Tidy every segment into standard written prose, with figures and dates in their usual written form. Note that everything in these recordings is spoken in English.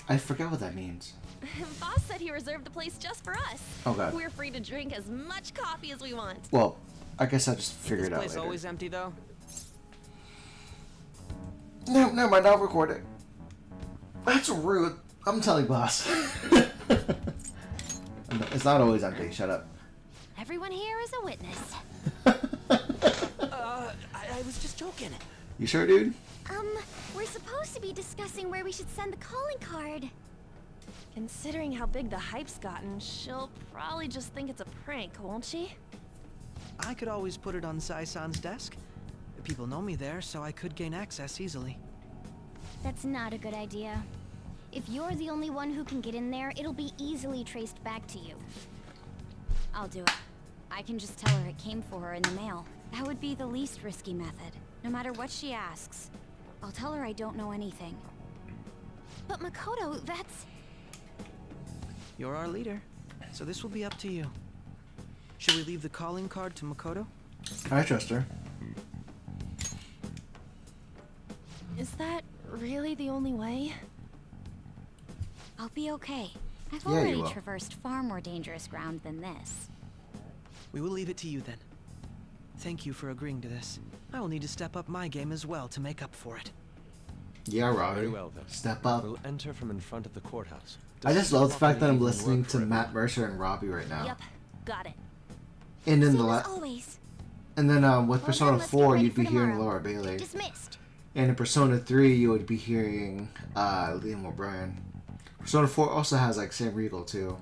I forget what that means. Boss said he reserved the place just for us. Oh god. We're free to drink as much coffee as we want. Well, I guess I'll just figure it out later. This place always empty though? No, never mind. I'll record it. That's rude. I'm telling boss. It's not always empty. Shut up. Everyone here is a witness. I was just joking. You sure, dude? We're supposed to be discussing where we should send the calling card. Considering how big the hype's gotten, she'll probably just think it's a prank, won't she? I could always put it on Sai-san's desk. People know me there, so I could gain access easily. That's not a good idea. If you're the only one who can get in there, it'll be easily traced back to you. I'll do it. I can just tell her it came for her in the mail. That would be the least risky method. No matter what she asks, I'll tell her I don't know anything. But Makoto, that's... You're our leader, so this will be up to you. Should we leave the calling card to Makoto? I trust her. Is that really the only way? I'll be okay. I've Yeah, you already will. traversed far more dangerous ground than this. We will leave it to you then. Thank you for agreeing to this. I will need to step up my game as well to make up for it. Yeah, Robbie. Very well, then. Step up. We'll enter from in front of the courthouse. I just love the fact that I'm Does listening work to for Matt everyone? Mercer and Robbie right now. Yep, got it. And then Same as always. with Well, Persona then let's get 4, ready you'd be for hearing tomorrow. Laura Bailey. Dismissed. And in Persona 3, you would be hearing Liam O'Brien. Persona 4 also has like Sam Riegel too.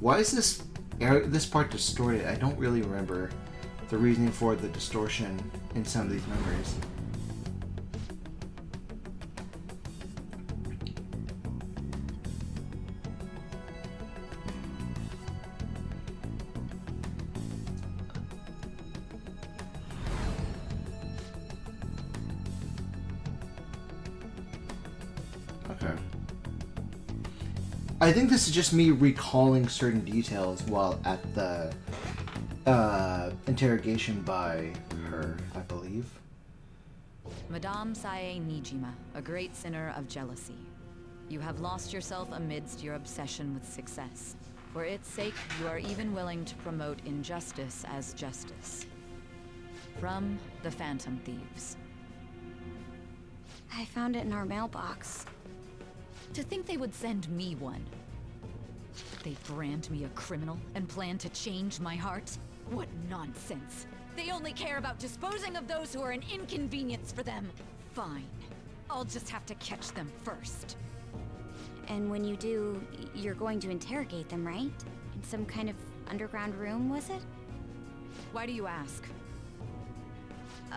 Why is this part distorted? I don't really remember the reasoning for the distortion in some of these memories. Okay. I think this is just me recalling certain details while at the interrogation by her, I believe. Madame Sae Nijima, a great sinner of jealousy. You have lost yourself amidst your obsession with success. For its sake, you are even willing to promote injustice as justice. From the Phantom Thieves. I found it in our mailbox. To think they would send me one. They brand me a criminal and plan to change my heart? What nonsense. They only care about disposing of those who are an inconvenience for them. Fine. I'll just have to catch them first. And when you do, you're going to interrogate them, right? In some kind of underground room, was it? Why do you ask?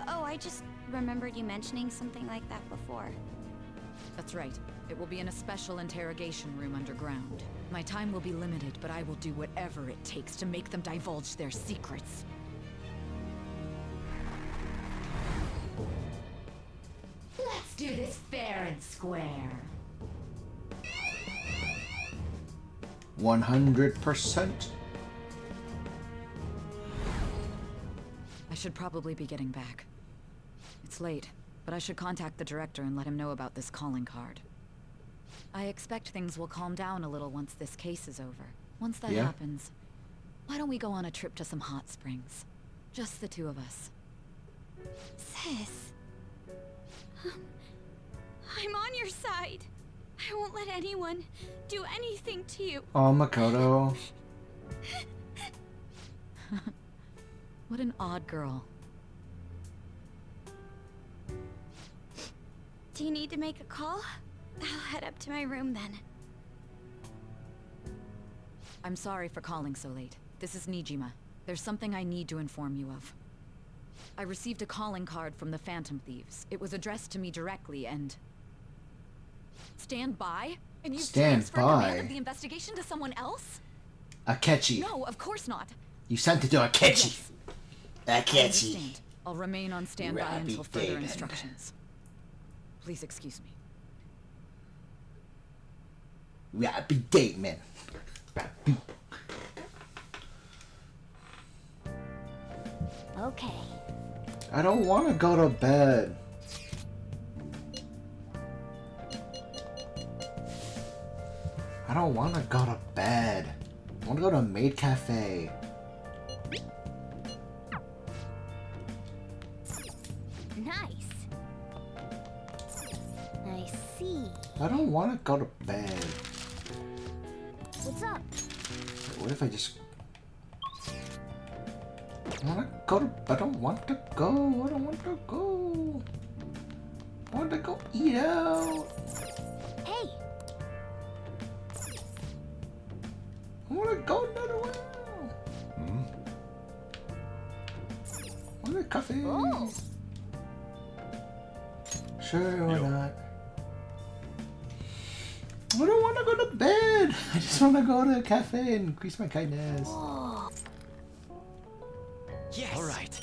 Oh, I just remembered you mentioning something like that before. That's right. It will be in a special interrogation room underground. My time will be limited, but I will do whatever it takes to make them divulge their secrets. Let's do this fair and square. 100%. I should probably be getting back. It's late, but I should contact the director and let him know about this calling card. I expect things will calm down a little once this case is over. Once that Yeah. happens, why don't we go on a trip to some hot springs? Just the two of us. Sis. I'm on your side. I won't let anyone do anything to you. Oh, Makoto. What an odd girl. Do you need to make a call? I'll head up to my room then. I'm sorry for calling so late. This is Nijima. There's something I need to inform you of. I received a calling card from the Phantom Thieves. It was addressed to me directly and... Stand by? And you Stand transferred command by? of the investigation to someone else? Akechi. No, of course not. You sent it to Akechi. Yes. I Akechi. understand. I'll remain on standby Robbie until further David. instructions. Please excuse me. Robbie Dateman. Okay. I don't want to go to bed. don't want to go to bed. I want to go to a maid cafe. Nice. I see. I don't want to go to bed. What's up? What if I just... I want to go to... I don't want to go. I don't want to go. I want to go eat out. Hey, I want to go another way. I want a cafe. oh, Sure, why not? I don't want to go to bed. I just want to go to a cafe and increase my kindness. whoa. Yes. All right.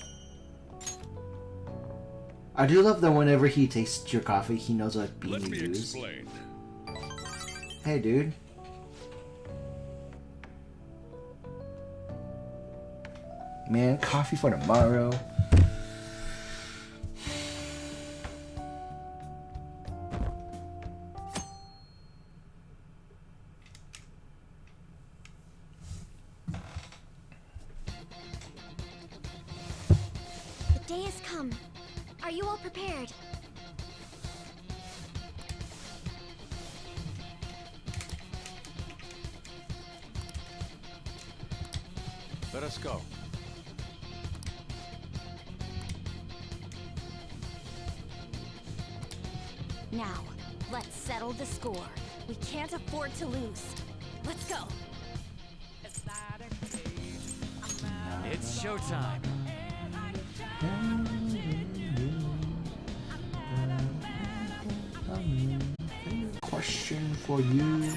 I do love that whenever he tastes your coffee, he knows what bean Let you me use. explain. Hey, dude. Man, coffee for tomorrow. The day has come. Are you all prepared? Let us go. Now, let's settle the score. We can't afford to lose. Let's go. It's showtime. Question for you.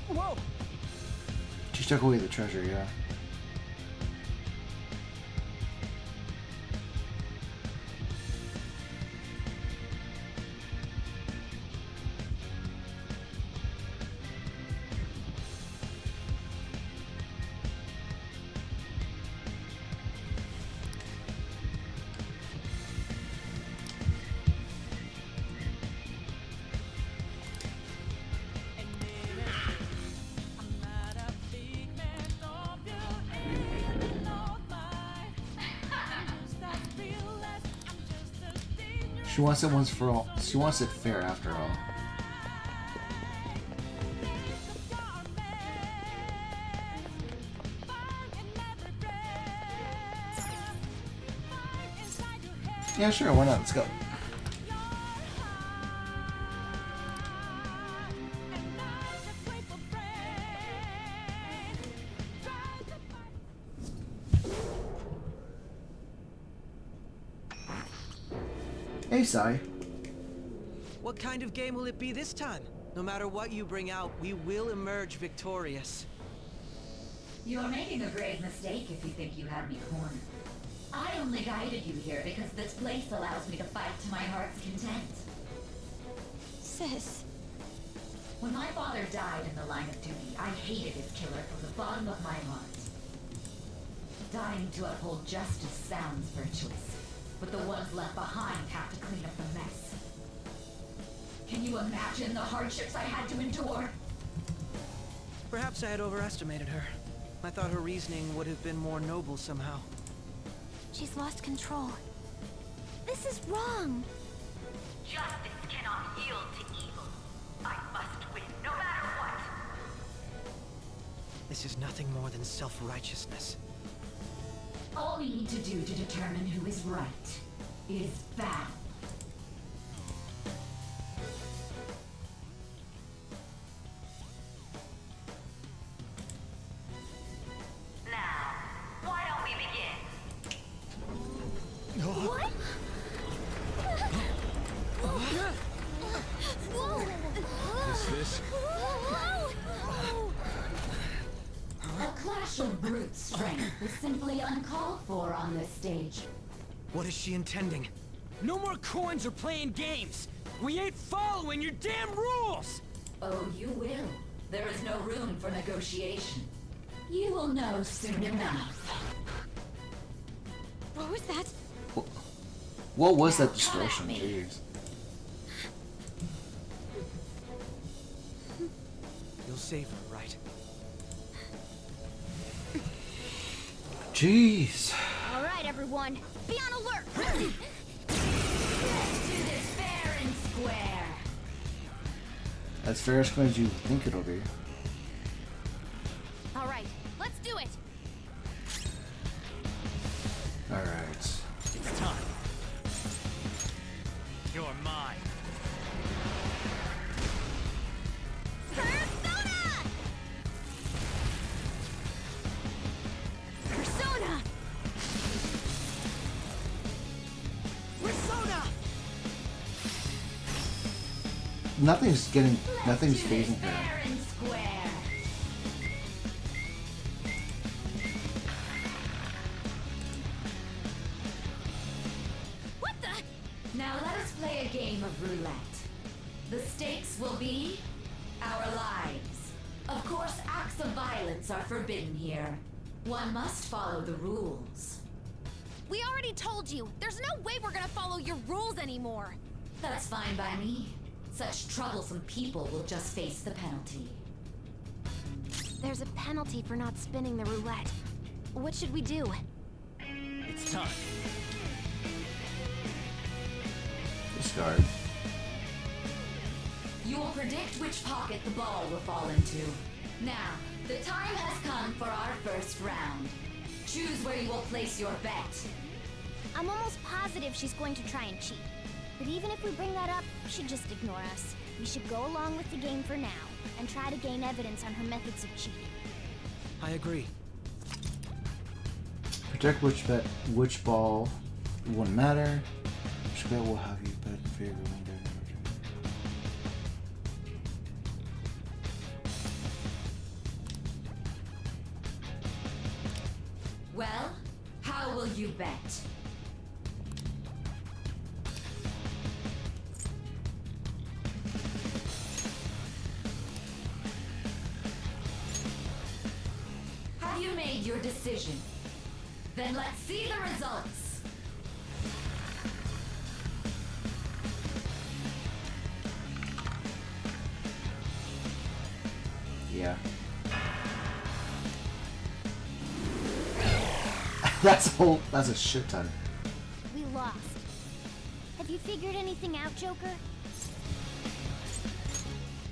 Whoa! She took away the treasure, yeah. She wants it once for all. She wants it fair after all. Yeah, sure, why not? Let's go. Hey, Sai. What kind of game will it be this time? No matter what you bring out, we will emerge victorious. You're making a grave mistake if you think you have me cornered. I only guided you here because this place allows me to fight to my heart's content. Sis. When my father died in the line of duty, I hated his killer from the bottom of my heart. Dying to uphold justice sounds virtuous, but the ones left behind have to clean up the mess. Can you imagine the hardships I had to endure? Perhaps I had overestimated her. I thought her reasoning would have been more noble somehow. She's lost control. This is wrong. Justice cannot yield to evil. I must win, no matter what. This is nothing more than self-righteousness. All we need to do to determine who is right is battle. Now, why don't we begin? What? Whoa! Is this? Whoa! A clash of brute strength is simply uncalled for on this stage. What is she intending? No more coins or playing games! We ain't following your damn rules! Oh, you will. There is no room for negotiation. You will know soon enough. What was that? What was that distortion? Jeez. save her, right? Jeez. All right, everyone, be on alert. Let's do this fair and square. As fair as you think it'll be. All right, let's do it. All right. It's time. You're mine. Persona! Persona! Persona! Nothing's phasing her. Fair and square. What the? Now let us play a game of roulette. The stakes will be our lives. Of course, acts of violence are forbidden here. One must follow the rules. We already told you. There's no way we're gonna follow your rules anymore. That's fine by me. Such troublesome people will just face the penalty. There's a penalty for not spinning the roulette. What should we do? It's time. Discard. You will predict which pocket the ball will fall into. Now, the time has come for our first round. Choose where you will place your bet. I'm almost positive she's going to try and cheat. But even if we bring that up, she'd just ignore us. We should go along with the game for now, and try to gain evidence on her methods of cheating. I agree. Predict which ball won't matter. Which bet will have you bet in favor of one bet. Well, how will you bet? Have you made your decision? Then let's see the results. Yeah. That's a shit ton. We lost. Have you figured anything out, Joker?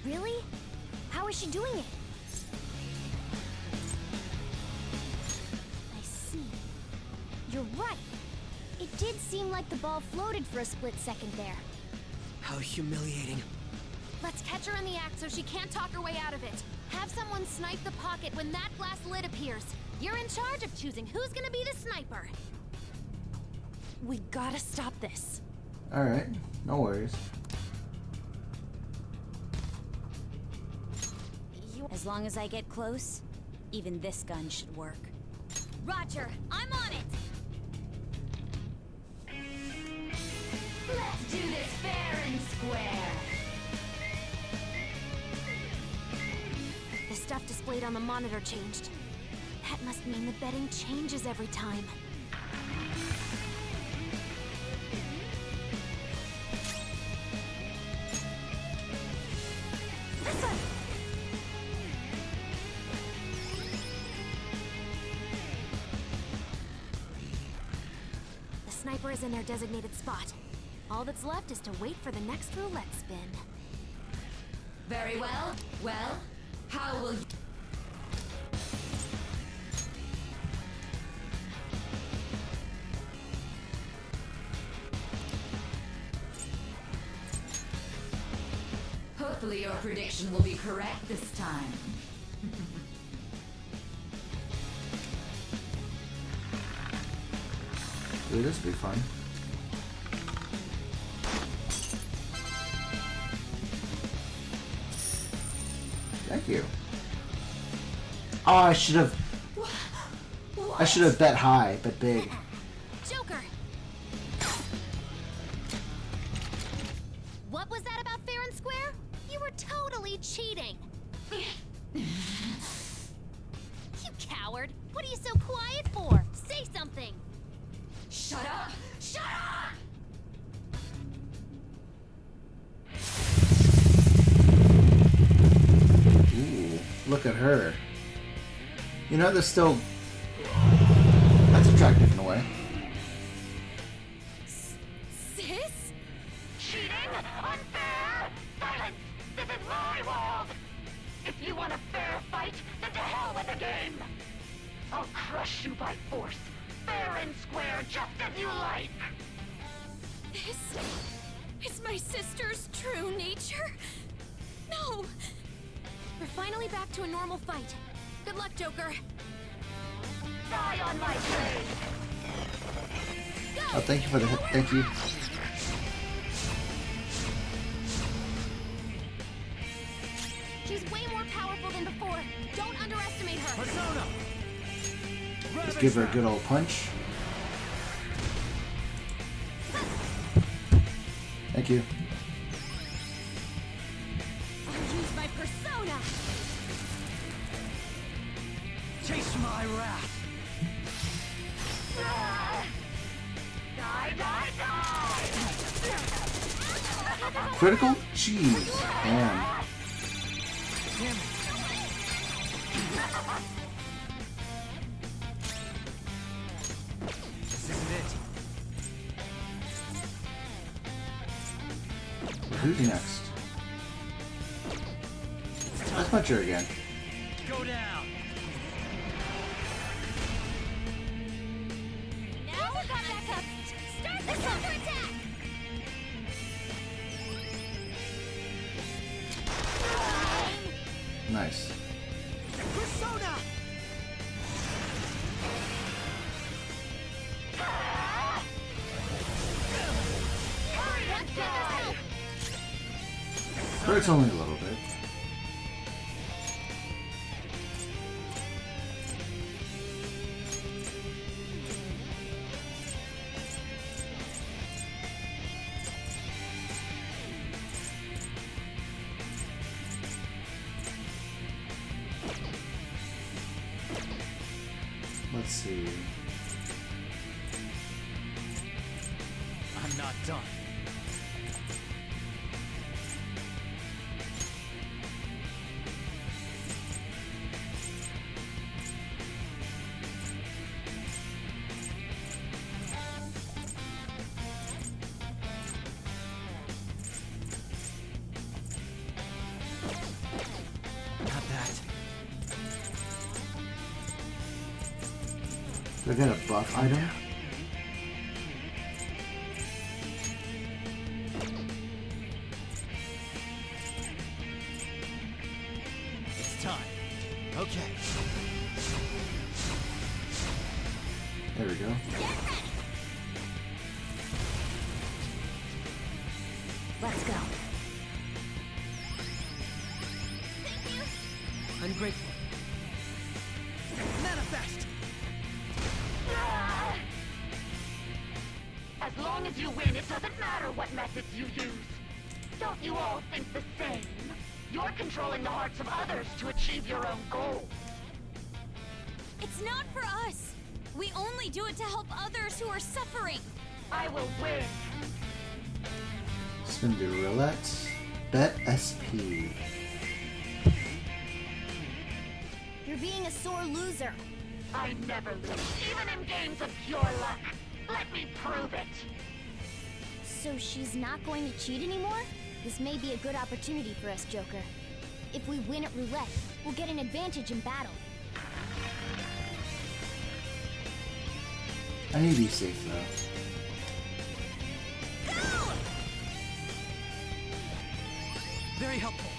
Really? How is she doing it? I see. You're right. It did seem like the ball floated for a split second there. How humiliating. Let's catch her in the act so she can't talk her way out of it. Have someone snipe the pocket when that glass lid appears. You're in charge of choosing who's gonna be the sniper. We gotta stop this. Alright, no worries. As long as I get close, even this gun should work. Roger, I'm on it! Let's do this fair and square. The stuff displayed on the monitor changed. That must mean the betting changes every time. Listen! The sniper is in their designated spot. All that's left is to wait for the next roulette spin. Very well. Well, how will you... Hopefully your prediction will be correct this time. Ooh, this will be fun. Thank you. Oh, I should have bet high, bet big. Joker! What was that about fair and square? You were totally cheating! You coward! What are you so quiet for? Say something! Shut up! Shut up! Ooh. look at her. You know, there's still... That's attractive in a way. Sis? Cheating? Unfair? Silence! This is my world! If you want a fair fight, then to hell with the game! I'll crush you by force, fair and square, just as you like! This is my sister's true nature? No! We're finally back to a normal fight. Good luck, Joker. Die on my blade! Oh, thank you for the hit. Thank you. She's way more powerful than before. Don't underestimate her. Persona! Let's give her a good old punch. Thank you. I'll use my persona. Chase my wrath! Die, die, die! Critical cheese. Damn. Damn it. This isn't it. Who's next? Let's punch her again. Go down! Now we got back up. Start the counterattack. Nice. Persona! Hurts only a little bit. Let's see. I'm not done. Not that. Do I get a buff item? It's time. Okay. There we go. Let's go. I'm grateful. Manifest! As long as you win, it doesn't matter what methods you use. Don't you all think the same? You're controlling the hearts of others to achieve your own goals. It's not for us. We only do it to help others who are suffering. I will win. Spin the roulette. Bet SP. You're being a sore loser. I never lose, even in games of pure luck. Let me prove it. So she's not going to cheat anymore? This may be a good opportunity for us, Joker. If we win at roulette, we'll get an advantage in battle. I need to be safe though. Very helpful.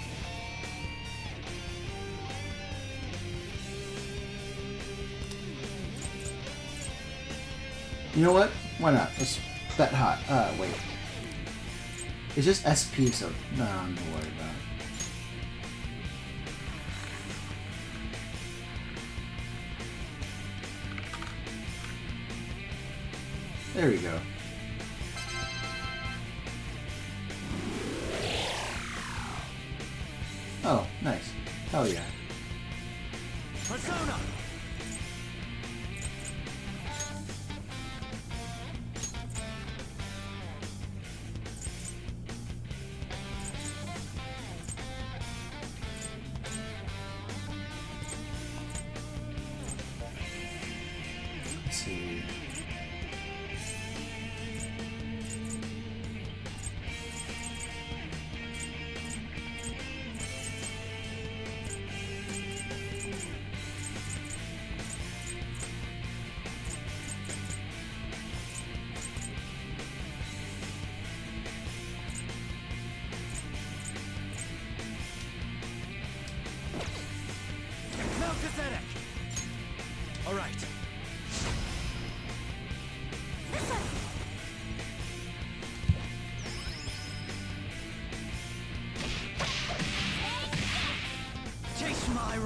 You know what? Why not? Let's bet hot. Wait. It's just SP, so no, I'm not worried about it. There we go. Oh, nice. Hell yeah. Persona!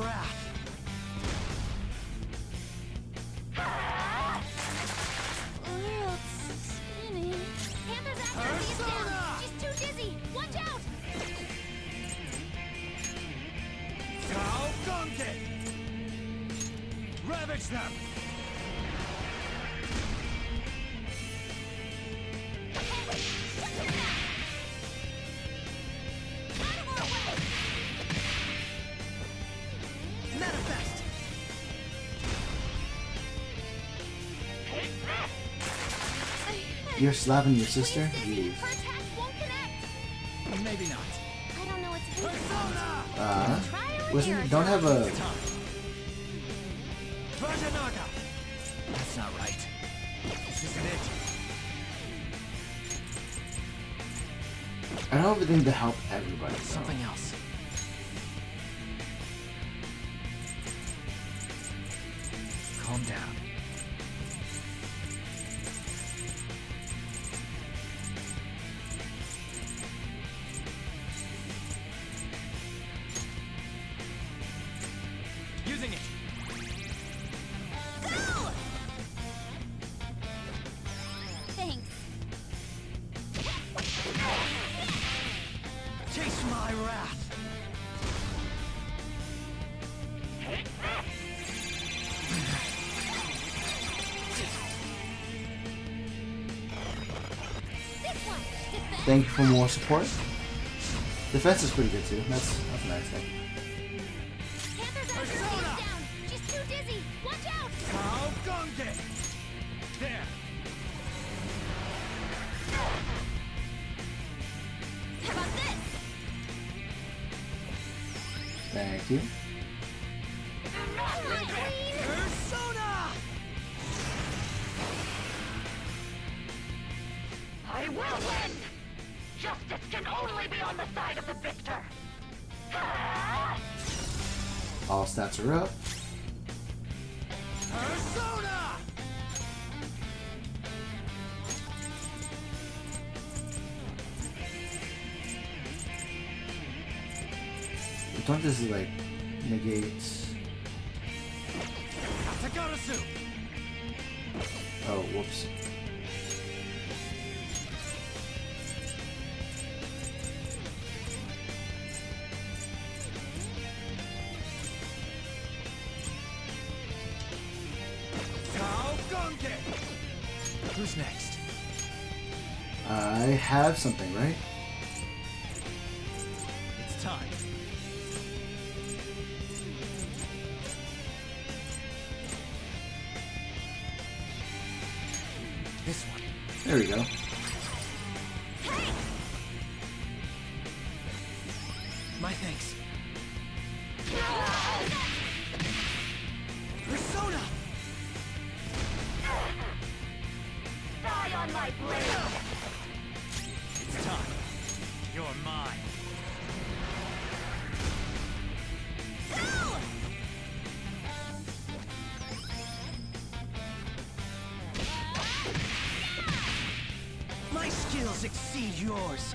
wrath. Panther's after me is down. She's too dizzy. Watch out! Cao Gonge! Ravage them! Manifest! You're slapping your sister? Jeez. Her attack won't connect. Maybe not. I don't know what's in Persona! Wasn't, don't have a... Vajanaga! That's not right. This isn't it. I don't have anything to help everybody. So. Something else. Calm down. Using it. Thanks. Taste my wrath. This one. Defense. Thank you for more support. Defense is pretty good too. That's a nice thing. Panther's after me is Persona! down. She's too dizzy. Watch out! Cao Gonge! There. How about this? Thank you. Come on, Queen. Persona! I will win! Justice can only be on the side of the victor! All stats are up. Persona! Don't this is like negates. Takarasu! Oh, whoops. Cao Gonge! Who's next? I have something, right? It's time. This one. There we go. My thanks. Persona! Die on my blade! It's time. You're mine. My skills exceed yours.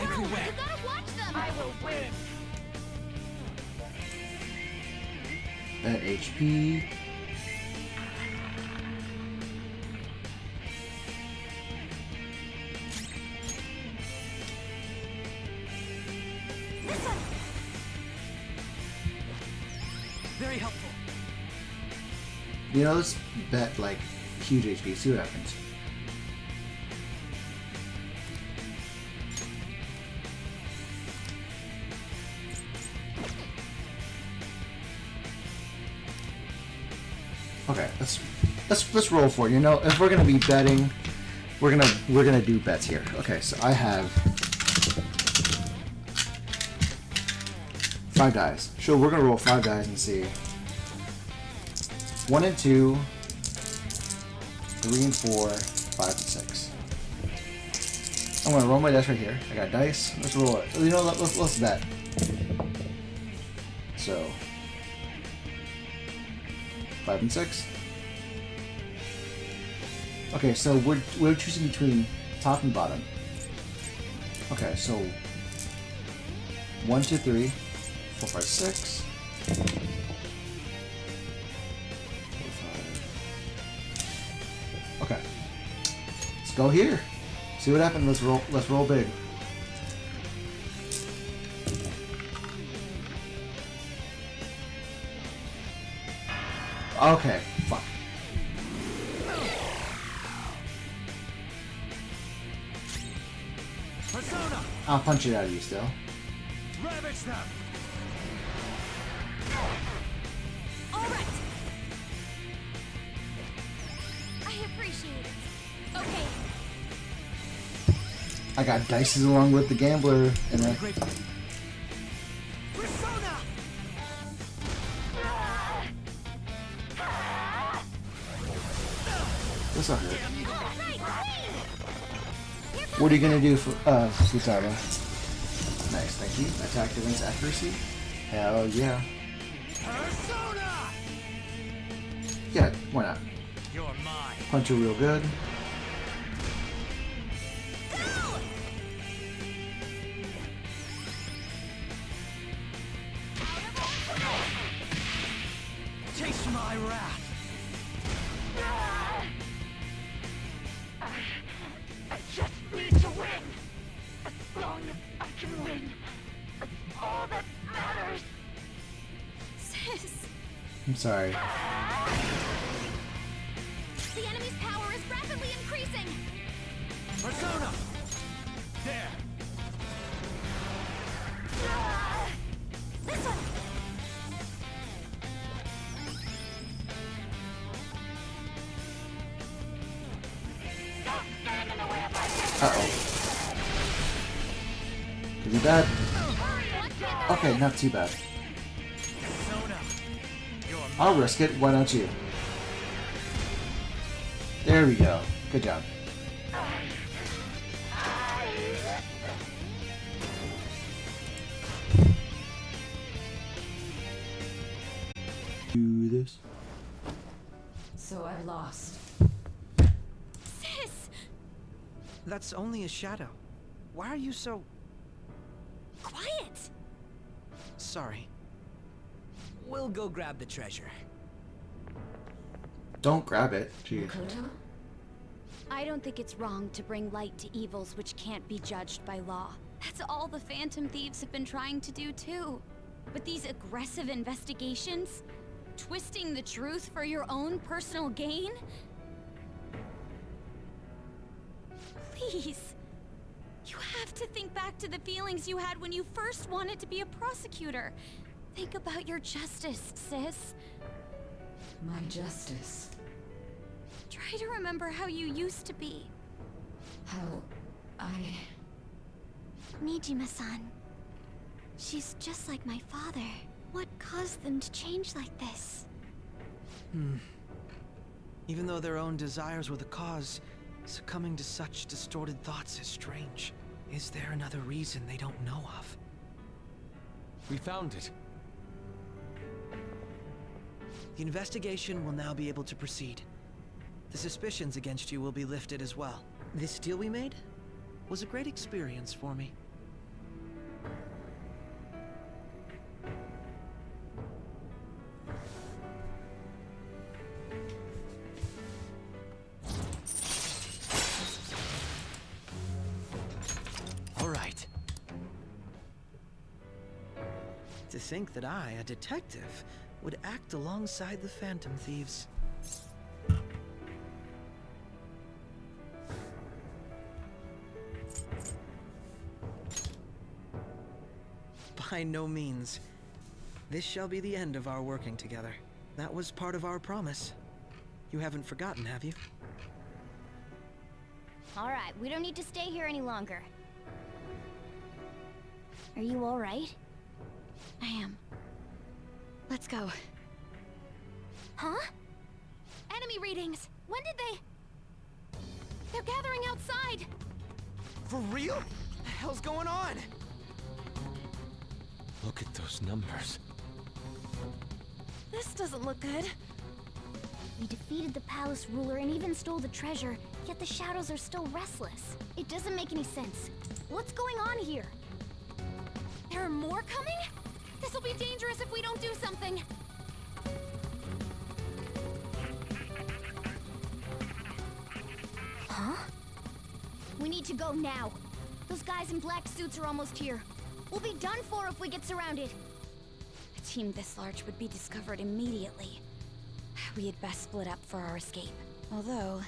Everywhere. You gotta watch them. I will win! That HP. This one. Very helpful. You know, let's bet like huge HP. See what happens. Okay, let's roll for it. You know, if we're gonna be betting, we're gonna do bets here. Okay, so I have 5 dice. Sure, we're gonna roll 5 dice and see. 1 and 2, 3 and 4, 5 and 6. I'm gonna roll my dice right here. I got dice. Let's roll it. You know, let's bet. So 5 and 6. Okay, so we're choosing between top and bottom. Okay, so 1, 2, 3, 4, 5, 6. go here. See what happens. Let's roll. Let's roll big. Okay. Fuck. Persona! I'll punch it out of you still. Ravage them! All right. I appreciate it. Okay. I got dices along with the gambler and a Persona! this'll hurt. What are you gonna do for Futaba? Nice, thank you. Attack against accuracy? Hell yeah. Persona! Yeah, why not? You're mine. Punch her real good. Taste my wrath. I just need to win. As long as I can win. That's all that matters. Sis, I'm sorry. the enemy's power is rapidly increasing. Persona! There! This one. Uh-oh. Could be bad. Okay, not too bad. Persona! You're I'll risk it. Why don't you? There we go. Good job. Do this. So I've lost. Sis, That's only a shadow. Why are you so... quiet. sorry? We'll go grab the treasure. Don't grab it. Jeez. Makoto? I don't think it's wrong to bring light to evils which can't be judged by law. That's all the Phantom Thieves have been trying to do too. But these aggressive investigations, twisting the truth for your own personal gain? Please. You have to think back to the feelings you had when you first wanted to be a prosecutor. Think about your justice, sis. My justice. Try to remember how you used to be. How I... Nijima-san. She's just like my father. What caused them to change like this? Even though their own desires were the cause, succumbing to such distorted thoughts is strange. Is there another reason they don't know of? We found it. The investigation will now be able to proceed. The suspicions against you will be lifted as well. This deal we made was a great experience for me. All right. To think that I, a detective, would act alongside the Phantom Thieves. By no means. This shall be the end of our working together. That was part of our promise. You haven't forgotten, have you? All right, we don't need to stay here any longer. Are you all right? I am. Let's go. Huh? Enemy readings. When did they... They're gathering outside. For real? What the hell's going on? Look at those numbers. This doesn't look good. We defeated the palace ruler and even stole the treasure, yet the shadows are still restless. It doesn't make any sense. What's going on here? There are more coming? This'll be dangerous if we don't do something. Huh? need to go now. Those guys in black suits are almost here. We'll be done for if we get surrounded. A team this large would be discovered immediately. We had best split up for our escape. Although,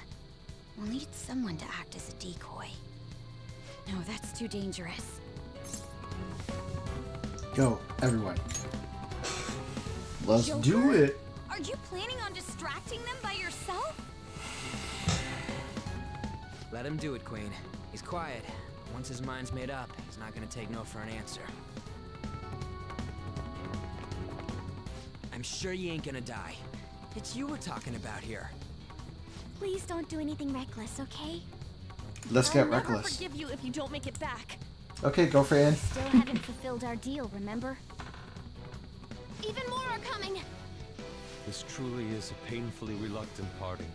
we'll need someone to act as a decoy. No, that's too dangerous. Go, everyone. Let's Joker? do it. Are you planning on distracting them by yourself? Let him do it, Queen. He's quiet. Once his mind's made up, he's not gonna take no for an answer. I'm sure you ain't gonna die. It's you we're talking about here. Please don't do anything reckless, okay? Let's get I'll never reckless. forgive you if you don't make it back. Okay, girlfriend. Still haven't fulfilled our deal, remember? Even more are coming. This truly is a painfully reluctant parting.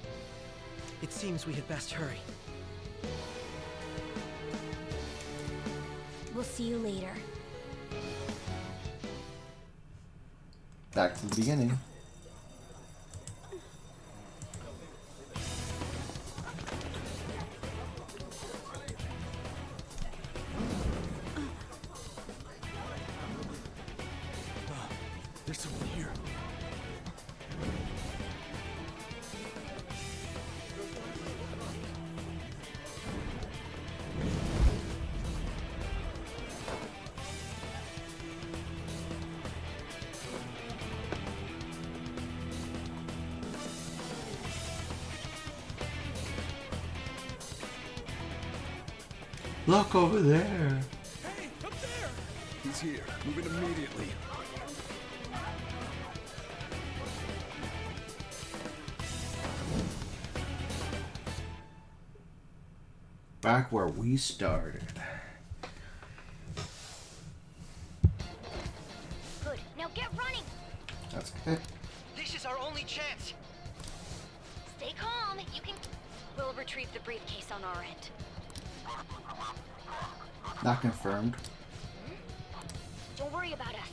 It seems we had best hurry. We'll see you later. Back to the beginning. There's someone here. Look over there. Hey, up there! He's here. Moving immediately. Back where we started. Good. Now get running. That's good. This is our only chance. Stay calm. You can... We'll retrieve the briefcase on our end. Not confirmed. Don't worry about us.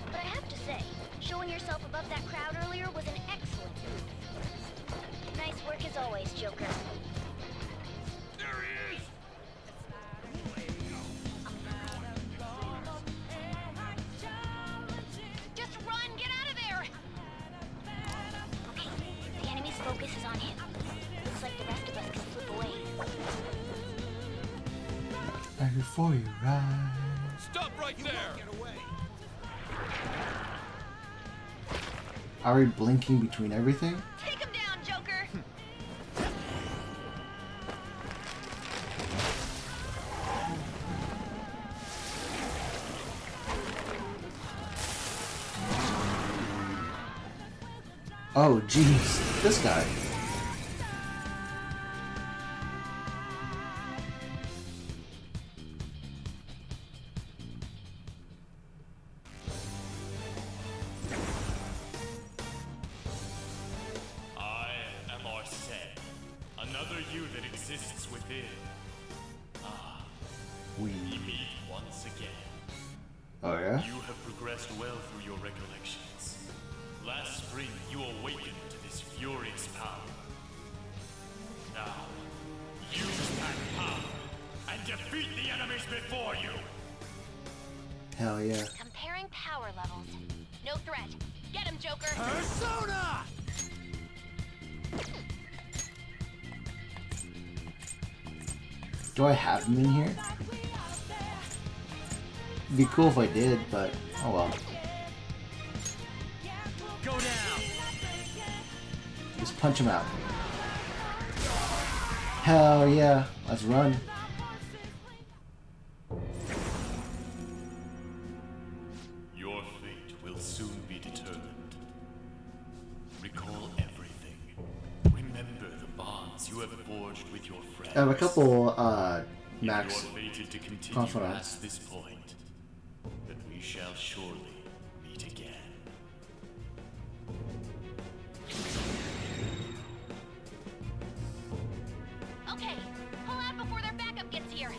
But I have to say, showing yourself above that crowd earlier was an excellent move. Nice work as always, Joker. There he is! Just run, get out of there! Okay, the enemy's focus is on him. Looks like the rest of us can slip away. And before you rise. Stop right there! Are we blinking between everything? Take him down, Joker! Oh, jeez. This guy. I am Arsene, another you that exists within. Ah, We. we meet once again. Oh, yeah? You have progressed well through your recollections. Last spring, you awakened to this furious power. Now, use that power and defeat the enemies before you! Hell yeah. Comparing power levels. No threat. Get him, Joker! Persona! Do I have him in here? It'd be cool if I did, but oh well. Go down! Just punch him out. Hell yeah. Let's run. Your fate will soon be determined. Recall everything. Remember the bonds you have forged with your friends. I have a couple If max. you are fated to continue confidants. past this point, then we shall surely meet again. Okay, pull out before their backup gets here.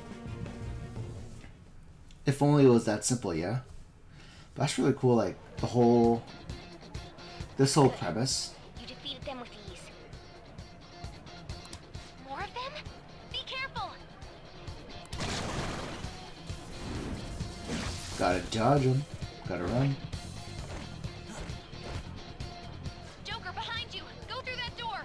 If only it was that simple, yeah? But that's really cool, like, the whole... This whole premise. You defeated them with ease. More of them? Gotta dodge him. Gotta run. Joker, behind you! Go through that door!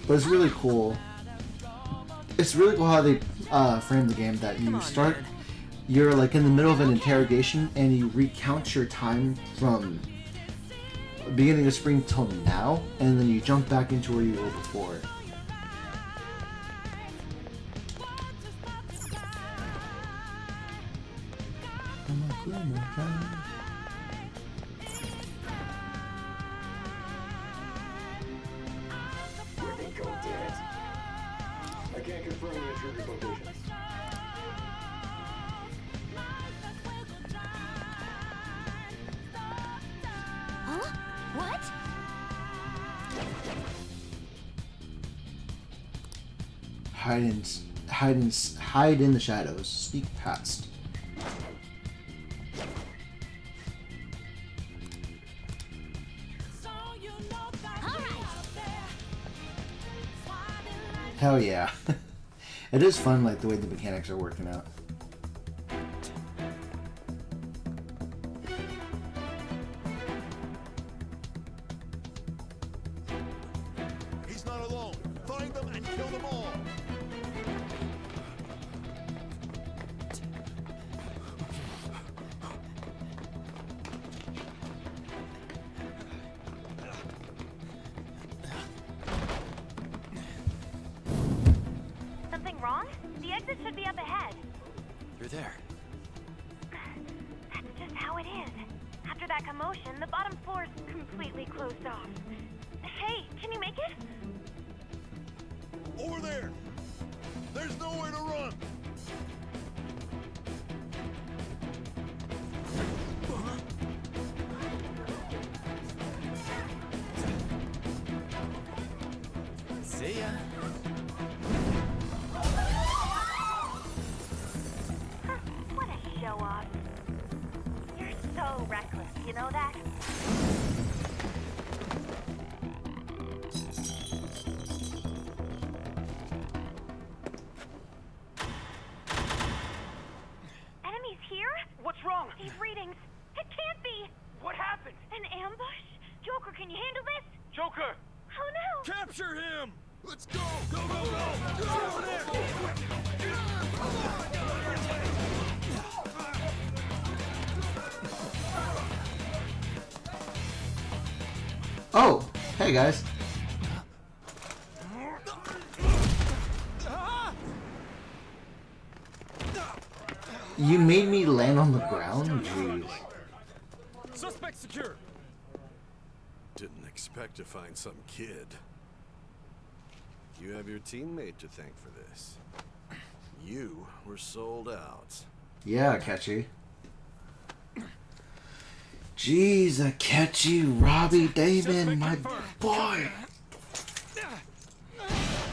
But it's really cool. It's really cool how they frame the game that you start, you're like in the middle of an interrogation and you recount your time from beginning of spring till now, and then you jump back into where you were before. I can't confirm the intruder's location. Huh? What? Hide in the shadows. Sneak past. Hell yeah. It is fun, like the way the mechanics are working out. He's not alone. Find them and kill them all. Something wrong? The exit should be up ahead. You're there. That's just how it is. After that commotion, the bottom floor's completely closed off. Hey, can you make it? Over there. There's nowhere to run. See ya. What a show off. You're so reckless, you know that? Enemies here? What's wrong? These readings. It can't be. What happened? An ambush? Joker, can you handle this? Joker! Oh no! Capture him. Let's go. Go, go, go. Get over there. Oh, hey guys. You made me land on the ground? Jeez. Suspect secure. Didn't expect to find some kid. You have your teammate to thank for this. You were sold out. Yeah, Catchy. Jeez, Catchy, Robbie, Damon, my boy.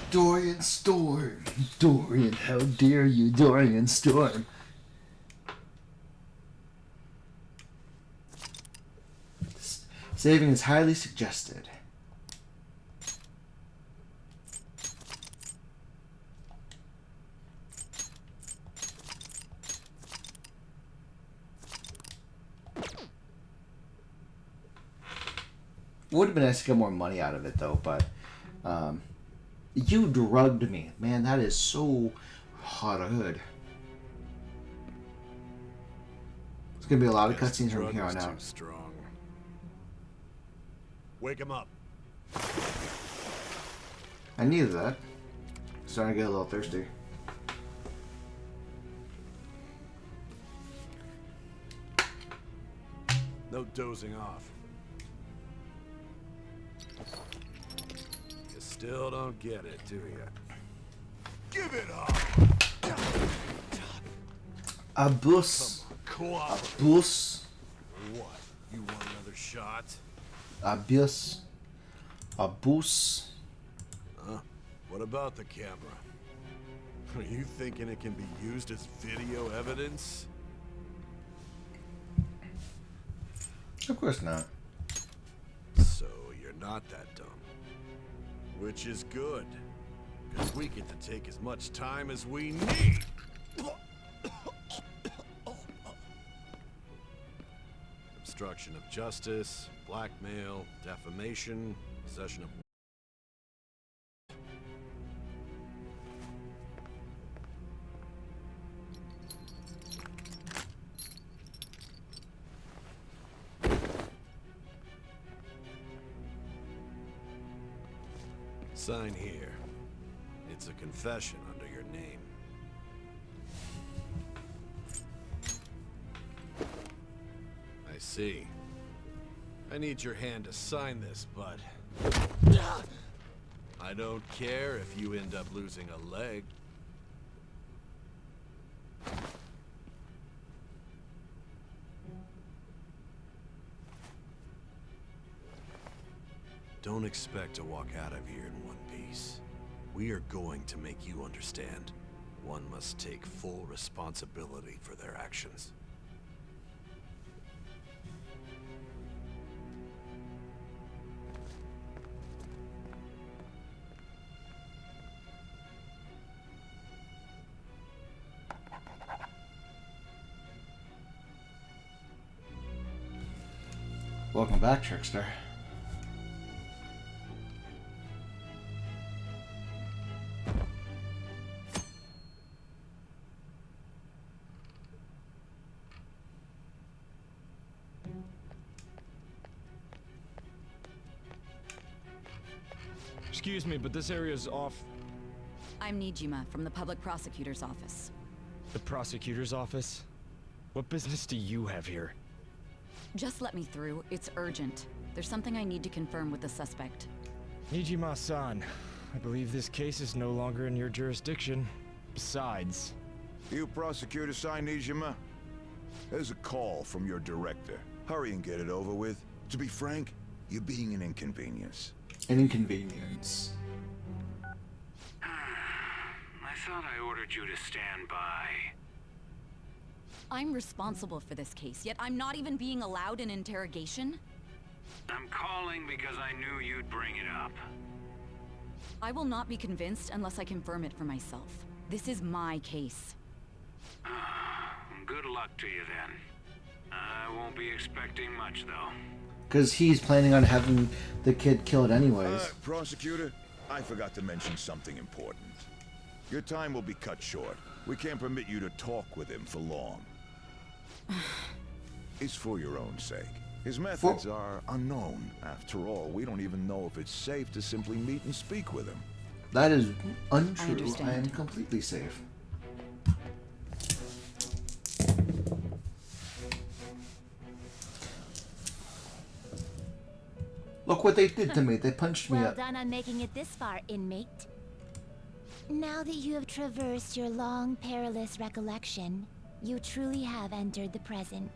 Dorian Storm. Dorian, how dare you, Dorian Storm. Saving is highly suggested. Would have been nice to get more money out of it though, but you drugged me. Man, that is so hard. There's gonna be a lot of cutscenes from here on out. Too strong. Wake him up. I needed that. Starting to get a little thirsty. No dozing off. You still don't get it, do you? Give it up! A bus. Cooperate. Bus. What? You want another shot? A bus. A bus. Huh? What about the camera? Are you thinking it can be used as video evidence? Of course not. So you're not that dumb. Which is good, because we get to take as much time as we need. Obstruction of justice, blackmail, defamation, possession of... Sign here. It's a confession under your name. I see. I need your hand to sign this, but... I don't care if you end up losing a leg. Don't expect to walk out of here in one piece. We are going to make you understand. One must take full responsibility for their actions. Welcome back, Trickster. Excuse me, but this area's off... I'm Nijima from the Public Prosecutor's Office. The prosecutor's office? What business do you have here? Just let me through. It's urgent. There's something I need to confirm with the suspect. Nijima-san, I believe this case is no longer in your jurisdiction. Besides... You prosecutor signed Nijima? There's a call from your director. Hurry and get it over with. To be frank, you're being an inconvenience. An inconvenience. I thought I ordered you to stand by. I'm responsible for this case, yet I'm not even being allowed an interrogation? I'm calling because I knew you'd bring it up. I will not be convinced unless I confirm it for myself. This is my case. Good luck to you then. I won't be expecting much though. Because he's planning on having the kid killed anyways. Prosecutor, I forgot to mention something important. Your time will be cut short. We can't permit you to talk with him for long. It's for your own sake. His methods are unknown. After all, we don't even know if it's safe to simply meet and speak with him. That is untrue. I understand. I am completely safe. Look what they did to me. They punched me Well up. done on making it this far, inmate. Now that you have traversed your long, perilous recollection, you truly have entered the present.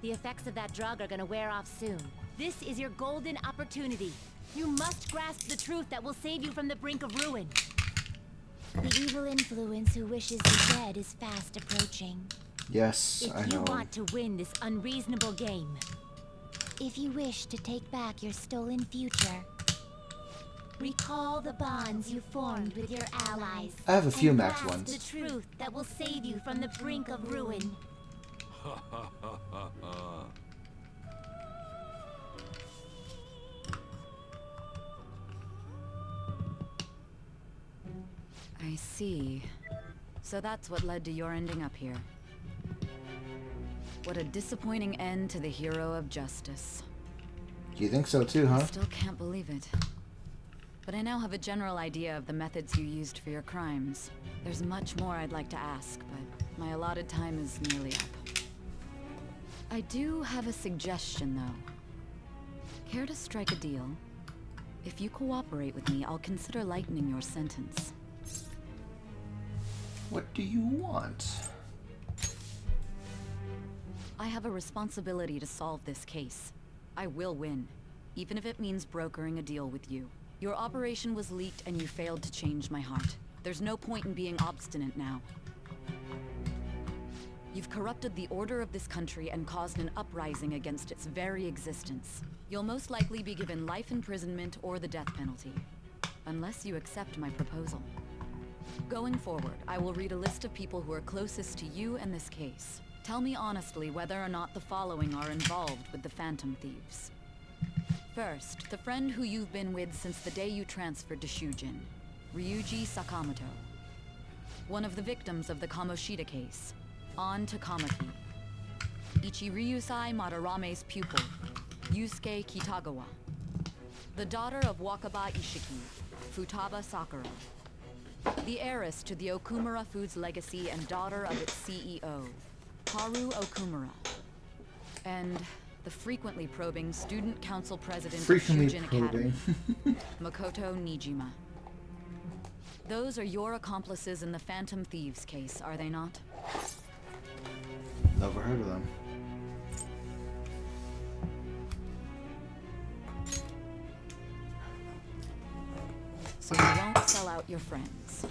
The effects of that drug are gonna wear off soon. This is your golden opportunity. You must grasp the truth that will save you from the brink of ruin. The evil influence who wishes you dead is fast approaching. Yes, I If you know. want to win this unreasonable game, if you wish to take back your stolen future, recall the bonds you formed with your allies. I have a few and max grasp ones. the truth that will save you from the brink of ruin. I see. So that's what led to your ending up here. What a disappointing end to the hero of justice. You think so too, huh? I still can't believe it. But I now have a general idea of the methods you used for your crimes. There's much more I'd like to ask, but my allotted time is nearly up. I do have a suggestion, though. Care to strike a deal? If you cooperate with me, I'll consider lightening your sentence. What do you want? I have a responsibility to solve this case. I will win, even if it means brokering a deal with you. Your operation was leaked and you failed to change my heart. There's no point in being obstinate now. You've corrupted the order of this country and caused an uprising against its very existence. You'll most likely be given life imprisonment or the death penalty. unless you accept my proposal. Going forward, I will read a list of people who are closest to you in this case. Tell me honestly whether or not the following are involved with the Phantom Thieves. First, the friend who you've been with since the day you transferred to Shujin, Ryuji Sakamoto. One of the victims of the Kamoshida case, An Takamaki. Ichiryusai Madarame's pupil, Yusuke Kitagawa. The daughter of Wakaba Ishiki, Futaba Sakura. The heiress to the Okumura Foods legacy and daughter of its CEO, Haru Okumura. And the frequently probing student council president of Shujin Academy, Makoto Nijima. Those are your accomplices in the Phantom Thieves case, are they not? Never heard of them. So you won't sell out your friends.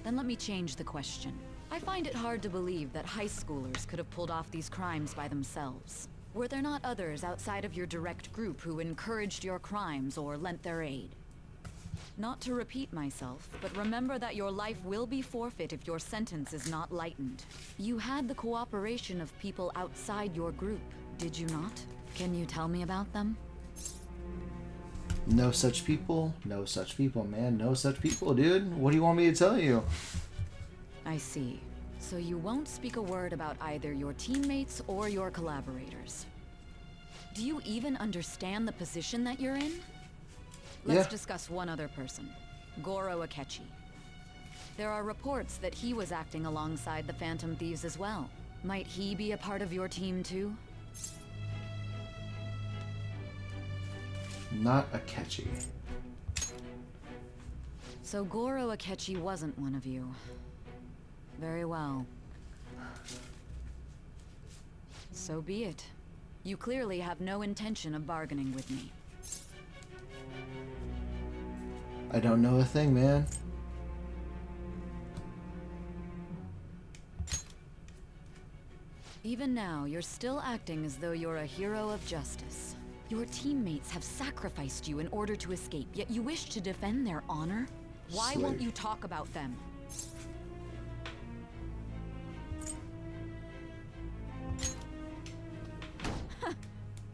Then let me change the question. I find it hard to believe that high schoolers could have pulled off these crimes by themselves. Were there not others outside of your direct group who encouraged your crimes or lent their aid? Not to repeat myself, but remember that your life will be forfeit if your sentence is not lightened. You had the cooperation of people outside your group, did you not? Can you tell me about them? No such people. No such people, man. No such people, dude. What do you want me to tell you? I see. So you won't speak a word about either your teammates or your collaborators. Do you even understand the position that you're in? Let's discuss one other person, Goro Akechi. There are reports that he was acting alongside the Phantom Thieves as well. Might he be a part of your team too? Not Akechi. So Goro Akechi wasn't one of you. Very well. So be it. You clearly have no intention of bargaining with me. I don't know a thing, man. Even now, you're still acting as though you're a hero of justice. Your teammates have sacrificed you in order to escape, yet you wish to defend their honor? Why won't you talk about them?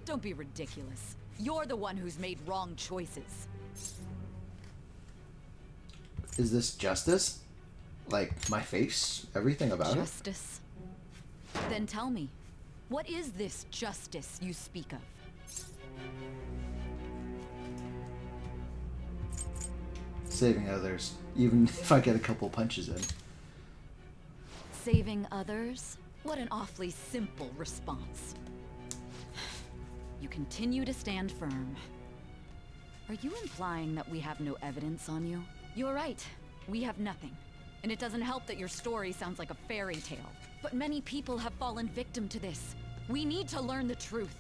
Don't be ridiculous. You're the one who's made wrong choices. Is this justice? Like, my face? Everything about it? Justice? Then tell me, what is this justice you speak of? Saving others, even if I get a couple punches in. Saving others? What an awfully simple response. You continue to stand firm. Are you implying that we have no evidence on you? You're right. We have nothing. And it doesn't help that your story sounds like a fairy tale. But many people have fallen victim to this. We need to learn the truth.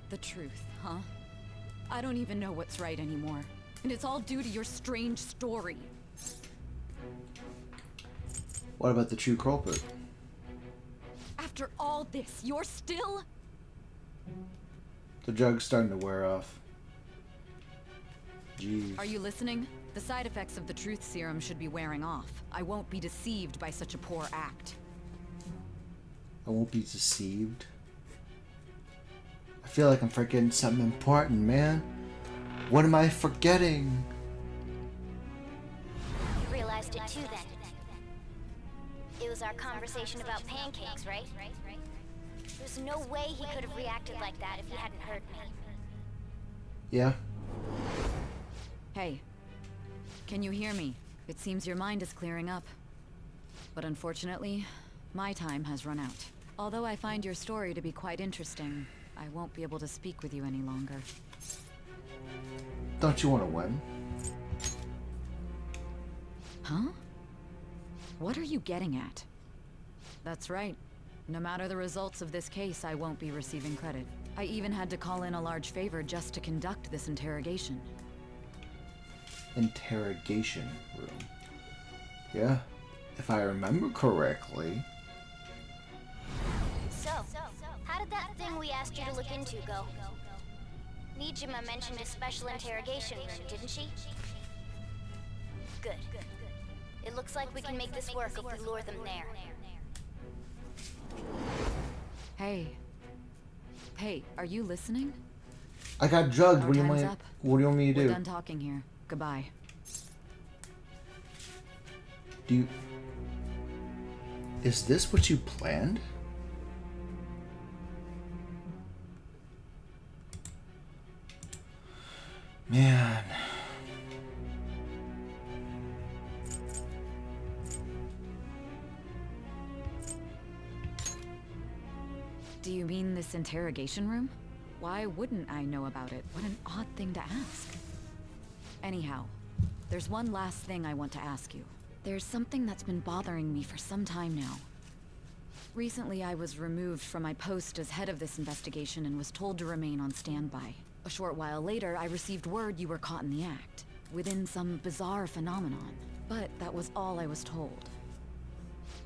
The truth, huh? I don't even know what's right anymore. And it's all due to your strange story. What about the true culprit? After all this, you're still... The drug's starting to wear off. Jeez. Are you listening? The side effects of the truth serum should be wearing off. I won't be deceived by such a poor act. I won't be deceived. I feel like I'm forgetting something important, man. What am I forgetting? You realized it too then. It was our conversation about pancakes, right? There's no way he could have reacted like that if he hadn't heard me. Yeah. Hey, can you hear me? It seems your mind is clearing up. But unfortunately, my time has run out. Although I find your story to be quite interesting, I won't be able to speak with you any longer. Don't you want to win? Huh? What are you getting at? That's right. No matter the results of this case, I won't be receiving credit. I even had to call in a large favor just to conduct this interrogation. Interrogation room. Yeah, if I remember correctly. So, how did that thing we asked you to look into go? Nijima mentioned a special interrogation room, didn't she? Good. It looks like we can make this work if we lure them there. Hey. Hey, are you listening? I got drugged. Our What do you time's want? up. What do you want me to We're do? done talking here. Goodbye. Do you? Is this what you planned? Man. Do you mean this interrogation room? Why wouldn't I know about it? What an odd thing to ask. Anyhow, there's one last thing I want to ask you. There's something that's been bothering me for some time now. Recently, I was removed from my post as head of this investigation and was told to remain on standby. A short while later, I received word you were caught in the act, within some bizarre phenomenon. But that was all I was told.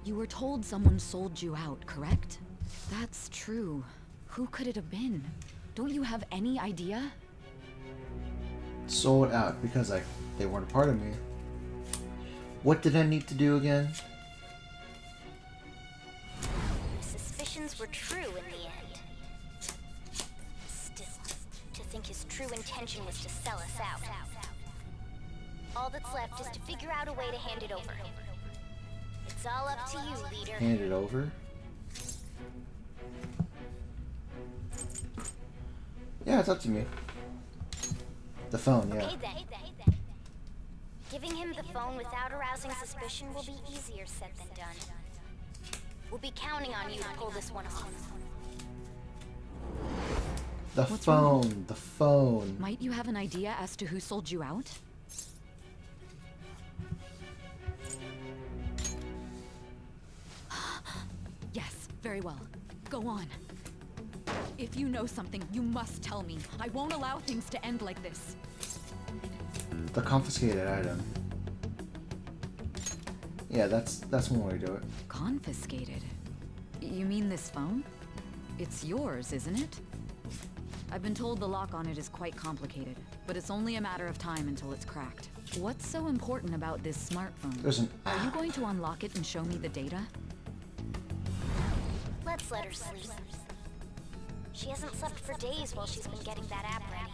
You were told someone sold you out, correct? That's true. Who could it have been? Don't you have any idea? Sold out because they weren't a part of me. What did I need to do again? My suspicions were true in the end. Still, to think his true intention was to sell us out. All that's left is to figure out a way to hand it over. It's all up to you, leader. Hand it over? Yeah, it's up to me. The phone, yeah. Okay then. Giving him the phone without arousing suspicion will be easier said than done. We'll be counting on you to pull this one off. The What's phone, wrong? the phone. Might you have an idea as to who sold you out? Yes, very well. Go on. If you know something, you must tell me. I won't allow things to end like this. The confiscated item. Yeah, that's one way to do it. Confiscated? You mean this phone? It's yours, isn't it? I've been told the lock on it is quite complicated, but it's only a matter of time until it's cracked. What's so important about this smartphone? There's an Are you app. going to unlock it and show me the data? Let's let her sleep. She hasn't slept for days while she's been getting that app ready.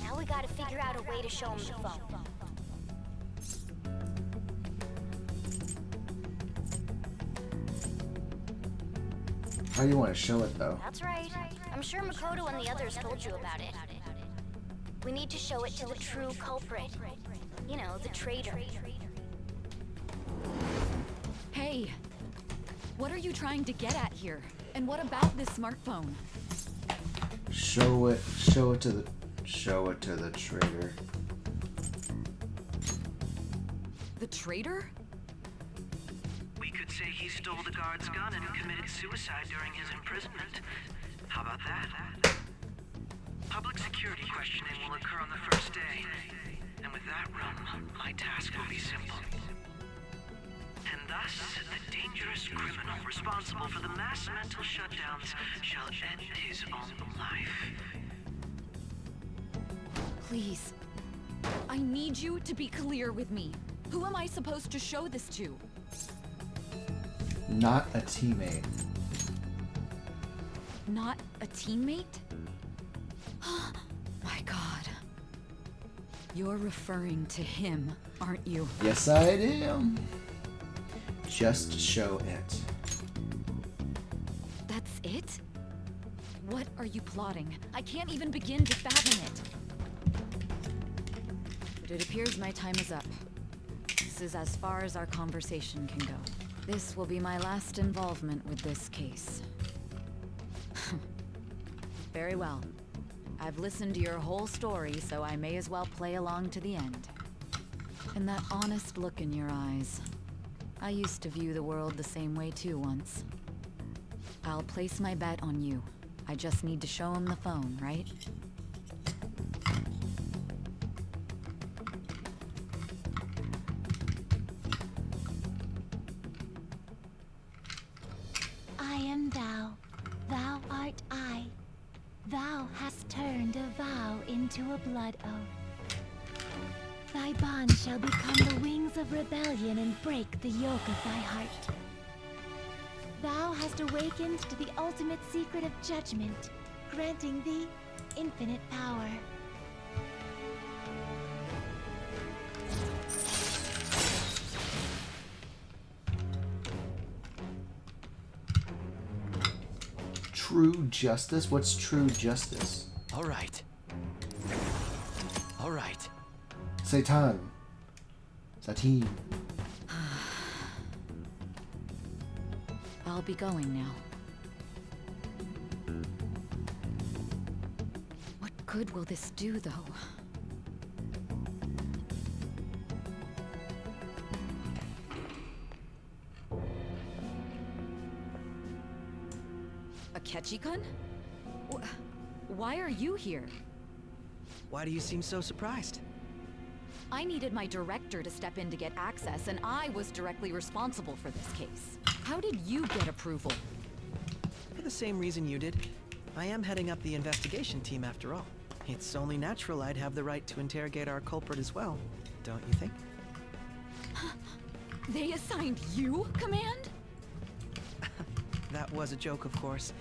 Now we gotta figure out a way to show him the phone. How do you want to show it though? That's right. I'm sure Makoto and the others told you about it. We need to show it to the true culprit. You know, the traitor. Hey! What are you trying to get at here? And what about this smartphone? Show it to the traitor. The traitor? We could say he stole the guard's gun and committed suicide during his imprisonment. How about that? Public security questioning will occur on the first day. And with that room, my task will be simple. And thus, the dangerous criminal responsible for the mass mental shutdowns shall end his own life. Please. I need you to be clear with me. Who am I supposed to show this to? Not a teammate. Not a teammate? My God. You're referring to him, aren't you? Yes, I am. Just show it. That's it? What are you plotting? I can't even begin to fathom it. But it appears my time is up. This is as far as our conversation can go. This will be my last involvement with this case. Very well. I've listened to your whole story, so I may as well play along to the end. And that honest look in your eyes. I used to view the world the same way too once. I'll place my bet on you. I just need to show him the phone, right? I am thou, thou art I. Thou hast turned a vow into a blood oath. Thy bond shall become the wings of rebellion and break the yoke of thy heart. Thou hast awakened to the ultimate secret of judgment, granting thee infinite power. True justice? What's true justice? All right. All right. Satan. Satine. I'll be going now. What good will this do, though? A Ketchikun? Why are you here? Why do you seem so surprised? I needed my director to step in to get access, and I was directly responsible for this case. How did you get approval? For the same reason you did. I am heading up the investigation team after all. It's only natural I'd have the right to interrogate our culprit as well, don't you think? They assigned you command? That was a joke, of course.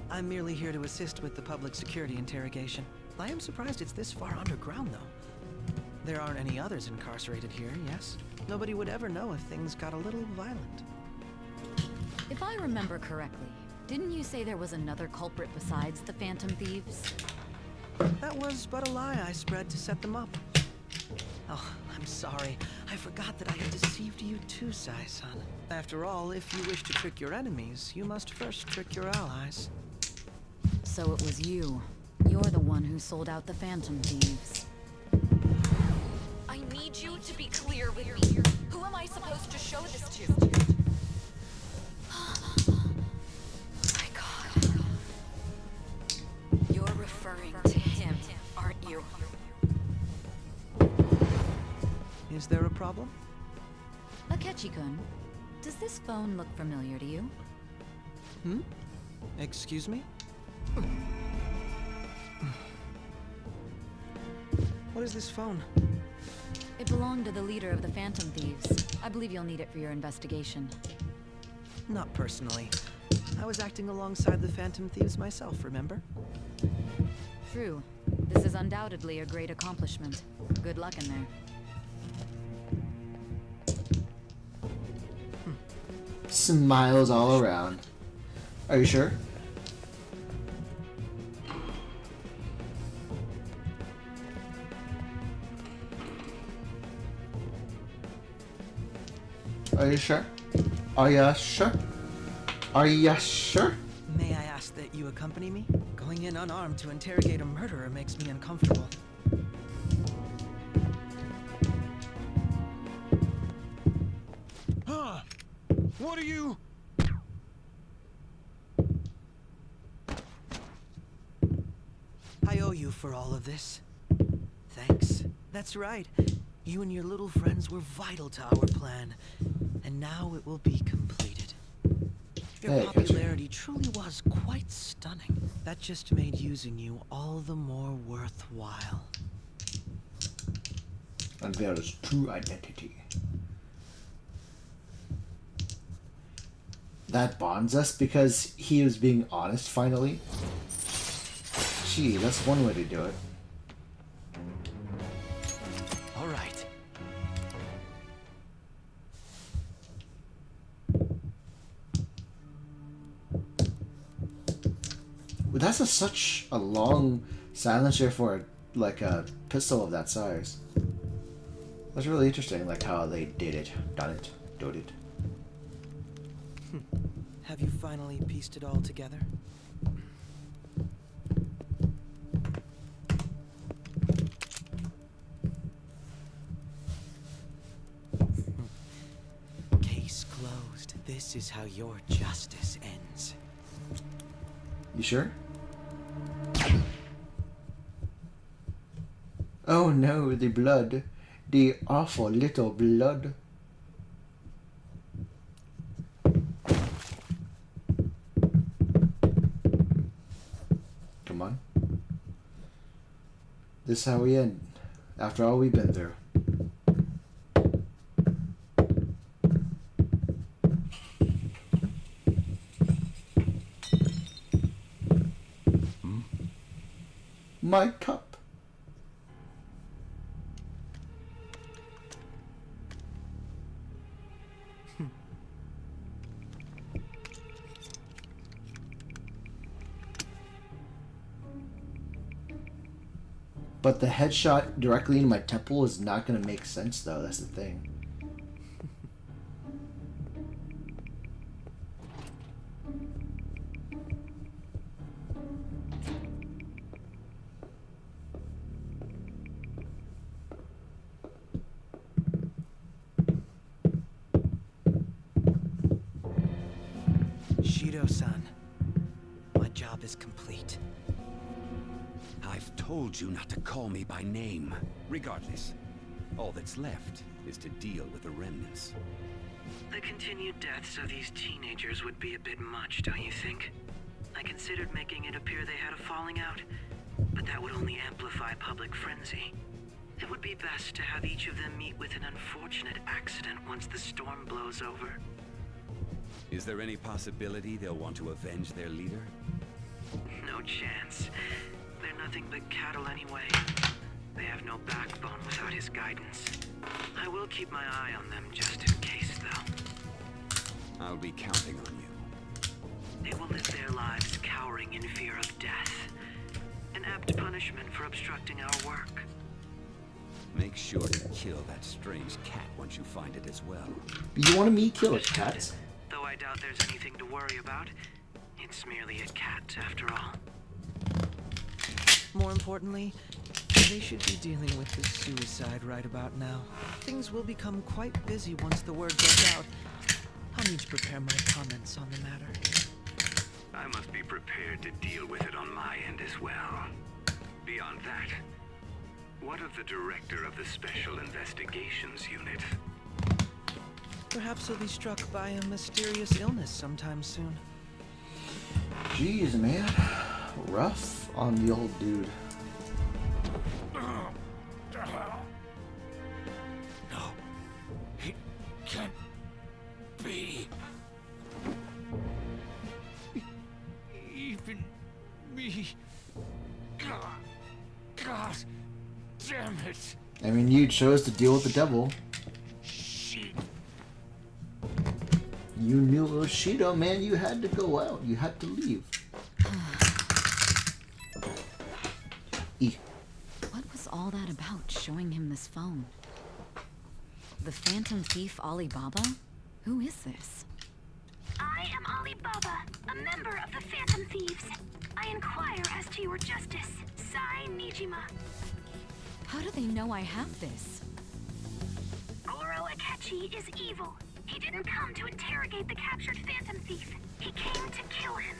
I'm merely here to assist with the public security interrogation. I am surprised it's this far underground, though. There aren't any others incarcerated here, yes? Nobody would ever know if things got a little violent. If I remember correctly, didn't you say there was another culprit besides the Phantom Thieves? That was but a lie I spread to set them up. Oh, I'm sorry. I forgot that I had deceived you too, Sai-san. After all, if you wish to trick your enemies, you must first trick your allies. So it was you. You're the one who sold out the Phantom Thieves. I need you to be clear with me. Who am I supposed to show this to? My God. You're referring to him, aren't you? Is there a problem? Akechi-kun, does this phone look familiar to you? Hmm? Excuse me? What is this phone? It belonged to the leader of the Phantom Thieves. I believe you'll need it for your investigation. Not personally. I was acting alongside the Phantom Thieves myself, remember? True. This is undoubtedly a great accomplishment. Good luck in there. Smiles all around. Are you sure? Are you sure? Are you sure? Are you sure? May I ask that you accompany me? Going in unarmed to interrogate a murderer makes me uncomfortable. Huh? What are you? I owe you for all of this. Thanks. That's right. You and your little friends were vital to our plan. And now it will be completed. Your popularity truly was quite stunning. That just made using you all the more worthwhile. Unveils true identity. That bonds us because he was being honest finally. Gee, that's one way to do it. All right. Well, that's such a long silencer for like a pistol of that size. That's really interesting, like how they did it, done it. Have you finally pieced it all together? Case closed. This is how your justice ends. You sure? Oh no, the blood. The awful little blood. Come on. This is how we end. After all we've been through. My cup. But the headshot directly into my temple is not going to make sense, though. That's the thing. Shido-san, my job is complete. I've told you not to call me by name. Regardless, all that's left is to deal with the remnants. The continued deaths of these teenagers would be a bit much, don't you think? I considered making it appear they had a falling out, but that would only amplify public frenzy. It would be best to have each of them meet with an unfortunate accident once the storm blows over. Is there any possibility they'll want to avenge their leader? No chance. They're nothing but cattle anyway. They have no backbone without his guidance. I will keep my eye on them just in case, though. I'll be counting on you. They will live their lives cowering in fear of death. An apt punishment for obstructing our work. Make sure to kill that strange cat once you find it as well. You want me to kill a cat? Though I doubt there's anything to worry about. It's merely a cat, after all. More importantly, they should be dealing with this suicide right about now. Things will become quite busy once the word gets out. I'll need to prepare my comments on the matter. I must be prepared to deal with it on my end as well. Beyond that, what of the director of the Special Investigations Unit? Perhaps he'll be struck by a mysterious illness sometime soon. Jeez, man. Rough on the old dude. No. It can't be. Even me. God damn it. I mean, you chose to deal with the devil. You knew it was Shido, man. You had to go out. You had to leave. What was all that about, showing him this phone? The Phantom Thief Alibaba? Who is this? I am Alibaba, a member of the Phantom Thieves. I inquire as to your justice, Sai Nijima. How do they know I have this? Goro Akechi is evil. He didn't come to interrogate the captured Phantom Thief. He came to kill him.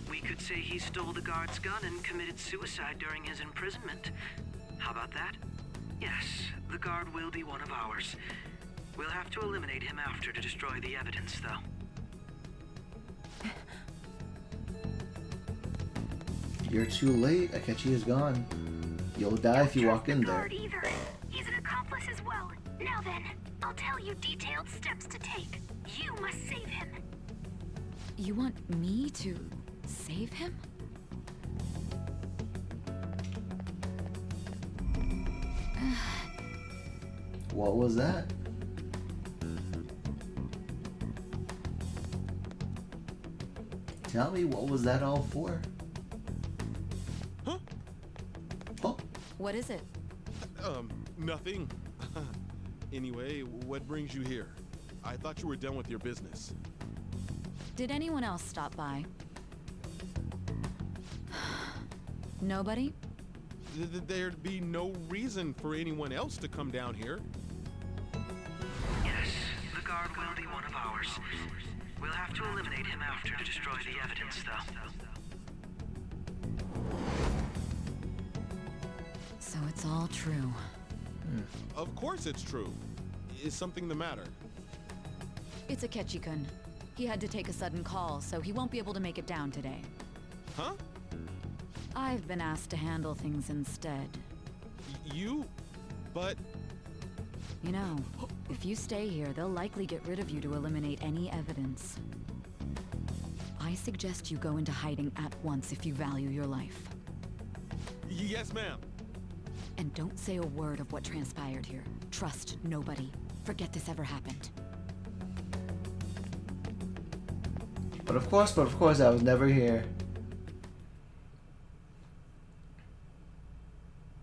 We could say he stole the guard's gun and committed suicide during his imprisonment. How about that? Yes, the guard will be one of ours. We'll have to eliminate him after to destroy the evidence, though. You're too late. Akechi is gone. You'll die if you walk in there. Either. He's an accomplice as well. Now then, I'll tell you detailed steps to take. You must save him. You want me to save him? What was that? Tell me, what was that all for? Huh? Oh. What is it? Nothing. Anyway, what brings you here? I thought you were done with your business. Did anyone else stop by? Nobody? There'd be no reason for anyone else to come down here. Yes, the guard will be one of ours. We'll have to eliminate him after to destroy the evidence, though. So it's all true. Of course it's true. Is something the matter? It's Akechi-kun. He had to take a sudden call, so he won't be able to make it down today. Huh? I've been asked to handle things instead. You? But... You know, if you stay here, they'll likely get rid of you to eliminate any evidence. I suggest you go into hiding at once if you value your life. Yes, ma'am. And don't say a word of what transpired here. Trust nobody. Forget this ever happened. But of course, I was never here.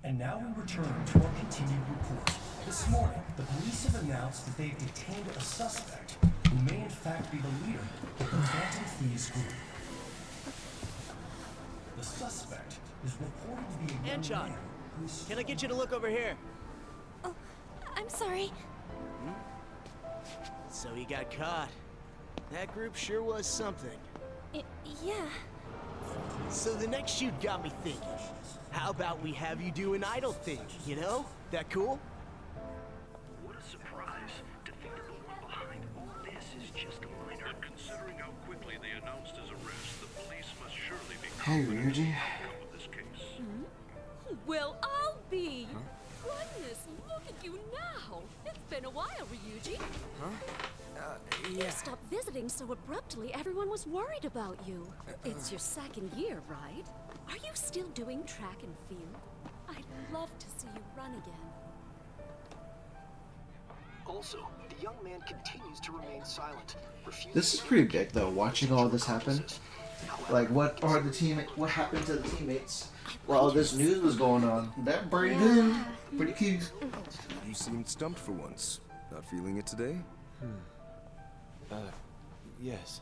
And now we return to our continued report. This morning, the police have announced that they've detained a suspect who may in fact be the leader of the Phantom Thieves group. The suspect is reported to be a young Anchon, man who's... can I get you to look over here? Oh, I'm sorry. So he got caught. That group sure was something. Yeah. So the next shoot got me thinking. How about we have you do an idol thing, you know? That cool? What a surprise to think that the one behind all this is just a minor. But considering how quickly they announced his arrest, the police must surely be Hey, confident Ryuji. in the outcome of this case. Well, I'll be. Goodness, look at you now. It's been a while, Ryuji. You stopped visiting so abruptly, everyone was worried about you. It's your second year, right? Are you still doing track and field? I'd love to see you run again. Also, the young man continues to remain silent. This is pretty big though, watching all this happen. Like what happened to the teammates while this news was going on. That pretty good. Pretty cute. You seemed stumped for once. Not feeling it today? Yes.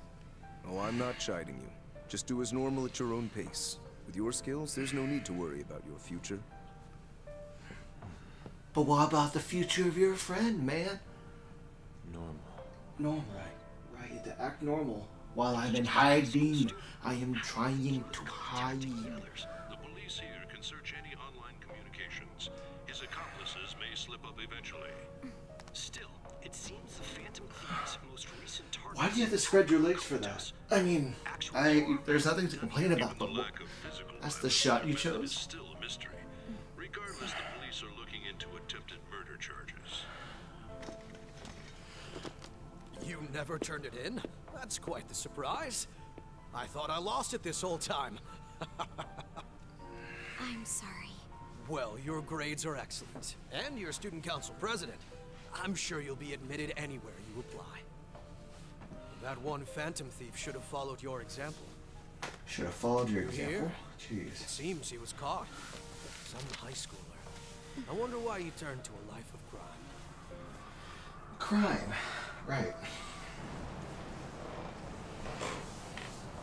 Oh, I'm not chiding you. Just do as normal at your own pace. With your skills, there's no need to worry about your future. But what about the future of your friend, man? Normal. Right, to act normal. While I'm in hiding, I am trying to hide. The police here can search any online communications. His accomplices may slip up eventually. Still, it seems the Phantom Thieves' most recent target... Why do you have to spread your legs for that? I mean, there's nothing to complain about, but that's the shot you chose. It's still a mystery. Regardless, the police are looking into attempted murder charges. You never turned it in? That's quite the surprise. I thought I lost it this whole time. I'm sorry. Well, your grades are excellent. And you're student council president. I'm sure you'll be admitted anywhere you apply. That one Phantom Thief should have followed your example. Should have followed your You hear? example? Jeez. It seems he was caught. Some high schooler. I wonder why he turned to a life of crime. Crime. Right.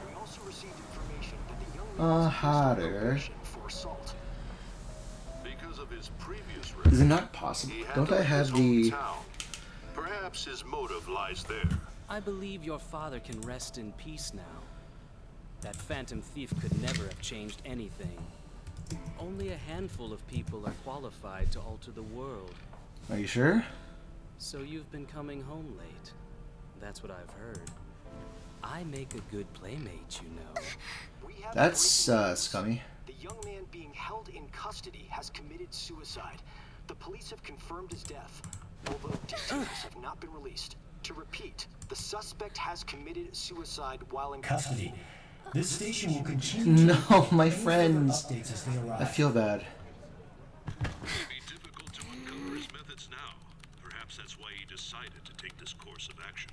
We also received information that the young man Harder. for assault. Because of his previous Is it not possible? Don't I have the... Perhaps his motive lies there. I believe your father can rest in peace now. That Phantom Thief could never have changed anything. Only a handful of people are qualified to alter the world. Are you sure? So you've been coming home late. That's what I've heard. I make a good playmate, you know. That's scummy. The young man being held in custody has committed suicide. The police have confirmed his death, although details have not been released. To repeat, the suspect has committed suicide while in custody. This station will continue to No, my friends. updates as they arrive. I feel bad. It would be difficult to uncover his methods now. Perhaps that's why he decided to take this course of action.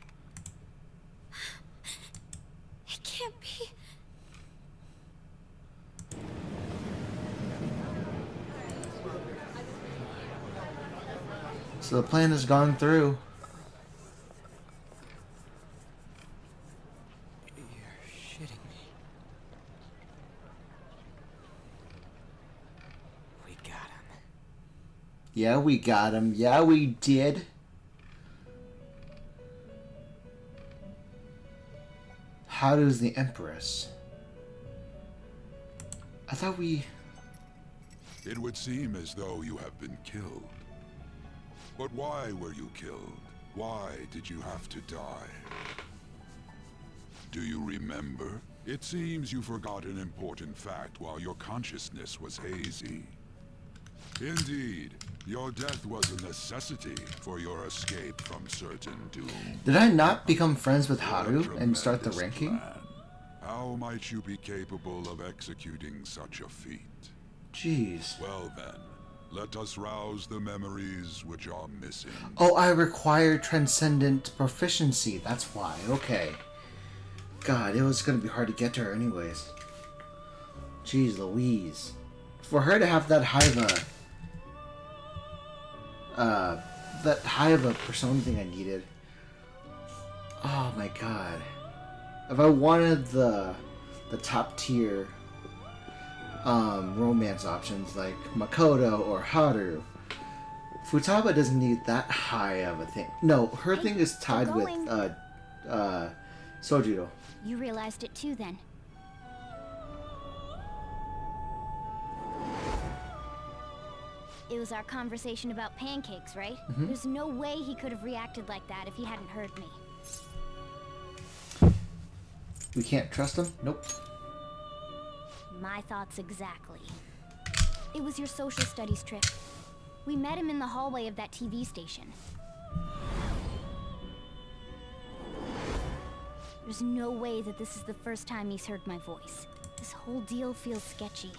It can't be. So the plan has gone through. Shitting me. We got him. Yeah, we got him. Yeah, we did. How does the Empress? I thought we... It would seem as though you have been killed. But why were you killed? Why did you have to die? Do you remember? It seems you forgot an important fact while your consciousness was hazy. Indeed, your death was a necessity for your escape from certain doom. Did I not become friends with Haru and start the ranking? How might you be capable of executing such a feat? Jeez. Well then, let us rouse the memories which are missing. Oh, I require transcendent proficiency. That's why. Okay. God, it was gonna be hard to get to her anyways. Jeez Louise. For her to have that high of a persona thing I needed. Oh my god. If I wanted the top tier romance options like Makoto or Haru, Futaba doesn't need that high of a thing. No, her thing is tied with Sojiro. You realized it too then. It was our conversation about pancakes, right? Mhm. There's no way he could have reacted like that if he hadn't heard me. We can't trust him? Nope. My thoughts exactly. It was your social studies trip. We met him in the hallway of that TV station. There's no way that this is the first time he's heard my voice. This whole deal feels sketchy.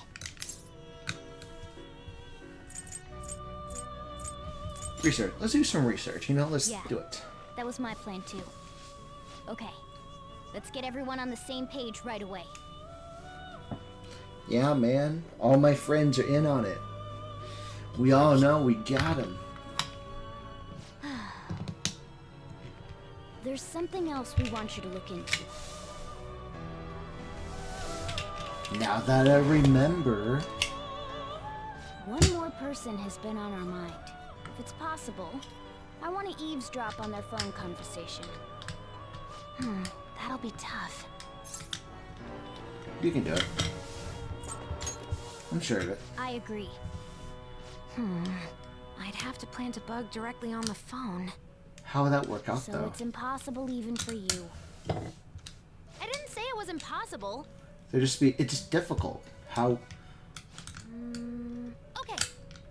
Research. Let's do some research, you know? Let's Yeah, do it. That was my plan too. Okay, let's get everyone on the same page right away. Yeah, man. All my friends are in on it. We all know we got him. There's something else we want you to look into. Now that I remember... One more person has been on our mind. If it's possible, I want to eavesdrop on their phone conversation. That'll be tough. You can do it. I'm sure of it. I agree. I'd have to plant a bug directly on the phone. How would that work out, So though? it's impossible even for you. I didn't say it was impossible. It's just difficult. How... Okay,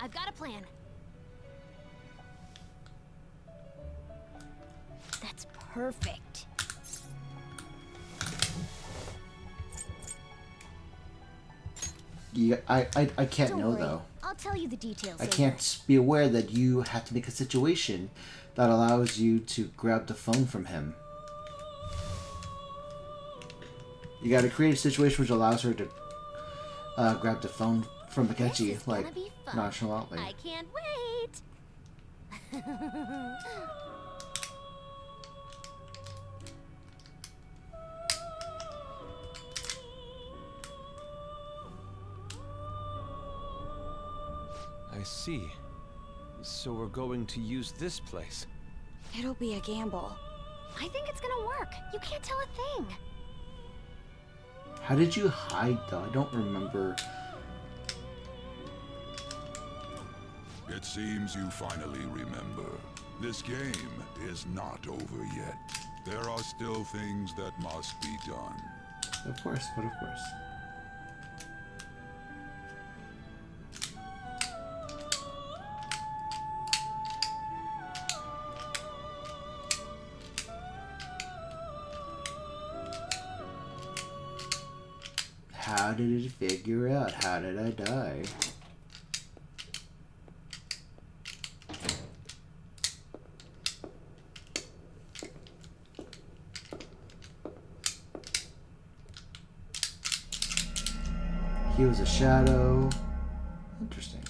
I've got a plan. That's perfect. Yeah, I can't Don't know, worry. though. I'll tell you the details. I later. can't be aware that you have to make a situation that allows you to grab the phone from him. You gotta create a situation which allows her to grab the phone from Akechi, like, nonchalantly. I can't wait. I see. So we're going to use this place. It'll be a gamble. I think it's gonna work. You can't tell a thing. How did you hide, though? I don't remember. It seems you finally remember. This game is not over yet. There are still things that must be done. Of course, but of course. How did it figure out? How did I die? He was a shadow. Interesting.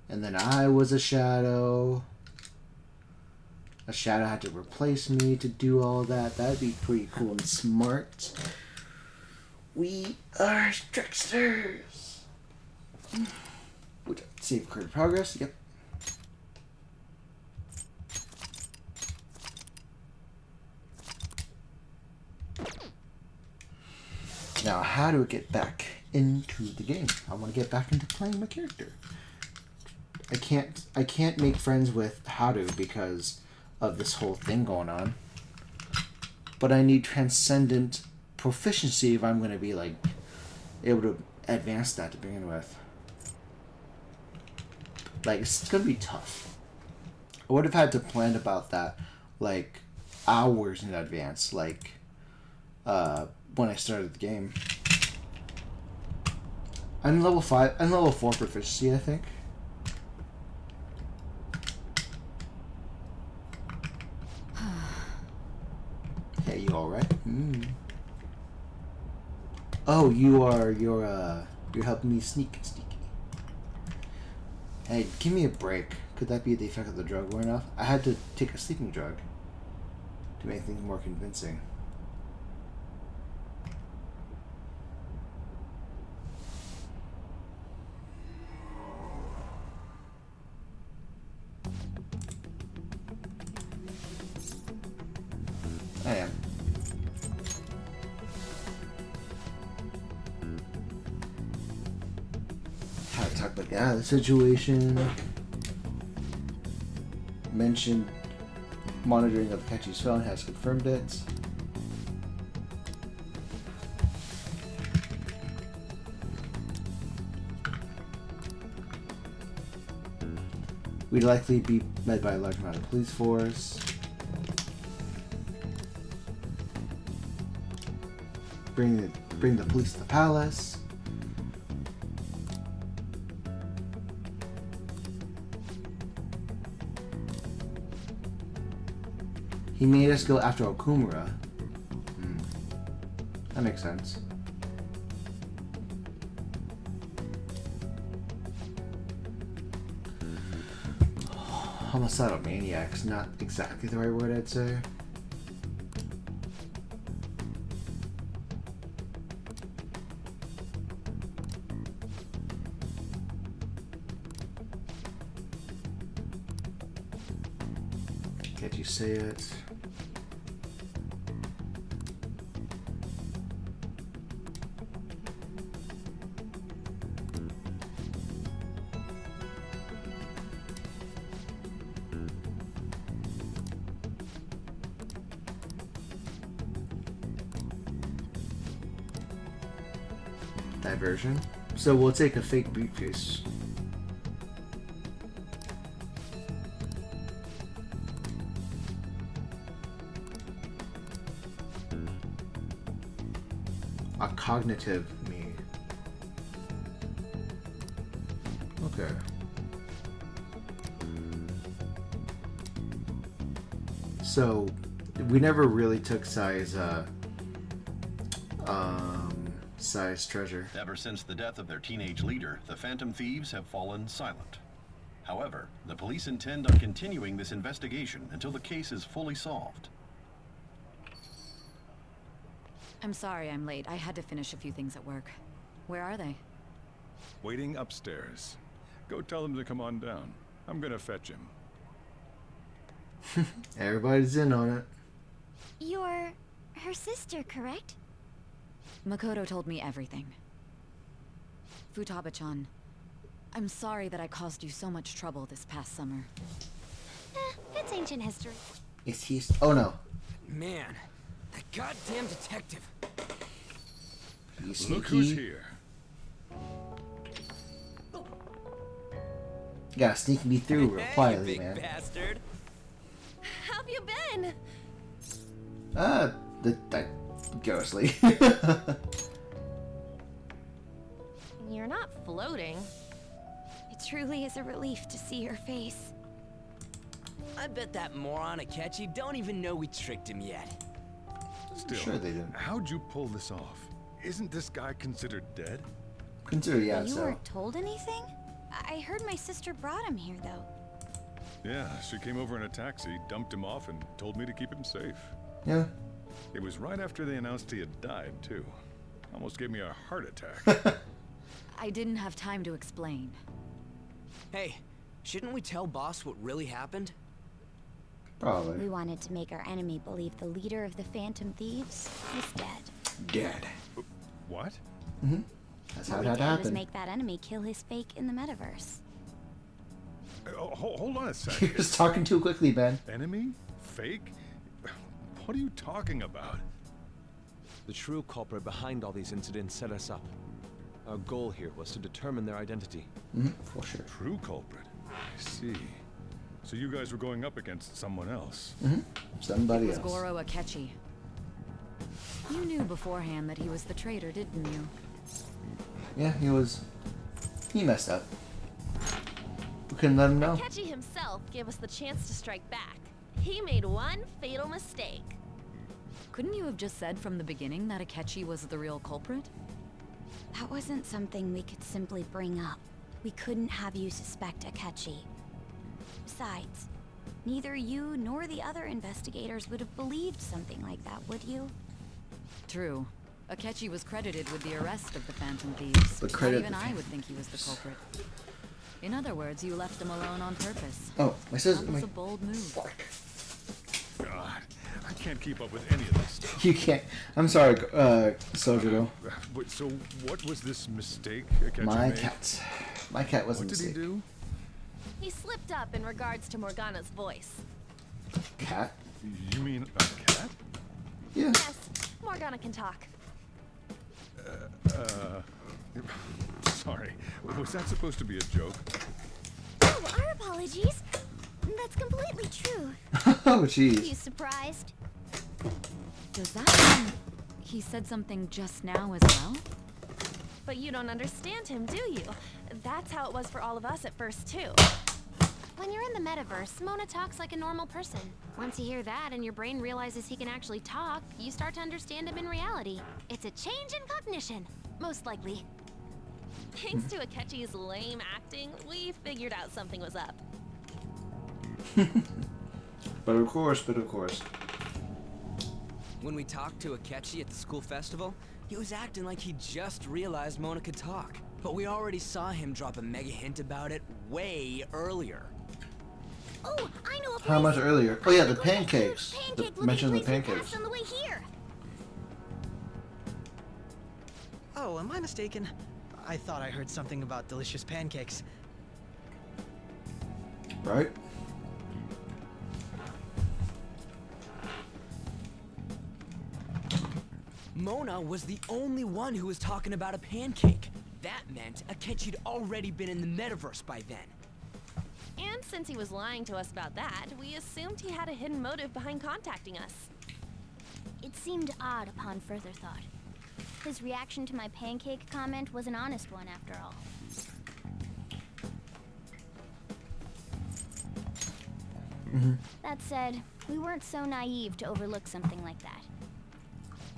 And then I was a shadow. A shadow had to replace me to do all that. That'd be pretty cool and smart. We are tricksters. Save career progress. Yep. Now, how do I get back into the game? I want to get back into playing my character. I can't make friends with Haru because of this whole thing going on. But I need transcendent proficiency if I'm going to be like able to advance that to begin with. Like, it's going to be tough. I would have had to plan about that like hours in advance, like when I started the game. I'm level 5. I'm level 4 proficiency, I think. Hey, you all right? Oh, you're helping me sneaky. Hey, give me a break. Could that be the effect of the drug wearing off? I had to take a sleeping drug to make things more convincing. I am. How to talk about the situation. Mentioned monitoring of Apache's phone has confirmed it. We'd likely be met by a large amount of police force. Bring the police to the palace. He made us go after Okumura. That makes sense. Homicidal maniac's not exactly the right word, I'd say. Can't you say it? Diversion. So we'll take a fake briefcase. A cognitive me. Okay. So we never really took Sai's treasure. Ever since the death of their teenage leader, the Phantom Thieves have fallen silent. However, the police intend on continuing this investigation until the case is fully solved. I'm sorry I'm late. I had to finish a few things at work. Where are they? Waiting upstairs. Go tell them to come on down. I'm gonna fetch him. Everybody's in on it. You're her sister, correct? Makoto told me everything. Futaba-chan, I'm sorry that I caused you so much trouble this past summer. It's ancient history. Is he? Oh no. Man, that goddamn detective. Look who's here. You gotta sneak me through real quietly, man. Bastard. How have you been? That ghostly. You're not floating. It truly is a relief to see your face. I bet that moron Akechi don't even know we tricked him yet. Still, sure they didn't. How'd you pull this off? Isn't this guy considered dead? Considered, yeah. You weren't told anything? I heard my sister brought him here, though. Yeah, she came over in a taxi, dumped him off, and told me to keep him safe. Yeah. It was right after they announced he had died, too. Almost gave me a heart attack. I didn't have time to explain. Hey, shouldn't we tell boss what really happened? Probably. We wanted to make our enemy believe the leader of the Phantom Thieves was dead. Dead. What? Mm-hmm. That's how what that we did was happened. make that enemy kill his fake in the metaverse. Hold on a second. You're just talking too quickly, Ben. Enemy? fake? What are you talking about? The true culprit behind all these incidents set us up. Our goal here was to determine their identity. For sure. True culprit? I see. So you guys were going up against someone else? Somebody It was else. Goro Akechi. You knew beforehand that he was the traitor, didn't you? Yeah, he messed up. We couldn't let him know. Akechi himself gave us the chance to strike back. He made one fatal mistake. Couldn't you have just said from the beginning that Akechi was the real culprit? That wasn't something we could simply bring up. We couldn't have you suspect Akechi. Besides, neither you nor the other investigators would have believed something like that, would you? True. Akechi was credited with the arrest of the Phantom Thieves. The Not credit even the I would think he was the culprit. In other words, you left them alone on purpose. Oh, my sister. That was a bold move. God, I can't keep up with any of this stuff. You can't. I'm sorry, Sojiro. Wait, so what was this mistake Akechi My made? cat. My cat was a What did he mistake. do? He slipped up in regards to Morgana's voice. Cat? You mean a cat? Yeah. Yes, Morgana can talk. Sorry. Was that supposed to be a joke? Oh, our apologies. That's completely true. Oh, Are you jeez. surprised? Does that mean he said something just now as well? But you don't understand him, do you? That's how it was for all of us at first, too. When you're in the metaverse, Mona talks like a normal person. Once you hear that and your brain realizes he can actually talk, you start to understand him in reality. It's a change in cognition, most likely. Thanks to Akechi's lame acting, we figured out something was up. But of course. When we talked to Akechi at the school festival, he was acting like he just realized Mona could talk. But we already saw him drop a mega hint about it way earlier. Oh, I know a place. How much earlier? Oh yeah, the Go to that pancakes. huge pancake Mention the looking place we pancakes. passed on the way here. Oh, am I mistaken? I thought I heard something about delicious pancakes. Right? Mona was the only one who was talking about a pancake. That meant Akechi'd already been in the metaverse by then. And since he was lying to us about that, we assumed he had a hidden motive behind contacting us. It seemed odd upon further thought. His reaction to my pancake comment was an honest one, after all. That said, we weren't so naive to overlook something like that.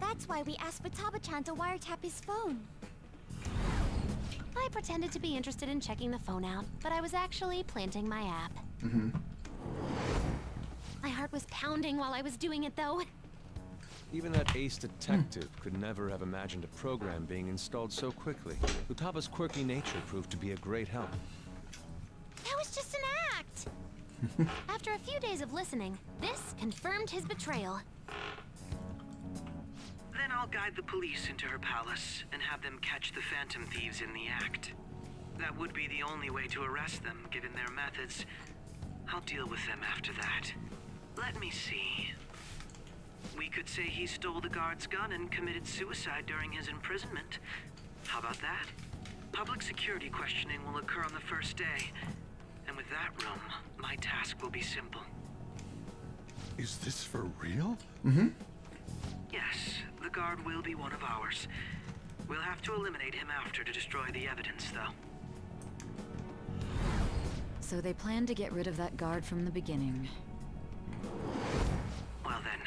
That's why we asked Wtphu-chan to wiretap his phone. I pretended to be interested in checking the phone out, but I was actually planting my app. My heart was pounding while I was doing it, though. Even that ace detective could never have imagined a program being installed so quickly. Wtphu's quirky nature proved to be a great help. That was just an act! After a few days of listening, this confirmed his betrayal. Then I'll guide the police into her palace and have them catch the Phantom Thieves in the act. That would be the only way to arrest them, given their methods. I'll deal with them after that. Let me see. We could say he stole the guard's gun and committed suicide during his imprisonment. How about that? Public security questioning will occur on the first day. And with that room, my task will be simple. Is this for real? Yes, the guard will be one of ours. We'll have to eliminate him after to destroy the evidence, though. So they planned to get rid of that guard from the beginning. Well then,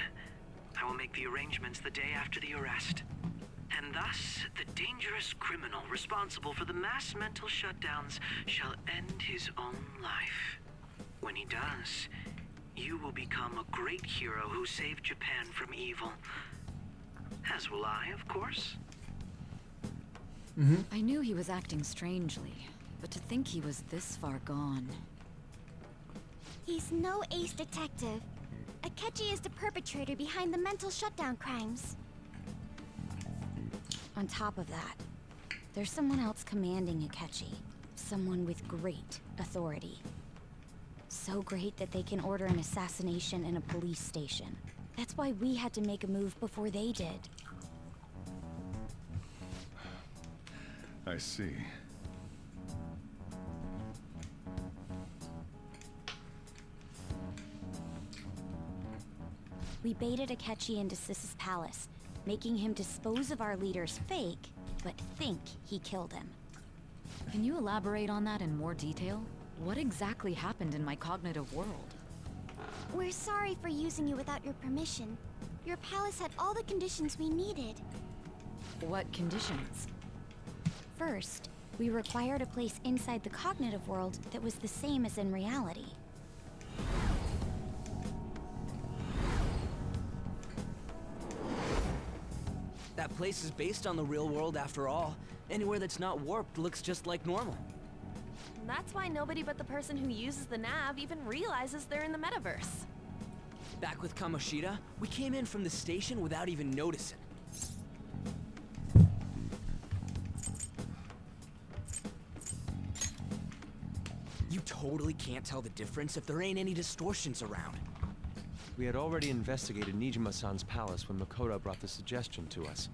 I will make the arrangements the day after the arrest. And thus, the dangerous criminal responsible for the mass mental shutdowns shall end his own life. When he does, you will become a great hero who saved Japan from evil. As will I, of course. I knew he was acting strangely, but to think he was this far gone. He's no ace detective. Akechi is the perpetrator behind the mental shutdown crimes. On top of that, there's someone else commanding Akechi. Someone with great authority. So great that they can order an assassination in a police station. That's why we had to make a move before they did. I see. We baited Akechi into Sis's palace, making him dispose of our leader's fake, but think he killed him. Can you elaborate on that in more detail? What exactly happened in my cognitive world? We're sorry for using you without your permission. Your palace had all the conditions we needed. What conditions? First, we required a place inside the cognitive world that was the same as in reality. That place is based on the real world after all. Anywhere that's not warped looks just like normal. That's why nobody but the person who uses the nav even realizes they're in the metaverse. Back with Kamoshida, we came in from the station without even noticing. You totally can't tell the difference if there ain't any distortions around. We had already investigated Nijima-san's palace when Makoto brought the suggestion to us.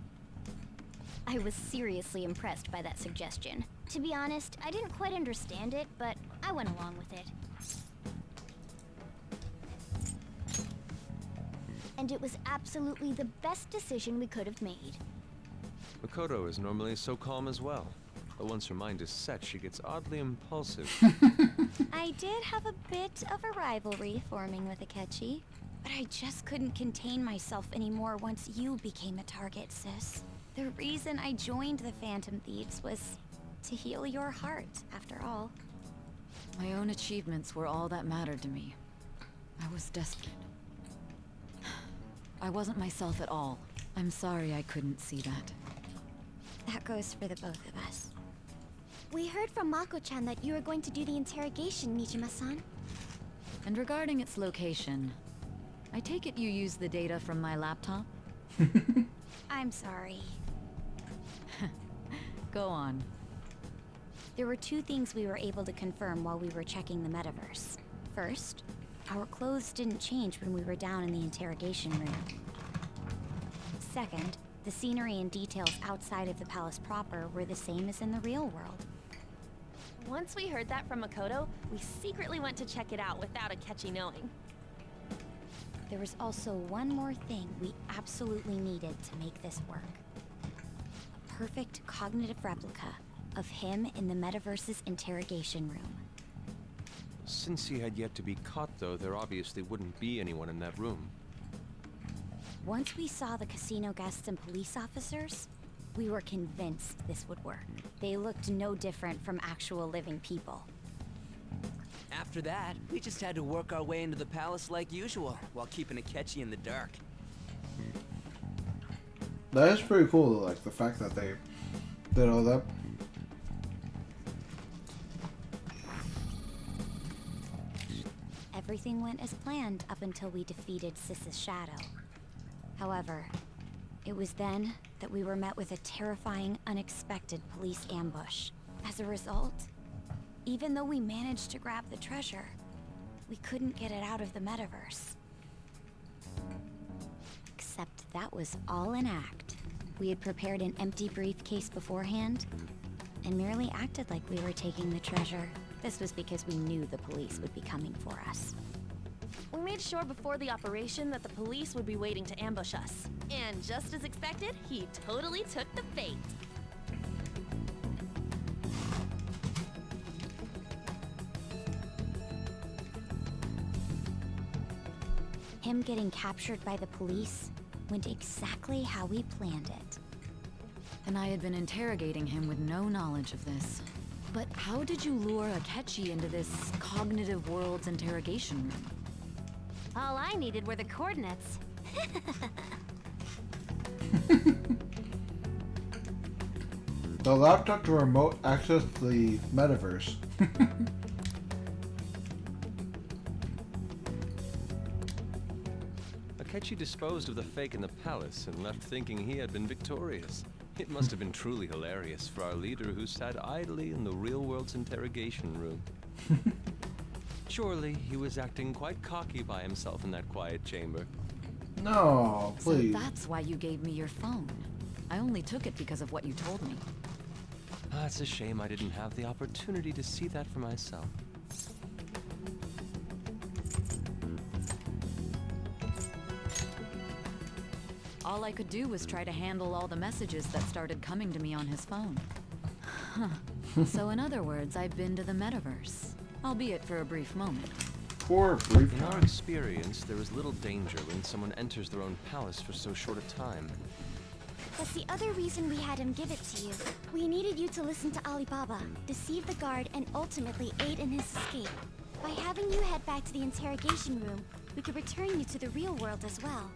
I was seriously impressed by that suggestion. To be honest, I didn't quite understand it, but I went along with it. And it was absolutely the best decision we could have made. Makoto is normally so calm as well, but once her mind is set, she gets oddly impulsive. I did have a bit of a rivalry forming with Akechi, but I just couldn't contain myself anymore once you became a target, sis. The reason I joined the Phantom Thieves was to heal your heart, after all. My own achievements were all that mattered to me. I was desperate. I wasn't myself at all. I'm sorry I couldn't see that. That goes for the both of us. We heard from Mako-chan that you were going to do the interrogation, Nijima-san. And regarding its location, I take it you used the data from my laptop? I'm sorry. Go on. There were two things we were able to confirm while we were checking the metaverse. First, our clothes didn't change when we were down in the interrogation room. Second, the scenery and details outside of the palace proper were the same as in the real world. Once we heard that from Makoto, we secretly went to check it out without Akechi knowing. There was also one more thing we absolutely needed to make this work. A perfect cognitive replica of him in the metaverse's interrogation room. Since he had yet to be caught, though, there obviously wouldn't be anyone in that room. Once we saw the casino guests and police officers, we were convinced this would work. They looked no different from actual living people. After that, we just had to work our way into the palace like usual, while keeping Akechi in the dark. That is pretty cool, like the fact that they did all that. Everything went as planned up until we defeated Sis's shadow. However, it was then that we were met with a terrifying, unexpected police ambush. As a result, even though we managed to grab the treasure, we couldn't get it out of the metaverse. Except that was all an act. We had prepared an empty briefcase beforehand, and merely acted like we were taking the treasure. This was because we knew the police would be coming for us. We made sure before the operation that the police would be waiting to ambush us. And just as expected, he totally took the bait. Him getting captured by the police went exactly how we planned it. And I had been interrogating him with no knowledge of this. But how did you lure Akechi into this cognitive world's interrogation room? All I needed were the coordinates. The laptop to remote access the metaverse. Akechi disposed of the fake in the palace and left thinking he had been victorious. It must have been truly hilarious for our leader who sat idly in the real world's interrogation room. Surely he was acting quite cocky by himself in that quiet chamber. No, please. So that's why you gave me your phone. I only took it because of what you told me. It's a shame I didn't have the opportunity to see that for myself. All I could do was try to handle all the messages that started coming to me on his phone. So in other words, I've been to the metaverse, albeit for a brief moment. Poor brief In our experience, there is little danger when someone enters their own palace for so short a time. That's the other reason we had him give it to you. We needed you to listen to Alibaba, deceive the guard, and ultimately aid in his escape. By having you head back to the interrogation room, we could return you to the real world as well.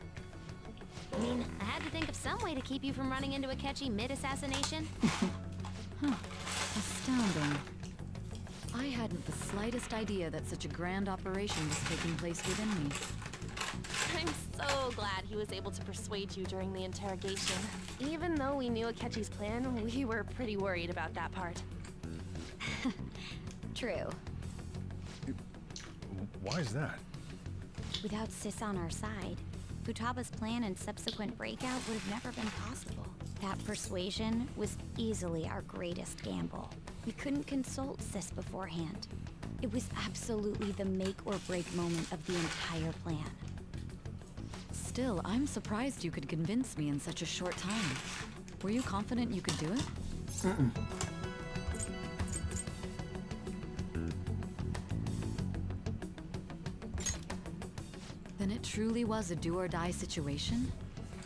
I mean, I had to think of some way to keep you from running into a catchy mid-assassination. Astounding. I hadn't the slightest idea that such a grand operation was taking place within me. I'm so glad he was able to persuade you during the interrogation. Even though we knew Akechi's plan, we were pretty worried about that part. True. Why is that? Without Sis on our side, Futaba's plan and subsequent breakout would have never been possible. That persuasion was easily our greatest gamble. We couldn't consult Sis beforehand. It was absolutely the make or break moment of the entire plan. Still, I'm surprised you could convince me in such a short time. Were you confident you could do it? Then it truly was a do-or-die situation?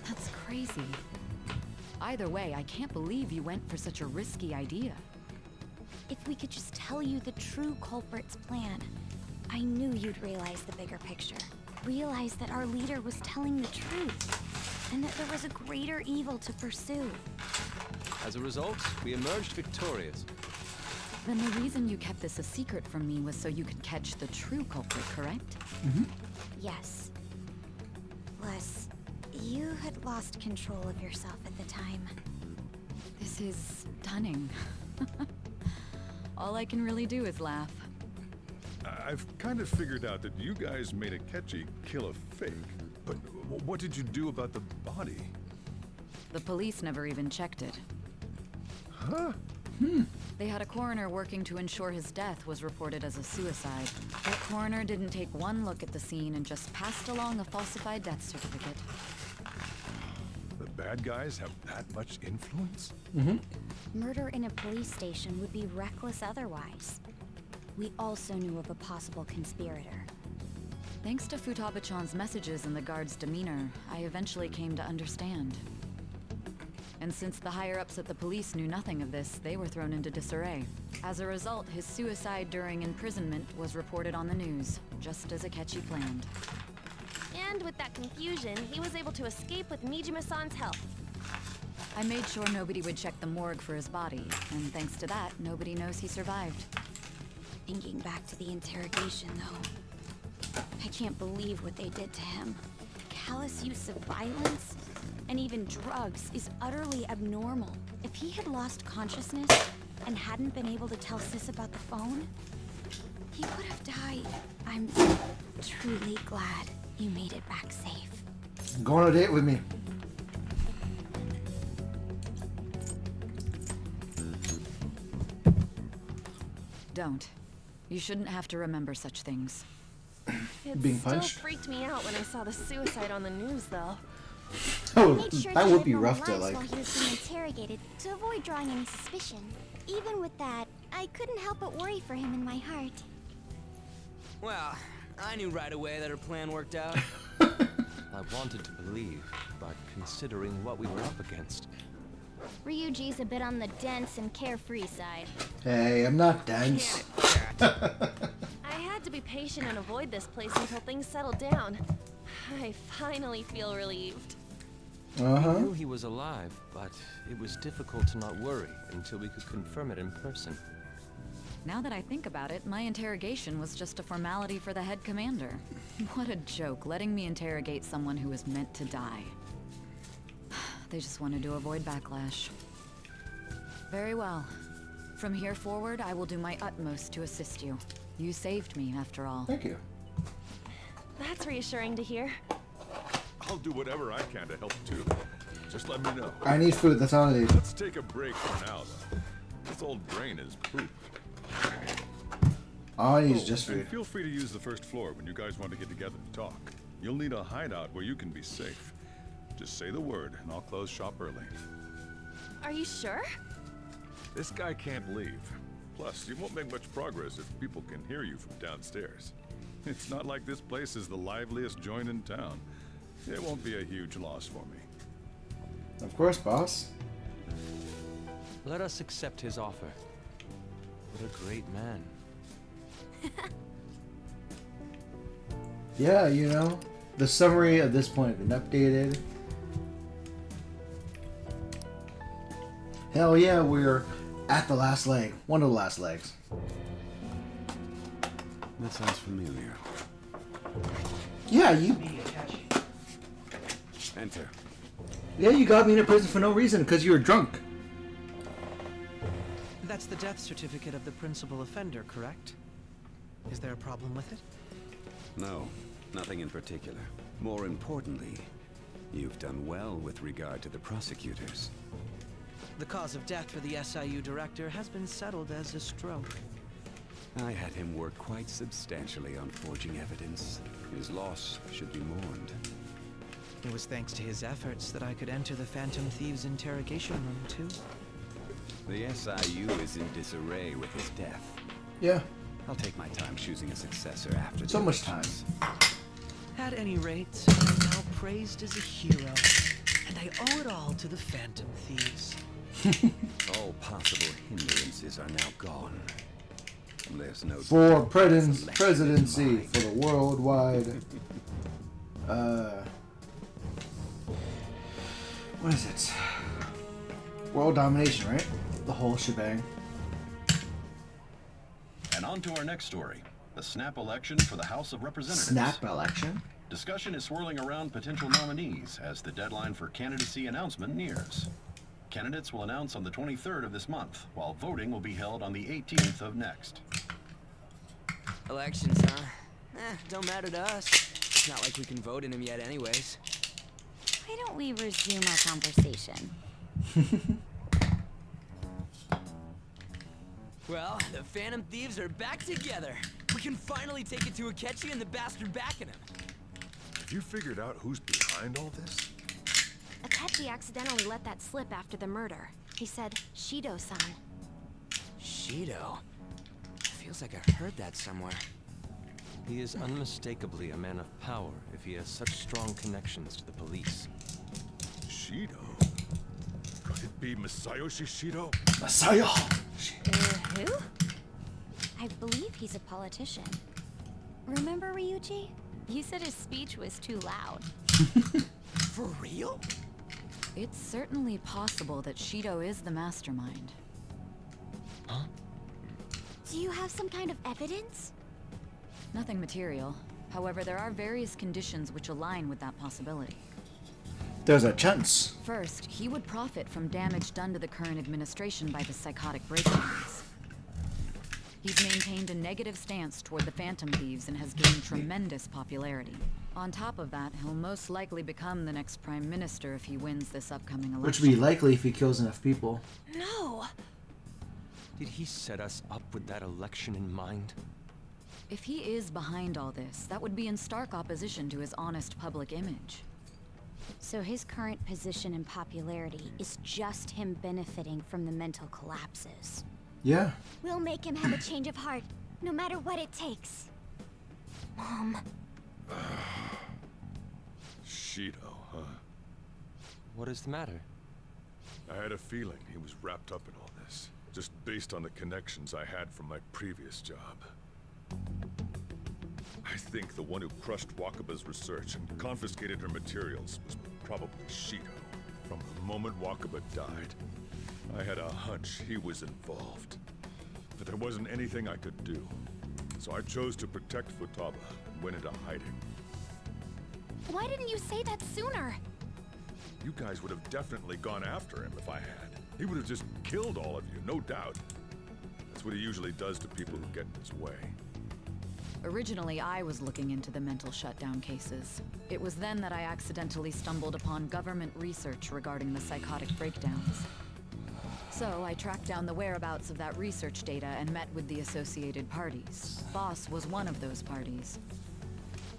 That's crazy. Either way, I can't believe you went for such a risky idea. If we could just tell you the true culprit's plan, I knew you'd realize the bigger picture. Realize that our leader was telling the truth, and that there was a greater evil to pursue. As a result, we emerged victorious. Then the reason you kept this a secret from me was so you could catch the true culprit, correct? Yes. Plus, you had lost control of yourself at the time. This is stunning. All I can really do is laugh. I've kind of figured out that you guys made Akechi kill a fake. But what did you do about the body? The police never even checked it. Huh? They had a coroner working to ensure his death was reported as a suicide. That coroner didn't take one look at the scene and just passed along a falsified death certificate. The bad guys have that much influence? Murder in a police station would be reckless otherwise. We also knew of a possible conspirator. Thanks to Futaba-chan's messages and the guard's demeanor, I eventually came to understand. And since the higher-ups at the police knew nothing of this, they were thrown into disarray. As a result, his suicide during imprisonment was reported on the news, just as Akechi planned. And with that confusion, he was able to escape with Nijima-san's help. I made sure nobody would check the morgue for his body, and thanks to that, nobody knows he survived. Thinking back to the interrogation, though, I can't believe what they did to him. The callous use of violence, and even drugs, is utterly abnormal. If he had lost consciousness and hadn't been able to tell Sis about the phone, he would have died. I'm truly glad you made it back safe. Go on a date with me. Don't. You shouldn't have to remember such things. It Being still punched? freaked me out when I saw the suicide on the news, though. Oh, Made sure that to would live be normal rough to lives like. while he was being interrogated to avoid drawing any suspicion. Even with that, I couldn't help but worry for him in my heart. Well, I knew right away that her plan worked out. I wanted to believe, but considering what we were up against. Ryuji's a bit on the dense and carefree side. Hey, I'm not dense. I had to be patient and avoid this place until things settled down. I finally feel relieved. We knew he was alive, but it was difficult to not worry until we could confirm it in person. Now that I think about it, my interrogation was just a formality for the head commander. What a joke, letting me interrogate someone who was meant to die. They just wanted to avoid backlash. Very well. From here forward, I will do my utmost to assist you. You saved me, after all. Thank you. That's reassuring to hear. I'll do whatever I can to help too. Just let me know. I need food, that's all I need. Let's take a break for now, though. This old brain is pooped. All I need is just and food. feel free to use the first floor when you guys want to get together and talk. You'll need a hideout where you can be safe. Just say the word, and I'll close shop early. Are you sure? This guy can't leave. Plus, you won't make much progress if people can hear you from downstairs. It's not like this place is the liveliest joint in town. It won't be a huge loss for me. Of course, boss. Let us accept his offer. What a great man. Yeah, you know, the summary of this point has been updated. Hell yeah, we're at the last leg. One of the last legs. That sounds familiar. Yeah, you... Enter. Yeah, you got me in a prison for no reason, because you were drunk. That's the death certificate of the principal offender, correct? Is there a problem with it? No, nothing in particular. More importantly, you've done well with regard to the prosecutors. The cause of death for the SIU director has been settled as a stroke. I had him work quite substantially on forging evidence. His loss should be mourned. It was thanks to his efforts that I could enter the Phantom Thieves' interrogation room, too. The SIU is in disarray with his death. Yeah. I'll take my time choosing a successor after So much time. At any rate, I'm now praised as a hero, and I owe it all to the Phantom Thieves. All possible hindrances are now gone. There's no For presidency for the worldwide. What is it? World domination, right? The whole shebang. And on to our next story. The snap election for the House of Representatives. Snap election? Discussion is swirling around potential nominees as the deadline for candidacy announcement nears. Candidates will announce on the 23rd of this month, while voting will be held on the 18th of next. Elections, huh? Don't matter to us. It's not like we can vote in them yet anyways. Why don't we resume our conversation? Well, the Phantom Thieves are back together. We can finally take it to Akechi and the bastard backing him. Have you figured out who's behind all this? Akechi accidentally let that slip after the murder. He said, Shido-san. Shido? Feels like I've heard that somewhere. He is unmistakably a man of power if he has such strong connections to the police. Shido? Could it be Masayoshi Shido? Masayo! Who? I believe he's a politician. Remember, Ryuji? You said his speech was too loud. For real? It's certainly possible that Shido is the mastermind. Huh? Do you have some kind of evidence? Nothing material. However, there are various conditions which align with that possibility. There's a chance. First, he would profit from damage done to the current administration by the psychotic break-ins. He's maintained a negative stance toward the Phantom Thieves and has gained tremendous popularity. On top of that, he'll most likely become the next Prime Minister if he wins this upcoming election. Which would be likely if he kills enough people. No! Did he set us up with that election in mind? If he is behind all this, that would be in stark opposition to his honest public image. So his current position and popularity is just him benefiting from the mental collapses. Yeah. We'll make him have a change of heart, no matter what it takes. Mom. Shido, huh? What is the matter? I had a feeling he was wrapped up in all this, just based on the connections I had from my previous job. I think the one who crushed Wakaba's research and confiscated her materials was probably Shido. From the moment Wakaba died, I had a hunch he was involved. But there wasn't anything I could do. So I chose to protect Futaba and went into hiding. Why didn't you say that sooner? You guys would have definitely gone after him if I had. He would have just killed all of you, no doubt. That's what he usually does to people who get in his way. Originally, I was looking into the mental shutdown cases. It was then that I accidentally stumbled upon government research regarding the psychotic breakdowns. So I tracked down the whereabouts of that research data and met with the associated parties. Boss was one of those parties.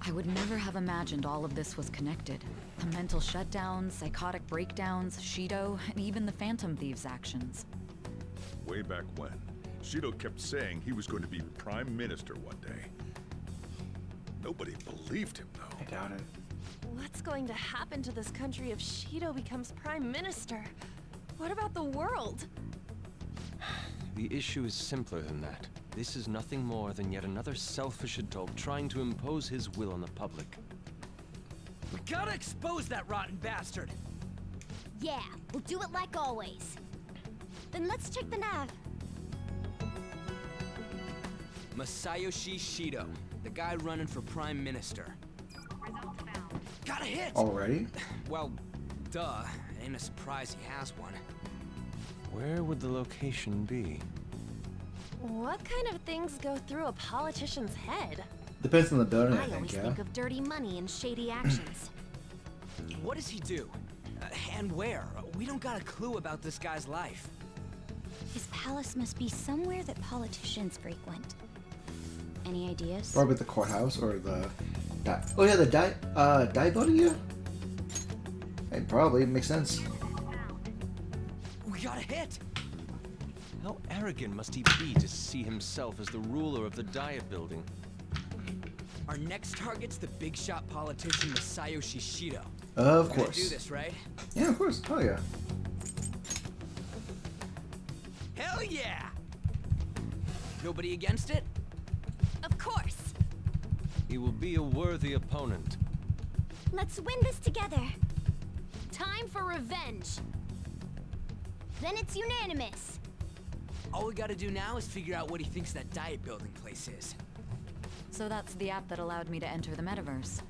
I would never have imagined all of this was connected. The mental shutdowns, psychotic breakdowns, Shido, and even the Phantom Thieves' actions. Way back when, Shido kept saying he was going to be Prime Minister one day. Nobody believed him, though. I doubt it. What's going to happen to this country if Shido becomes Prime Minister? What about the world? The issue is simpler than that. This is nothing more than yet another selfish adult trying to impose his will on the public. We gotta expose that rotten bastard! Yeah, we'll do it like always. Then let's check the nav. Masayoshi Shido, the guy running for Prime Minister. Got a hit! Already? Well, duh. Ain't a surprise he has one. Where would the location be? What kind of things go through a politician's head? Depends on the building, I I think, always yeah. think of dirty money and shady actions. What does he do? And where? We don't got a clue about this guy's life. His palace must be somewhere that politicians frequent. Any ideas? Probably the courthouse or the... Oh yeah, the die building, yeah? Hey, probably, makes sense. We got a hit! How arrogant must he be to see himself as the ruler of the Diet Building? Our next target's the big shot politician Masayoshi Shido. Of We're gonna course. do this, right? Yeah, of course. Oh yeah. Hell yeah! Nobody against it? Of course. He will be a worthy opponent. Let's win this together. Time for revenge. Then it's unanimous. All we gotta do now is figure out what he thinks that Diet Building place is. So that's the app that allowed me to enter the metaverse.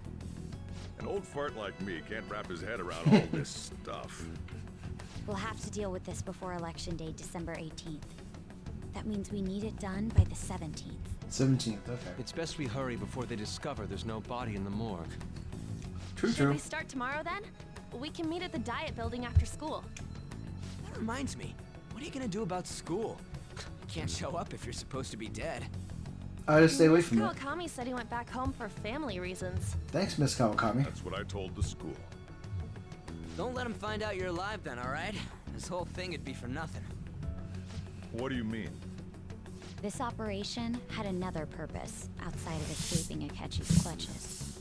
An old fart like me can't wrap his head around all this stuff. We'll have to deal with this before Election Day, December 18th. That means we need it done by the 17th. 17th, okay. It's best we hurry before they discover there's no body in the morgue. Should we start tomorrow then? We can meet at the Diet Building after school. That reminds me, what are you gonna do about school? Can't show up if you're supposed to be dead. I just stay away from it. Kawakami said he went back home for family reasons. Thanks, Miss Kawakami. That's what I told the school. Don't let him find out you're alive then, alright? This whole thing would be for nothing. What do you mean? This operation had another purpose outside of escaping Akechi's clutches.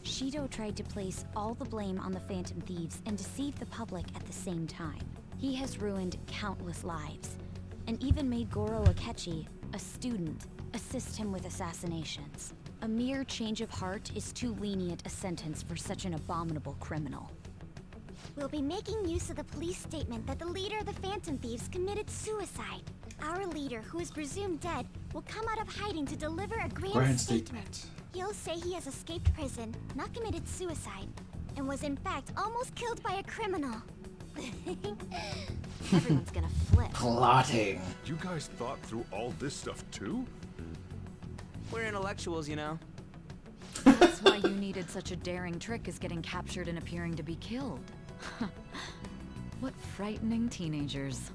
Shido tried to place all the blame on the Phantom Thieves and deceive the public at the same time. He has ruined countless lives, and even made Goro Akechi, a student, assist him with assassinations. A mere change of heart is too lenient a sentence for such an abominable criminal. We'll be making use of the police statement that the leader of the Phantom Thieves committed suicide. Our leader, who is presumed dead, will come out of hiding to deliver a grand statement. He'll say he has escaped prison, not committed suicide, and was in fact almost killed by a criminal. Everyone's gonna flip. Plotting. You guys thought through all this stuff too? We're intellectuals, you know. That's why you needed such a daring trick as getting captured and appearing to be killed. What frightening teenagers.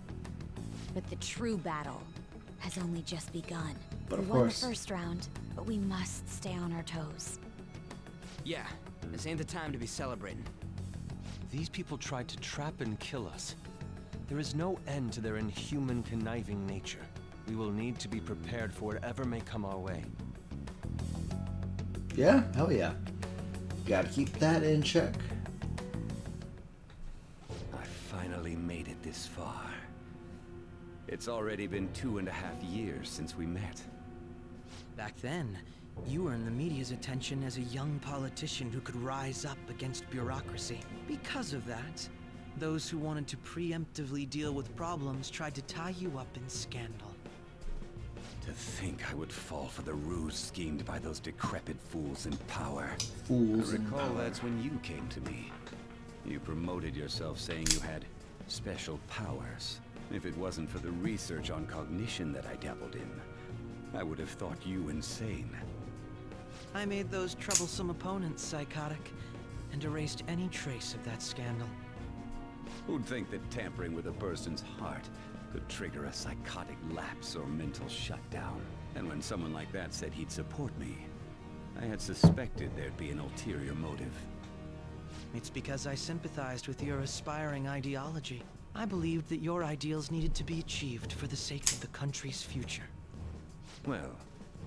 But the true battle has only just begun. But of we won course. the first round, but we must stay on our toes. Yeah, this ain't the time to be celebrating. These people tried to trap and kill us. There is no end to their inhuman, conniving nature. We will need to be prepared for whatever may come our way. Yeah, hell yeah. Gotta keep that in check. I finally made it this far. It's already been 2.5 years since we met. Back then, you earned the media's attention as a young politician who could rise up against bureaucracy. Because of that, those who wanted to preemptively deal with problems tried to tie you up in scandal. To think I would fall for the ruse schemed by those decrepit fools in power. Fools I in recall power. that's when you came to me. You promoted yourself saying you had special powers. If it wasn't for the research on cognition that I dabbled in, I would have thought you insane. I made those troublesome opponents psychotic, and erased any trace of that scandal. Who'd think that tampering with a person's heart could trigger a psychotic lapse or mental shutdown? And when someone like that said he'd support me, I had suspected there'd be an ulterior motive. It's because I sympathized with your aspiring ideology. I believed that your ideals needed to be achieved for the sake of the country's future. Well,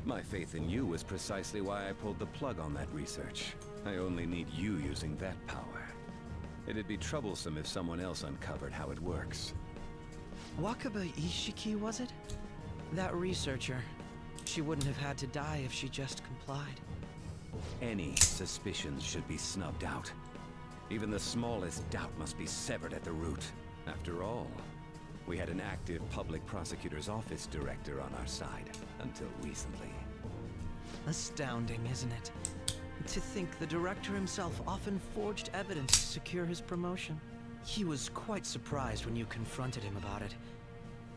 my faith in you was precisely why I pulled the plug on that research. I only need you using that power. It'd be troublesome if someone else uncovered how it works. Wtphu Ishiki, was it? That researcher. She wouldn't have had to die if she just complied. Any suspicions should be snubbed out. Even the smallest doubt must be severed at the root. After all, we had an active public prosecutor's office director on our side, until recently. Astounding, isn't it? To think the director himself often forged evidence to secure his promotion. He was quite surprised when you confronted him about it.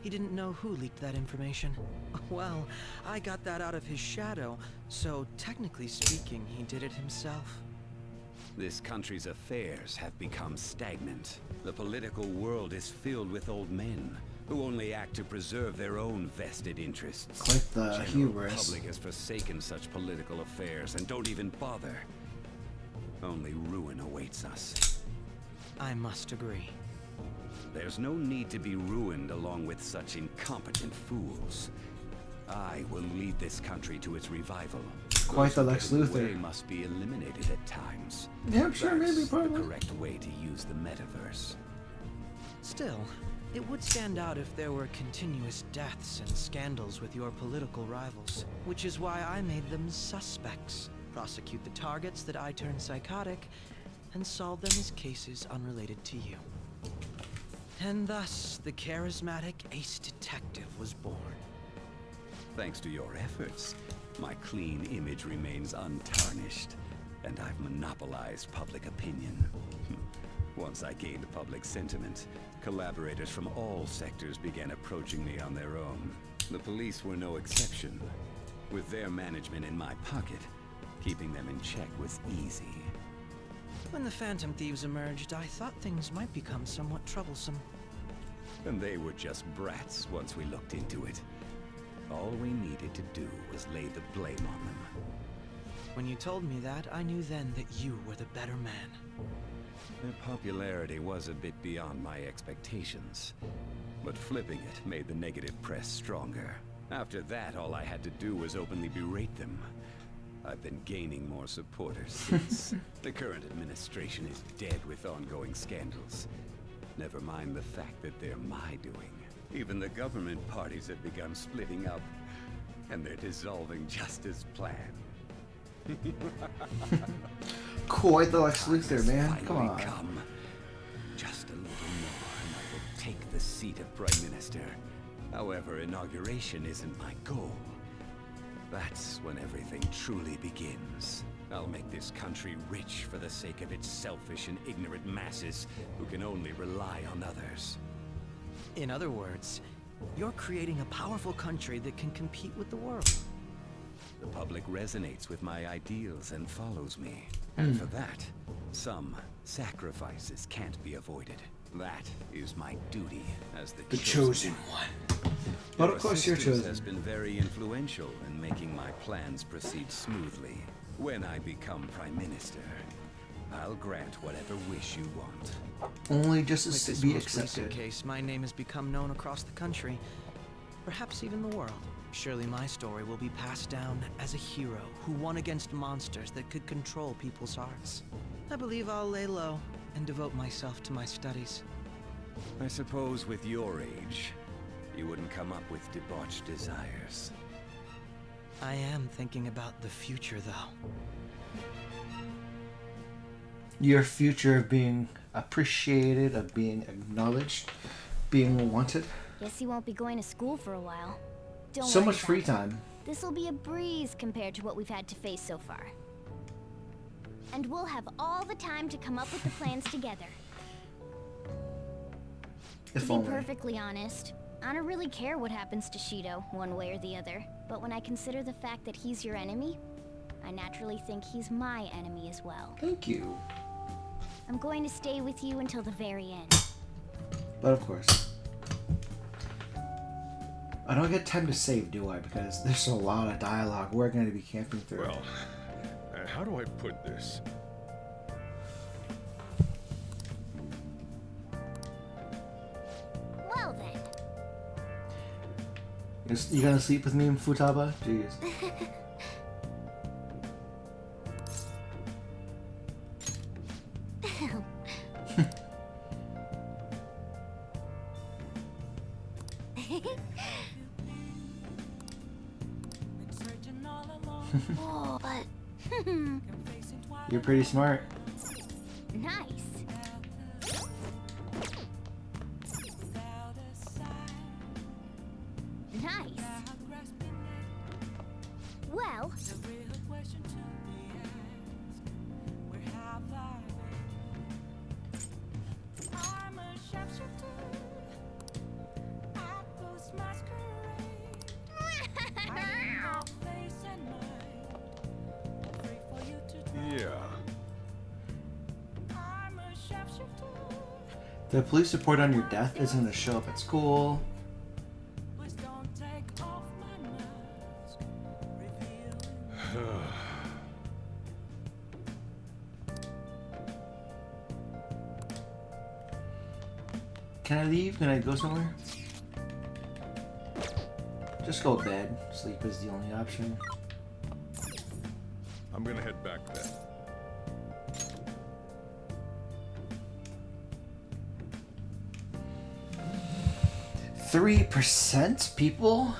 He didn't know who leaked that information. Well, I got that out of his shadow, so technically speaking, he did it himself. This country's affairs have become stagnant. The political world is filled with old men who only act to preserve their own vested interests. Quite the General hubris. public has forsaken such political affairs and don't even bother. Only ruin awaits us. I must agree. There's no need to be ruined along with such incompetent fools. I will lead this country to its revival. Quite the Lex Those who get in the Luthor. way must be eliminated at times. Yeah, I'm sure, maybe, That's probably. the correct way to use the metaverse. Still, it would stand out if there were continuous deaths and scandals with your political rivals, which is why I made them suspects. Prosecute the targets that I turn psychotic, and solve them as cases unrelated to you. And thus, the charismatic ace detective was born. Thanks to your efforts, my clean image remains untarnished, and I've monopolized public opinion. Once I gained public sentiment, collaborators from all sectors began approaching me on their own. The police were no exception. With their management in my pocket, keeping them in check was easy. When the Phantom Thieves emerged, I thought things might become somewhat troublesome. And they were just brats once we looked into it. All we needed to do was lay the blame on them. When you told me that, I knew then that you were the better man. Their popularity was a bit beyond my expectations, but flipping it made the negative press stronger. After that, all I had to do was openly berate them. I've been gaining more supporters since. The current administration is dead with ongoing scandals. Never mind the fact that they're my doing. Even the government parties have begun splitting up, and they're dissolving just as planned. Quite the Lex Luthor, man. Come on. Come. Just a little more, and I will take the seat of Prime Minister. However, inauguration isn't my goal. That's when everything truly begins. I'll make this country rich for the sake of its selfish and ignorant masses who can only rely on others. In other words, you're creating a powerful country that can compete with the world. The public resonates with my ideals and follows me. And for that, some sacrifices can't be avoided. That is my duty as the chosen one. But of course you're chosen. Has been very influential in making my plans proceed smoothly. When I become Prime Minister, I'll grant whatever wish you want. Only just With to this be most recent accepted. case, my name has become known across the country, perhaps even the world. Surely my story will be passed down as a hero who won against monsters that could control people's hearts. I believe I'll lay low and devote myself to my studies. I suppose with your age, you wouldn't come up with debauched desires. I am thinking about the future, though. Your future of being appreciated, of being acknowledged, being wanted. Guess you won't be going to school for a while. Don't So worry much about free it. time. This'll be a breeze compared to what we've had to face so far. And we'll have all the time to come up with the plans together. If To be only. perfectly honest, I don't really care what happens to Shido, one way or the other. But when I consider the fact that he's your enemy, I naturally think he's my enemy as well. Thank you. I'm going to stay with you until the very end. But of course. I don't get time to save, do I? Because there's a lot of dialogue we're going to be camping through. Well, how do I put this? Well then. You gonna sleep with me in Futaba? Jeez. Oh, but You're pretty smart. nice. Nice. Well, Yeah. The police report on your death isn't gonna show up at school. Can I leave? Can I go somewhere? Just go to bed. Sleep is the only option. I'm gonna head back then. 3% people?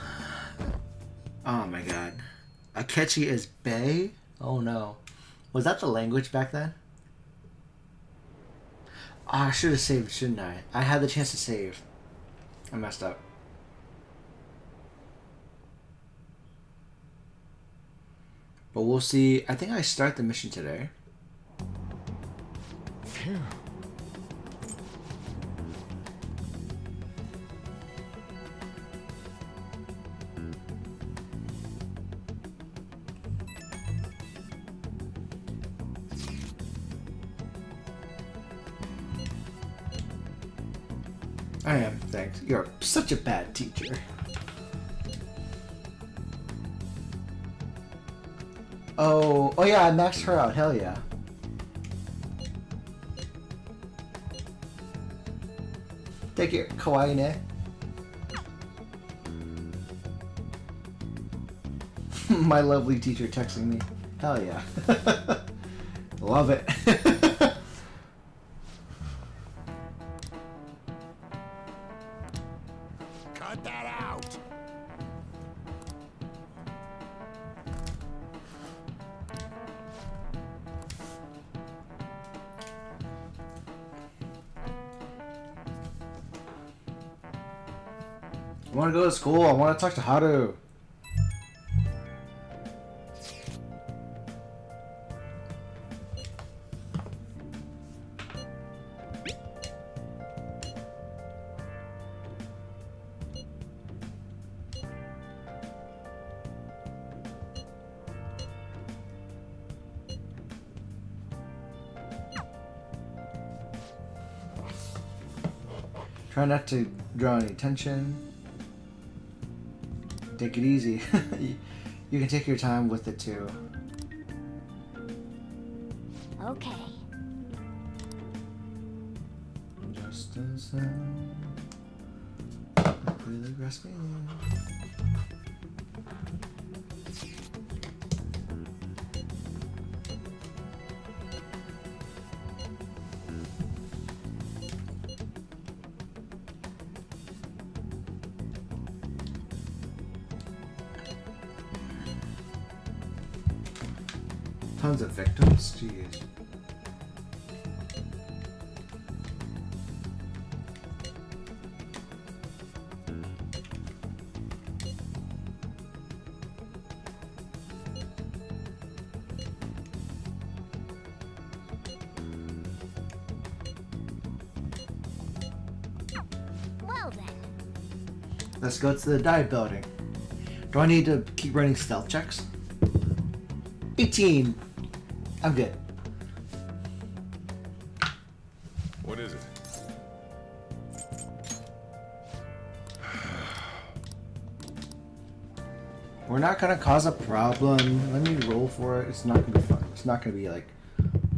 Oh my god. Akechi is bae? Oh no. Was that the language back then? I should have saved, shouldn't I? I had the chance to save. I messed up. But we'll see. I think I start the mission today. Phew. I am, thanks. You're such a bad teacher. Oh yeah, I maxed her out, hell yeah. Take it, kawaii ne. My lovely teacher texting me. Hell yeah. Love it. Cut that out! I want to go to school. I want to talk to Haru. Try not to draw any attention. Take it easy. You can take your time with it too. okay. Just as completely grasping. Tons of victims, jeez. Well then. Let's go to the dive building. Do I need to keep running stealth checks? 18. I'm good. What is it? We're not gonna cause a problem. Let me roll for it. It's not gonna be fun. It's not gonna be like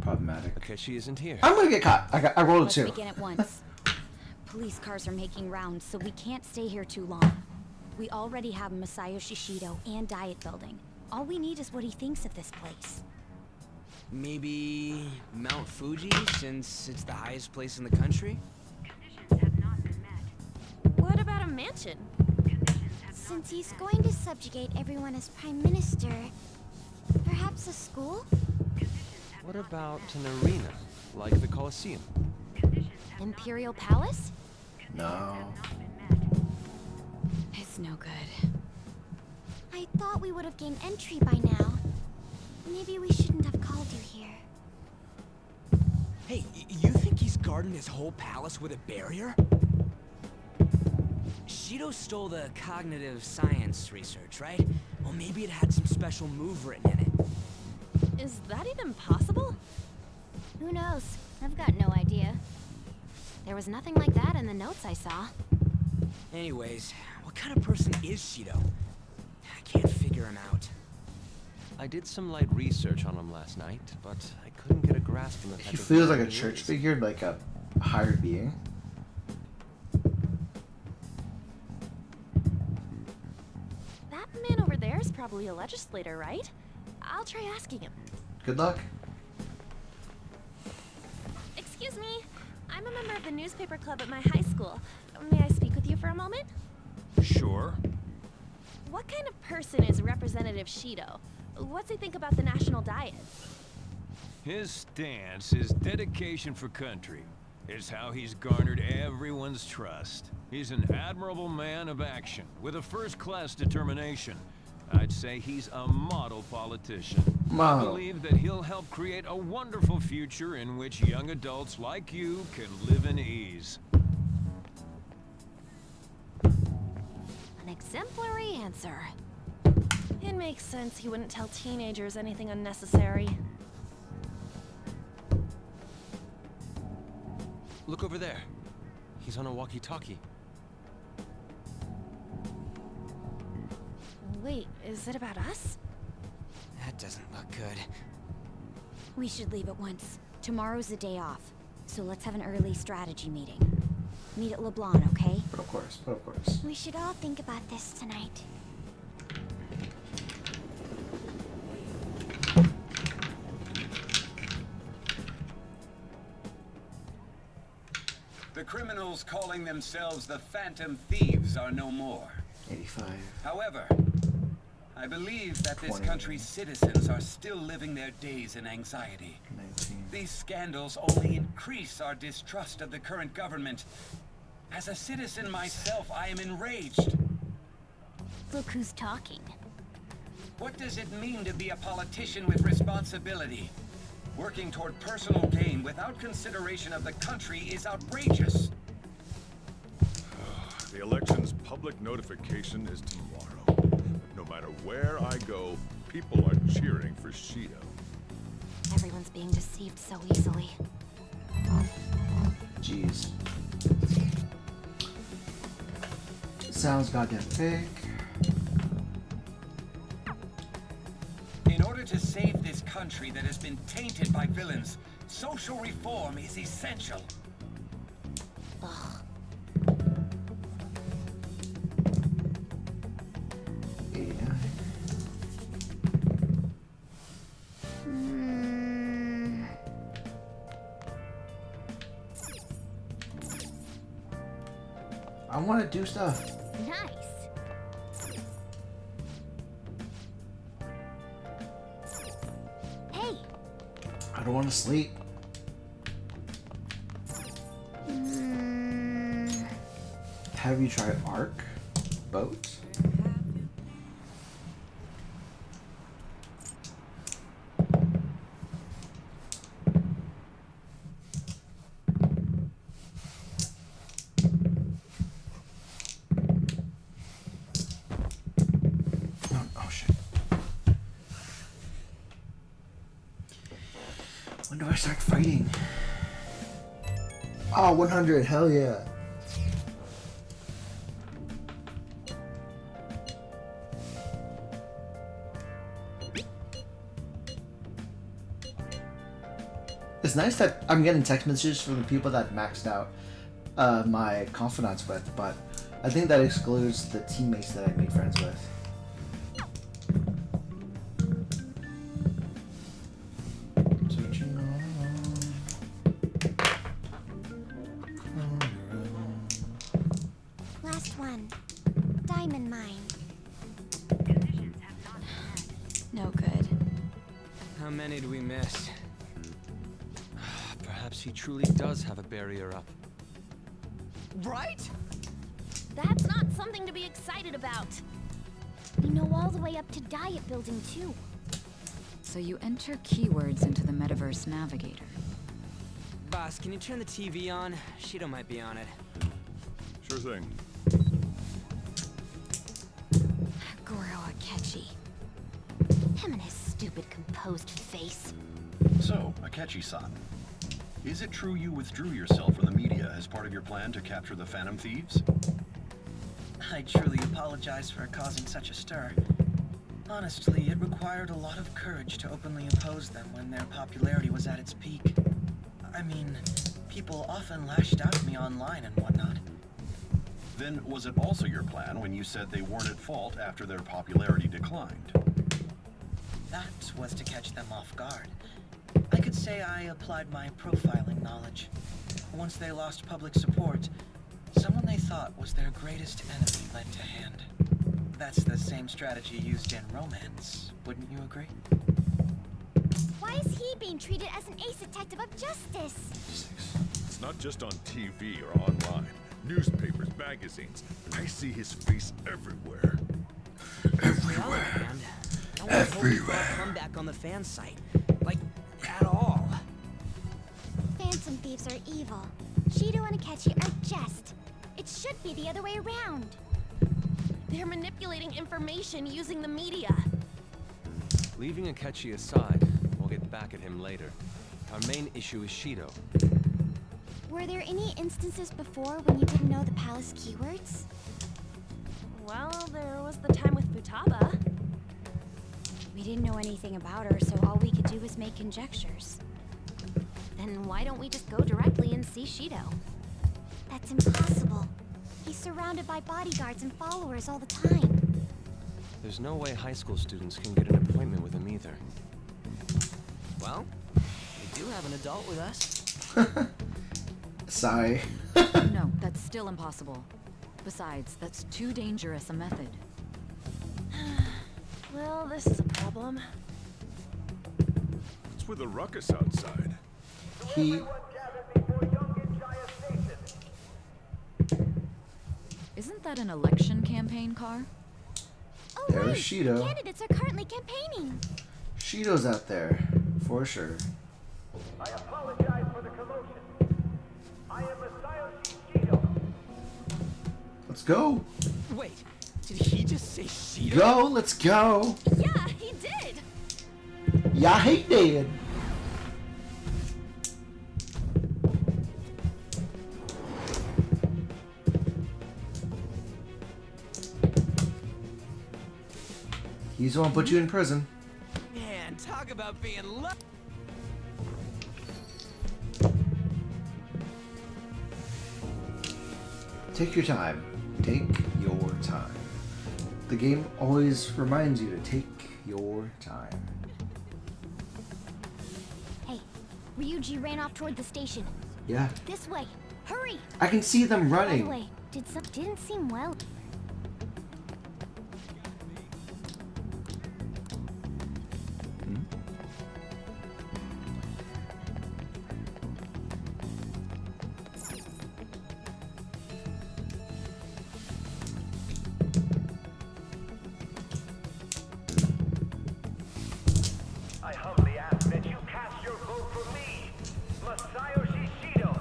problematic. Okay, she isn't here. I'm gonna get caught. I rolled a Let's 2. begin at once. Police cars are making rounds, so we can't stay here too long. We already have Masayo Shishido and Diet Building. All we need is what he thinks of this place. Maybe Mount Fuji, since it's the highest place in the country? What about a mansion? Since he's going to subjugate everyone as Prime Minister, perhaps a school? What about an arena, like the Colosseum? Imperial Palace? No. It's no good. I thought we would have gained entry by now. Maybe we shouldn't have called you here. Hey, you think he's guarding his whole palace with a barrier? Shido stole the cognitive science research, right? Well, maybe it had some special move written in it. Is that even possible? Who knows? I've got no idea. There was nothing like that in the notes I saw. Anyways, what kind of person is Shido? I can't figure him out. I did some light research on him last night, but I couldn't get a grasp on the type He of feels like man a he church is. figure, like a hired being. That man over there is probably a legislator, right? I'll try asking him. Good luck. Excuse me. I'm a member of the newspaper club at my high school. May I speak with you for a moment? Sure. What kind of person is Representative Shido? What's he think about the national diet? His stance, his dedication for country, is how he's garnered everyone's trust. He's an admirable man of action, with a first-class determination. I'd say he's a model politician. I Model. believe that he'll help create a wonderful future in which young adults like you can live in ease. An exemplary answer. It makes sense he wouldn't tell teenagers anything unnecessary. Look over there. He's on a walkie-talkie. Wait, is it about us? That doesn't look good. We should leave at once. Tomorrow's the day off, so let's have an early strategy meeting. Meet at LeBlanc, okay? But of course, but of course. We should all think about this tonight. The criminals calling themselves the Phantom Thieves are no more. 85. However, I believe that this 20. country's citizens are still living their days in anxiety. 19. These scandals only increase our distrust of the current government. As a citizen myself, I am enraged. Look who's talking. What does it mean to be a politician with responsibility? Working toward personal gain without consideration of the country is outrageous. The election's public notification is tomorrow. But no matter where I go, people are cheering for Shido. Everyone's being deceived so easily. Jeez. Sounds goddamn fake. In order to save this country that has been tainted by villains, social reform is essential. Ugh. 89. I want to do stuff. Nice. Hey. I don't want to sleep. Have you tried Ark boat? Oh shit. When do I start fighting? Oh, 100, hell yeah. It's nice that I'm getting text messages from the people that maxed out my confidants with, but I think that excludes the teammates that I made friends with. Last one. Diamond mine. No good. How many do we miss? Perhaps he truly does have a barrier up. Right? That's not something to be excited about. We know all the way up to Diet Building, too. So you enter keywords into the Metaverse Navigator. Boss, can you turn the TV on? Shido might be on it. Sure thing. Goro Akechi. Him and his stupid composed face. So, Akechi-san, is it true you withdrew yourself from the media as part of your plan to capture the Phantom Thieves? I truly apologize for causing such a stir. Honestly, it required a lot of courage to openly oppose them when their popularity was at its peak. I mean, people often lashed out at me online and whatnot. Then was it also your plan when you said they weren't at fault after their popularity declined? That was to catch them off guard. I could say I applied my profiling knowledge. Once they lost public support, someone they thought was their greatest enemy led to hand. That's the same strategy used in romance, wouldn't you agree? Why is he being treated as an ace detective of justice? It's not just on TV or online. Newspapers, magazines. I see his face everywhere. Everywhere. Everywhere. Come back on the fan site. Like, at all. Phantom Thieves are evil. Shido and Akechi are just. It should be the other way around. They're manipulating information using the media. Leaving Akechi aside, we'll get back at him later. Our main issue is Shido. Were there any instances before when you didn't know the palace keywords? Well, there was the time with Futaba. We didn't know anything about her, so all we could do was make conjectures. Then why don't we just go directly and see Shido? That's impossible. He's surrounded by bodyguards and followers all the time. There's no way high school students can get an appointment with him either. Well, we do have an adult with us. Sigh. No, that's still impossible. Besides, that's too dangerous a method. Well, this is a problem. What's with the ruckus outside? He... Isn't that an election campaign car? Oh, There's right. Shido. Candidates are currently campaigning. Shido's out there, for sure. I apologize for the commotion. I am Masayoshi Shido. Let's go. Wait, did he just say Shido? Go, let's go. Yeah, he did. Yeah, he did. He's the one who put you in prison. Man, talk about being lucky. Take your time. Take your time. The game always reminds you to take your time. Hey, Ryuji ran off toward the station. Yeah. This way. Hurry! I can see them By running. the way, didn't seem well. I humbly ask that you cast your vote for me, Masayoshi Shido.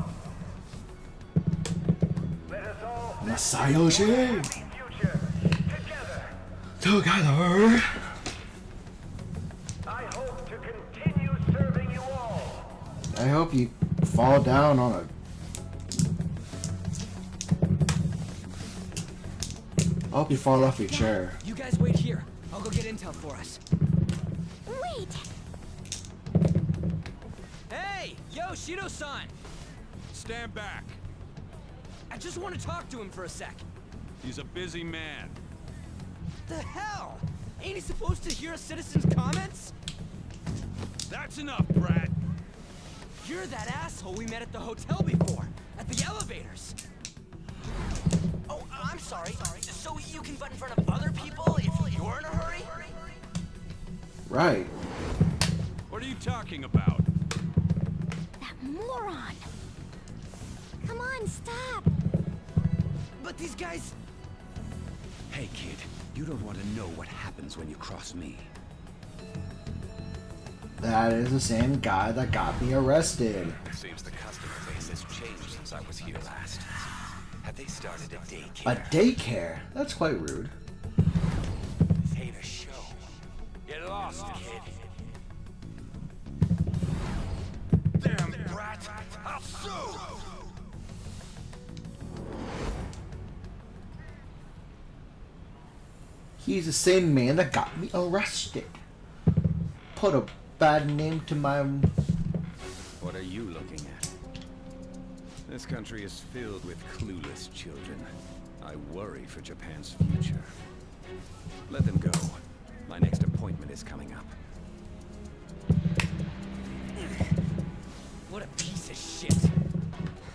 Let us all Masayoshi! future together. Together. I hope to continue serving you all. I hope you fall down on a... I hope you fall off your chair. You guys wait here. I'll go get intel for us. Wait! Hey! Yo, Shido-san! Stand back. I just want to talk to him for a sec. He's a busy man. The hell? Ain't he supposed to hear a citizen's comments? That's enough, Brad. You're that asshole we met at the hotel before, at the elevators. Oh, I'm sorry. So you can butt in front of other people if you're in a hurry? Right. What are you talking about? That moron! Come on, stop! But these guys... Hey, kid. You don't want to know what happens when you cross me. That is the same guy that got me arrested. Seems the customer base has changed since I was here last. Have they started a daycare? A daycare? That's quite rude. This ain't a show. Get lost, kid. Damn brat! I'll sue! He's the same man that got me arrested. Put a bad name to my... What are you looking at? This country is filled with clueless children. I worry for Japan's future. Let them go. My next appointment is coming up. What a piece of shit.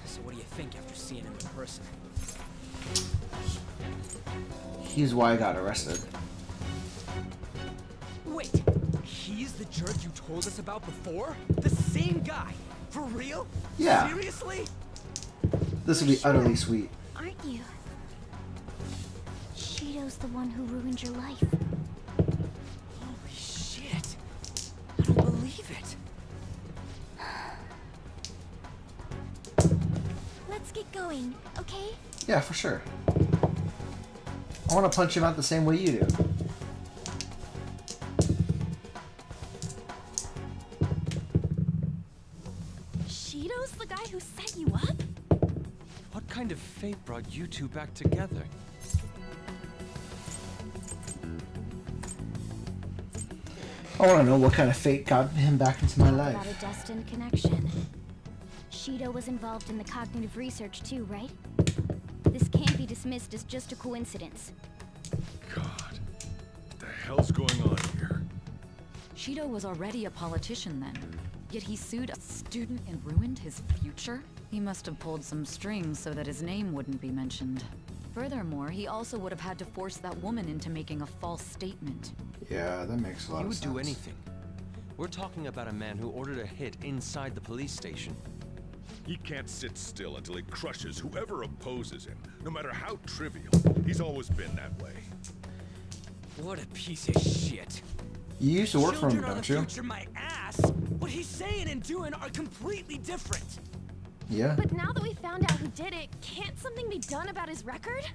So what do you think after seeing him in person? He's why I got arrested. Wait, he's the jerk you told us about before? The same guy? For real? Yeah. Seriously? This would be utterly sweet. Aren't you? Shido's the one who ruined your life. Holy shit. I don't believe it. Let's get going, okay? Yeah, for sure. I want to punch him out the same way you do. Shido's the guy who set you up? What kind of fate brought you two back together? I want to know what kind of fate got him back into my life. About a destined connection. Shido was involved in the cognitive research too, right? This can't be dismissed as just a coincidence. God, what the hell's going on here? Shido was already a politician then, yet he sued a student and ruined his future? He must have pulled some strings so that his name wouldn't be mentioned. Furthermore, he also would have had to force that woman into making a false statement. Yeah, that makes a lot He of would sense. do anything. We're talking about a man who ordered a hit inside the police station. He can't sit still until he crushes whoever opposes him, no matter how trivial. He's always been that way. What a piece of shit. You used to work for him, Children are don't the you? future, my ass. What he's saying and doing are completely different. Yeah. But now that we found out who did it, can't something be done about his record?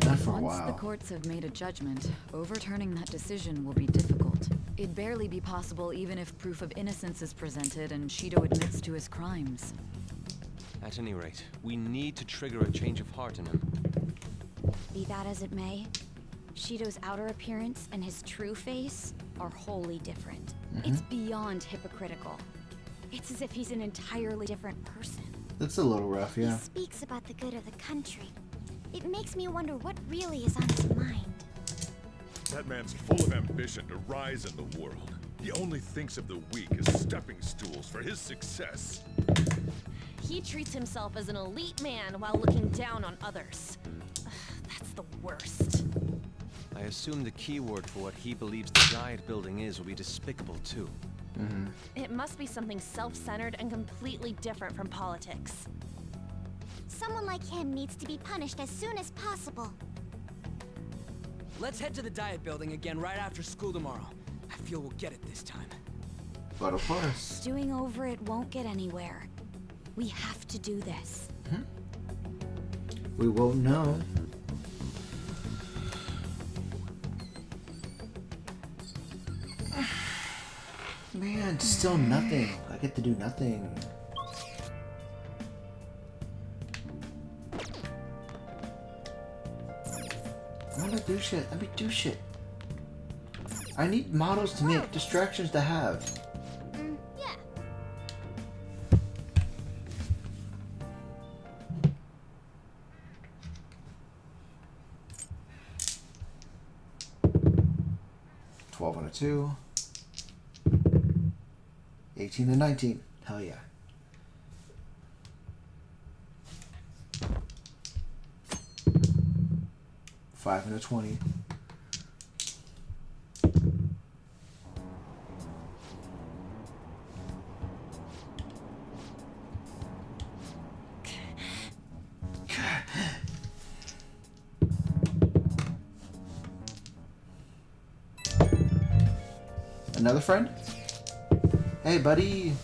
Not for a Once while. the courts have made a judgment, overturning that decision will be difficult. It'd barely be possible even if proof of innocence is presented and Shido admits to his crimes. At any rate, we need to trigger a change of heart in him. Be that as it may, Shido's outer appearance and his true face are wholly different. It's beyond hypocritical. It's as if he's an entirely different person. That's a little rough, yeah. He speaks about the good of the country. It makes me wonder what really is on his mind. That man's full of ambition to rise in the world. He only thinks of the weak as stepping stools for his success. He treats himself as an elite man while looking down on others. Ugh, that's the worst. I assume the key word for what he believes the diet building is will be despicable too. It must be something self-centered and completely different from politics. Someone like him needs to be punished as soon as possible. Let's head to the diet building again right after school tomorrow. I feel we'll get it this time. But of course. Stewing over it won't get anywhere. We have to do this. We won't know. Man, still nothing. I get to do nothing. I wanna do shit. Let me do shit. I need models to make, distractions to have. Yeah. $12 on a 2. 18 to 19. Hell yeah. $5 and a 20. Another friend? Hey, buddy.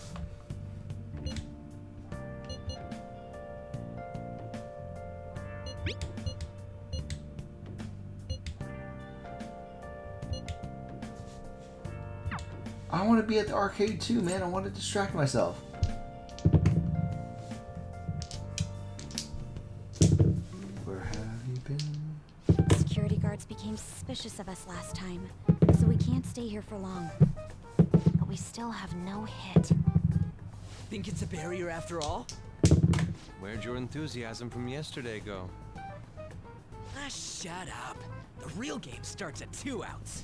I want to be at the arcade too, man. I want to distract myself. Where have you been? Security guards became suspicious of us last time, so we can't stay here for long. But we still have no hit. Think it's a barrier after all? Where'd your enthusiasm from yesterday go? Ah, shut up. The real game starts at 2 outs.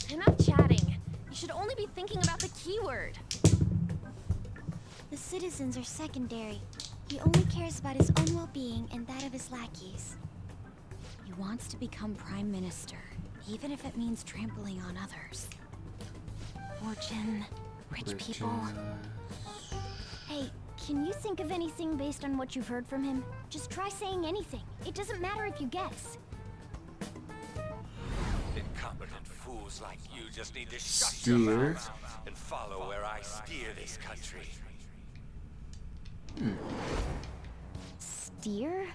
Enough chatting. You should only be thinking about the keyword. The citizens are secondary. He only cares about his own well-being and that of his lackeys. He wants to become prime minister, even if it means trampling on others. Fortune, rich people. Hey, can you think of anything based on what you've heard from him? Just try saying anything. It doesn't matter if you guess. Incompetent fools like you just need to shut your mouths and follow where I steer this country. Steer?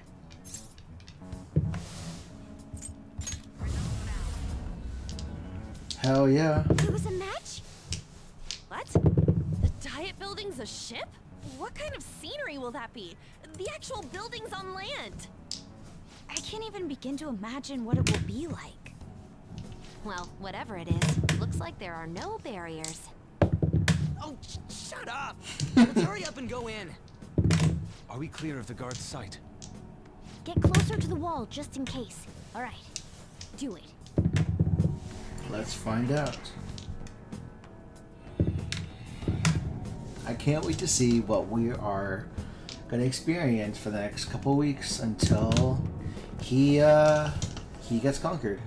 Hell yeah. It was a match? What? The Diet Building's a ship? What kind of scenery will that be? The actual building's on land. I can't even begin to imagine what it will be like. Well, whatever it is, looks like there are no barriers. Oh, shut up! Let's hurry up and go in. Are we clear of the guard's sight? Get closer to the wall just in case. All right, do it. Let's find out. I can't wait to see what we are going to experience for the next couple weeks until he gets conquered.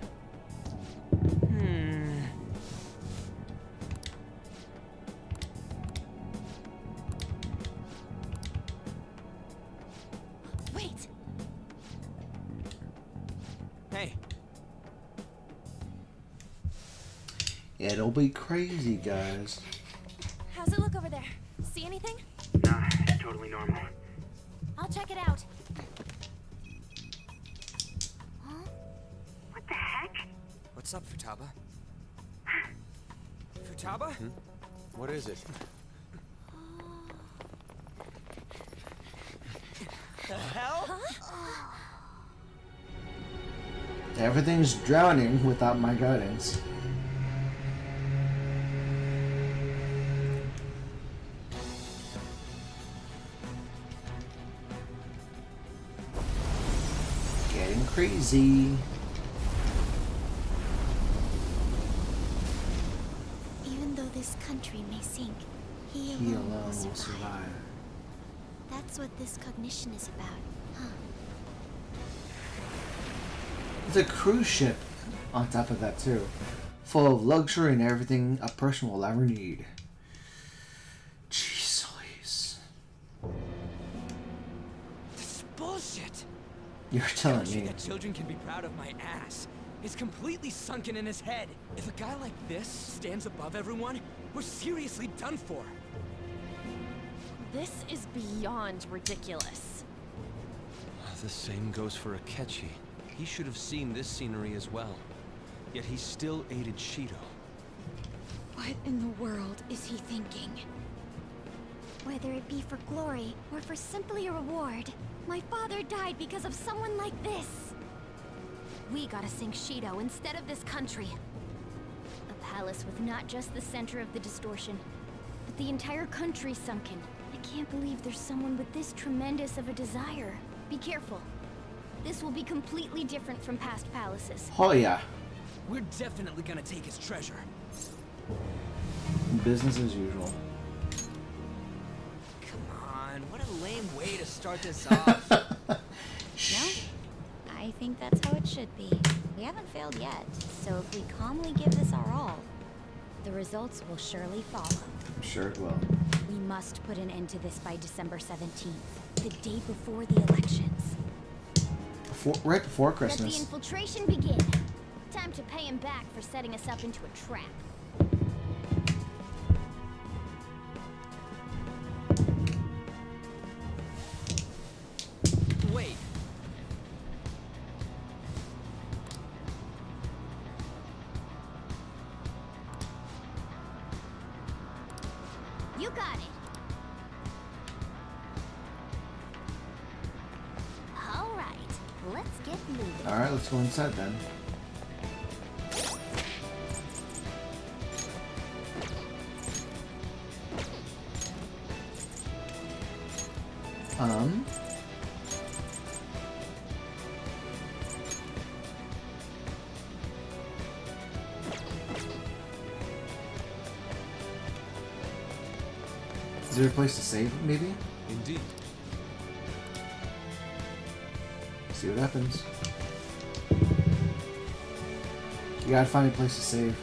Wait. Hey. It'll be crazy, guys. How's it look over there? See anything? Nah, totally normal. I'll check it out. What the heck? What's up, Futaba? Futaba? What is it? The hell? Everything's drowning without my guidance. Getting crazy. Even though this country may sink, he He alone alone will will survive. survive. That's what this cognition is about, huh? It's a cruise ship on top of that too. Full of luxury and everything a person will ever need. Jeez Louise. This is bullshit. You're telling Don't you me. that children can be proud of my ass? It's completely sunken in his head. If a guy like this stands above everyone, we're seriously done for. This is beyond ridiculous. The same goes for Akechi. He should have seen this scenery as well. Yet he still aided Shido. What in the world is he thinking? Whether it be for glory or for simply a reward, my father died because of someone like this. We gotta sink Shido instead of this country. A palace with not just the center of the distortion, but the entire country sunken. I can't believe there's someone with this tremendous of a desire. Be careful. This will be completely different from past palaces. Oh yeah. We're definitely gonna take his treasure. Business as usual. Come on, what a lame way to start this off. No? I think that's how it should be. We haven't failed yet, so if we calmly give this our all, the results will surely follow. I'm sure it will. We must put an end to this by December 17th, the day before the elections. Right before Let Christmas. the infiltration begin. Time to pay him back for setting us up into a trap. Wait. You got it. All right, let's get moving. All right, let's go inside then. Is there a place to save, maybe? Indeed. See what happens. You gotta find a place to save.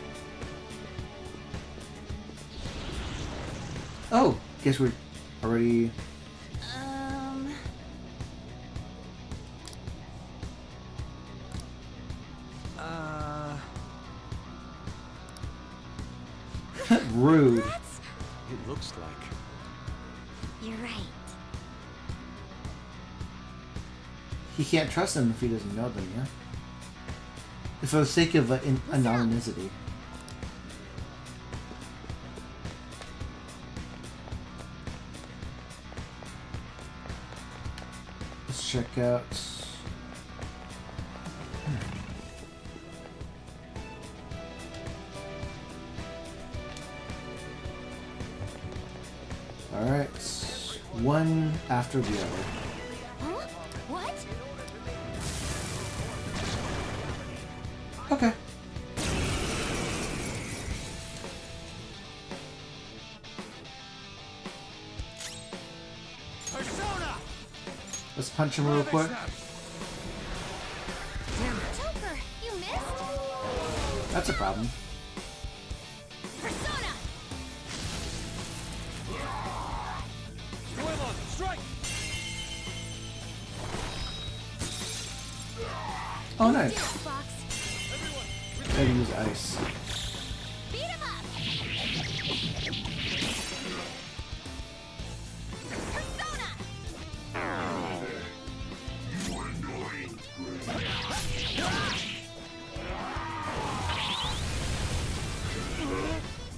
Oh, guess we're already. Rude. It looks like. You're right. He can't trust them if he doesn't know them, yeah? For the sake of anonymity. Let's check out... Alright, one after the other. Huh? What? Okay. Persona! Let's punch him real quick. Joker, you missed? That's a problem. Persona! Strike! Oh, nice. Do it, Fox. Gotta use ice. Beat him up! Persona!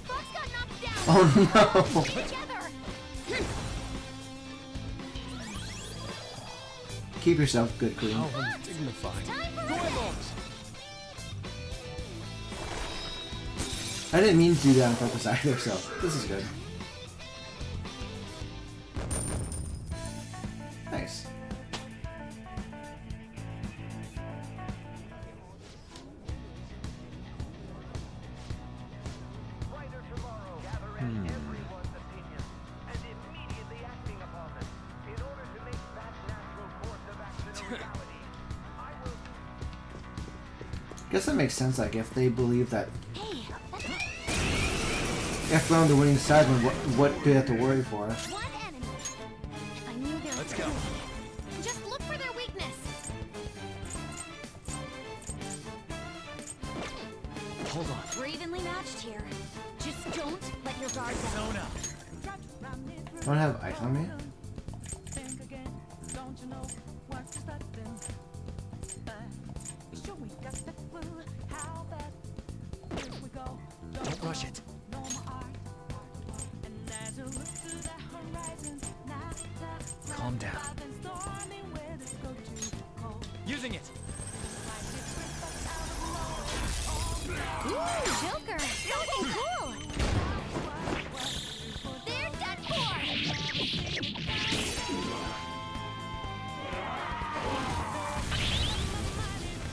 Fox got knocked down! Oh no! Together! Keep yourself good, Queen. How undignified. I didn't mean to do that on purpose either, so this is good. Nice. Guess that makes sense. Like, if they believe that if they're on the winning side, then what do they have to worry for? One enemy. I knew there was. Let's go. Just look for their weakness. Hold on. We're evenly matched here. Just don't let your guard down. Don't have ice on me? Don't rush it. Calm down. Using it! Ooh, Joker! Looking cool! They're done for!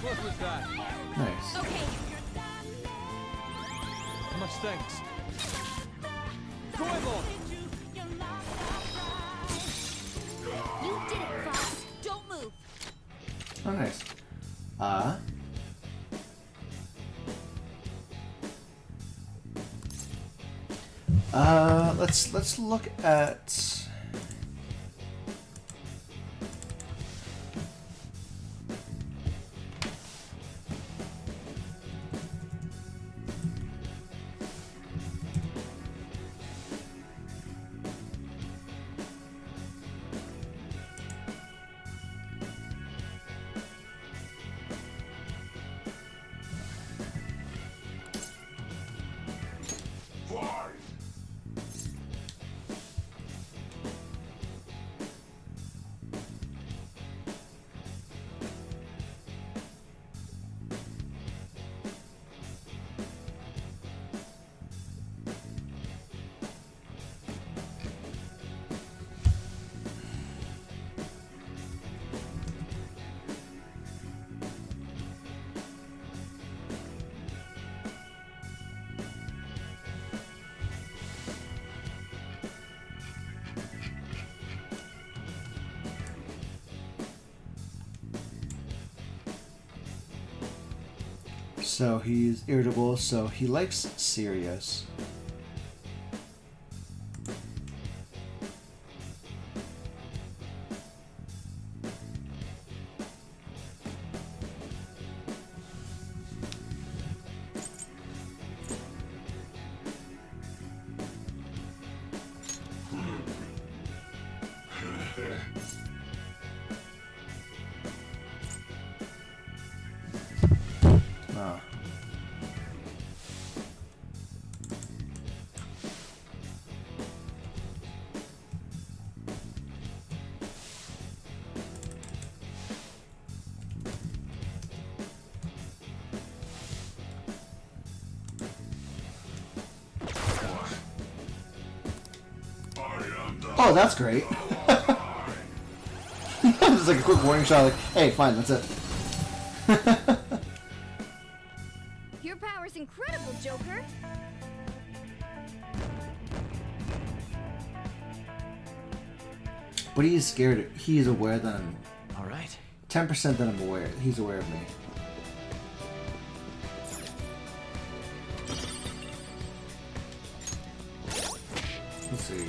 What was that? Nice. Okay. Much thanks. Foible! You did it, Fox. Don't move. Oh, nice. Let's look at. So he's irritable, so he likes Sirius. Ah. Oh, that's great. Just like a quick warning shot, like, hey, fine, that's it. Your power's incredible, Joker. But he's scared. He's aware that I'm. All right. 10% that I'm aware. He's aware of me. Let's see.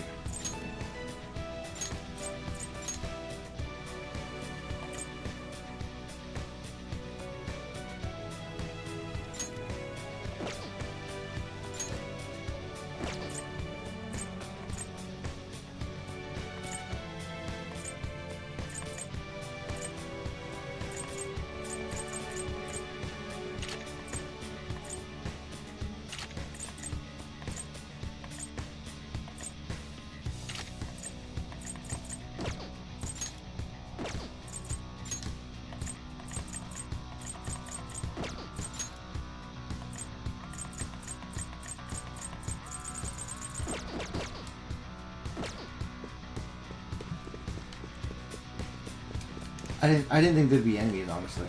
I didn't think there'd be enemies, honestly.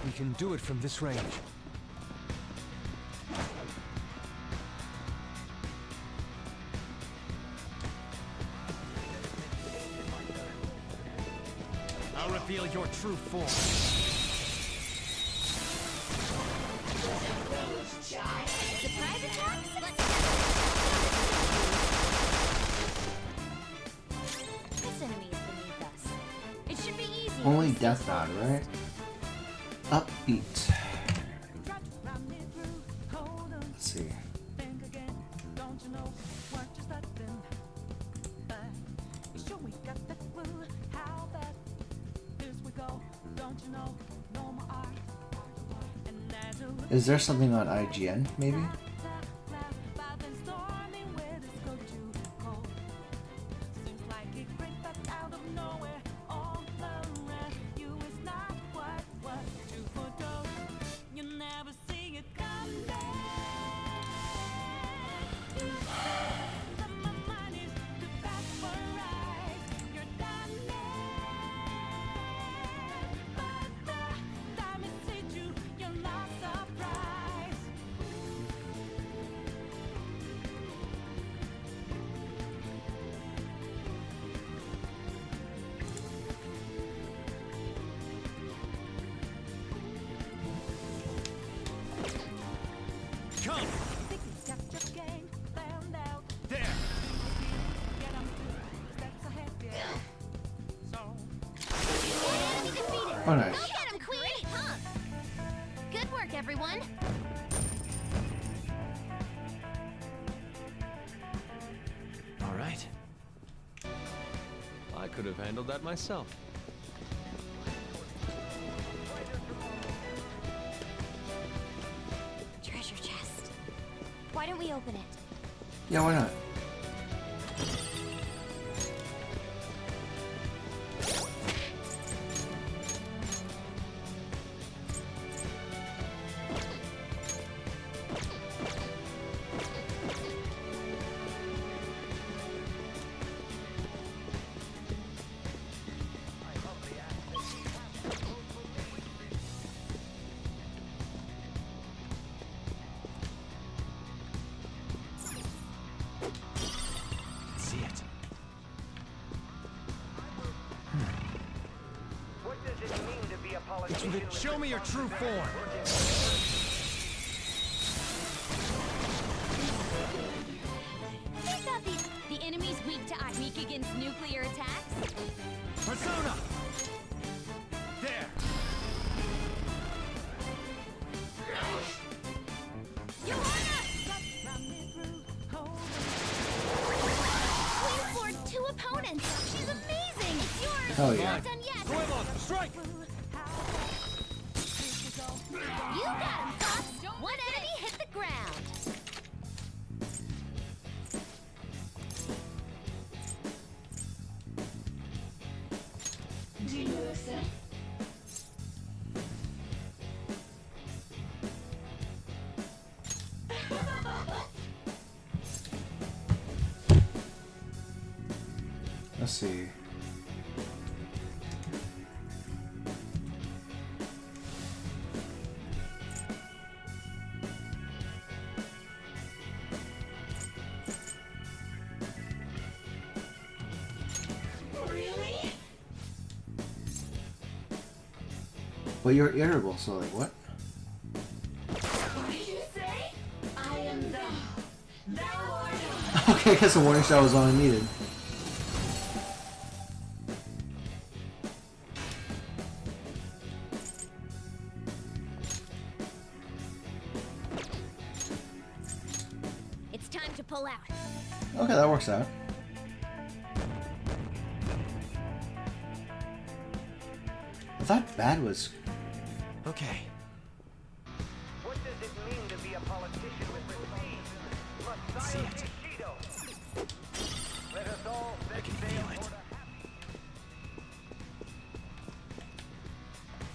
We can do it from this range. I'll reveal your true form. Surprise attacks? This enemy is beneath us. It should be easy. Only Death Nod, right? Upbeat. Let's see. Is there something on IGN, maybe? Oh, nice. Go get him, Queen! Huh? Good work, everyone. All right. I could have handled that myself. Treasure chest. Why don't we open it? Yeah, why not? See it. What does it mean to be a politician? Show me your true form. Think that the enemy's weak to weak against nuclear attacks? Persona. There. Queen floored 2 opponents. She's amazing. It's yours. Hell yeah. Not done yet. Fuego, strike. You got him, Fox. One enemy hit the ground. Do you accept? Let's see. Really? But you're irritable, so like what? What did you say? I am thou. Thou art I. Okay, I guess the warning shot was all I needed. It's time to pull out. Okay, that works out. I thought bad was... Okay. What does it mean to be a politician with prestige? See Messiah it. Bushido. Let us all I set can sail feel for it.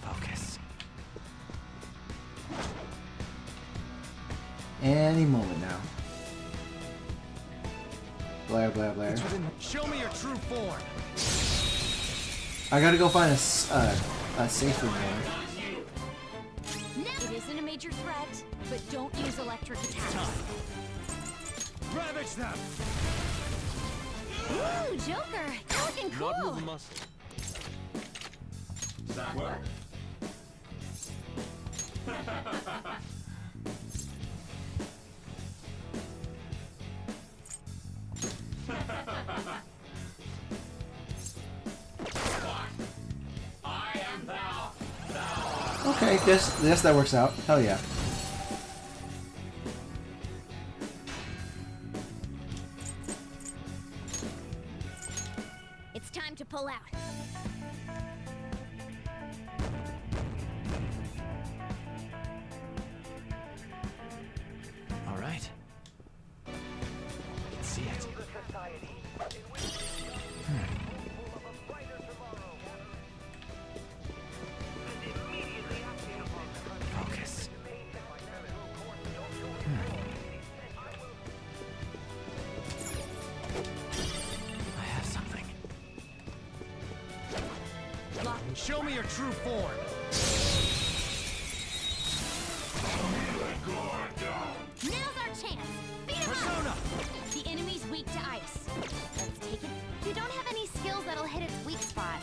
the Focus. Any moment now. Blair, Blair, Blair. Show me your true form. I gotta go find a safe room there. It isn't a major threat, but don't use electric attacks. Ravage them. Ooh, Joker. You're looking Not cool. moving muscle. Does that work? I am thou. Okay, guess that works out. Hell yeah. It's time to pull out. All right. See it. society. Focus. I have something. Show me your true form. Now's our chance. Beat him Persona. up. The enemy's weak to ice. Let's take it. You don't have any skills that'll hit its weak spot.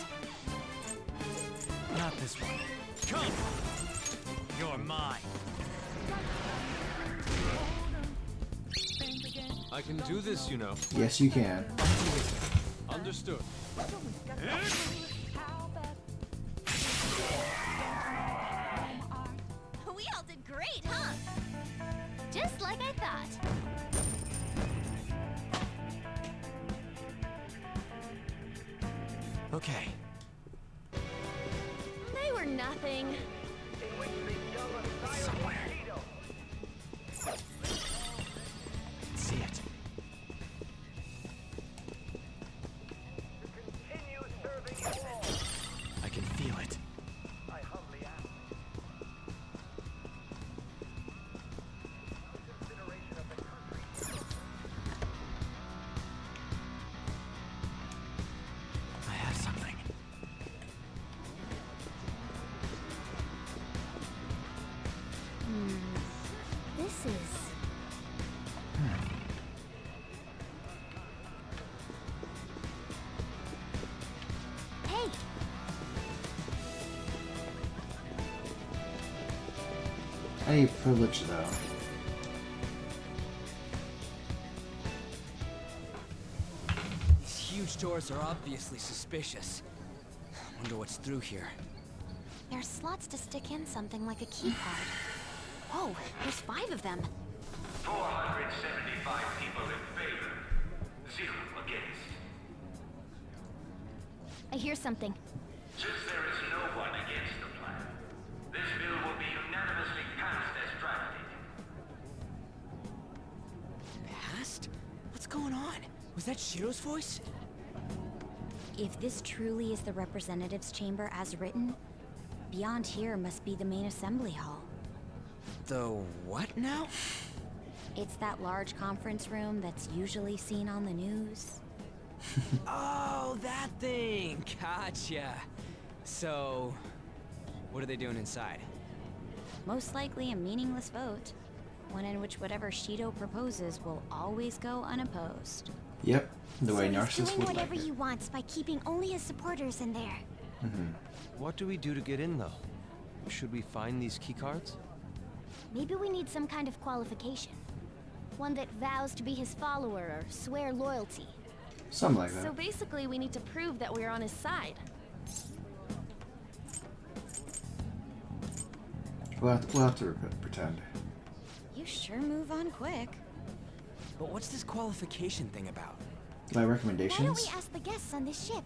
Not this one. Come. You're mine. I can do this, you know. Yes, you can. Understood. We all did great, huh? Just like I thought. Okay. They were nothing. Somewhere. See it. I can feel it. I have something. This is... Hey! I need privilege though. These huge doors are obviously suspicious. Wonder what's through here. There's slots to stick in something like a key card. Whoa, there's 5 of them. 475 people in favor. 0 against. I hear something. Since there is no one against the plan, this bill will be unanimously passed as drafted. Passed? What's going on? Was that Shiro's voice? If this truly is the representatives' chamber as written, beyond here must be the main assembly hall. The what now? It's that large conference room that's usually seen on the news. Oh, that thing! Gotcha. So, what are they doing inside? Most likely a meaningless vote. One in which whatever Shido proposes will always go unopposed. Yep, the way so Narcissus he's doing would whatever like it. he wants by keeping only his supporters in there. What do we do to get in, though? Should we find these keycards? Maybe we need some kind of qualification. One that vows to be his follower or swear loyalty. Something like that. So basically, we need to prove that we're on his side. We'll have to pretend. You sure move on quick. But what's this qualification thing about? My Why don't recommendations? we ask the guests on this ship?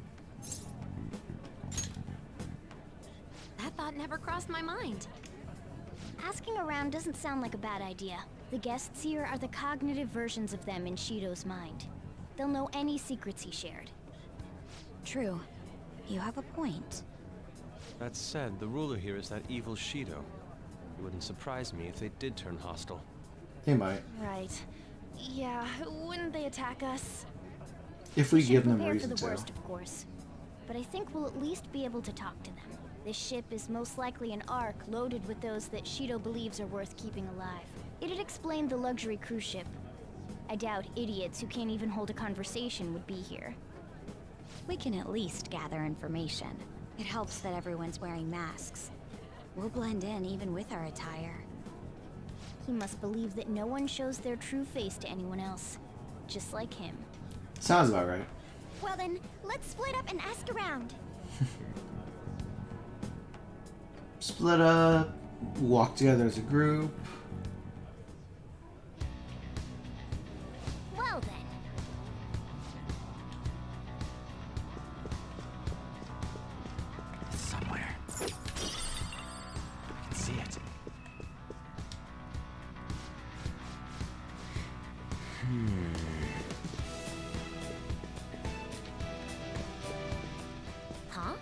That thought never crossed my mind. Asking around doesn't sound like a bad idea. The guests here are the cognitive versions of them in Shido's mind. They'll know any secrets he shared. True. You have a point. That said, the ruler here is that evil Shido. It wouldn't surprise me if they did turn hostile. They might. Right. Yeah, wouldn't they attack us? If we should give them a prepare reason for the to. worst, of course. But I think we'll at least be able to talk to them. This ship is most likely an Ark loaded with those that Shido believes are worth keeping alive. It'd explain the luxury cruise ship. I doubt idiots who can't even hold a conversation would be here. We can at least gather information. It helps that everyone's wearing masks. We'll blend in even with our attire. He must believe that no one shows their true face to anyone else. Just like him. Sounds about right. Well then, let's split up and ask around. Split up, walk together as a group. Well then. It's somewhere. I can see it. Huh?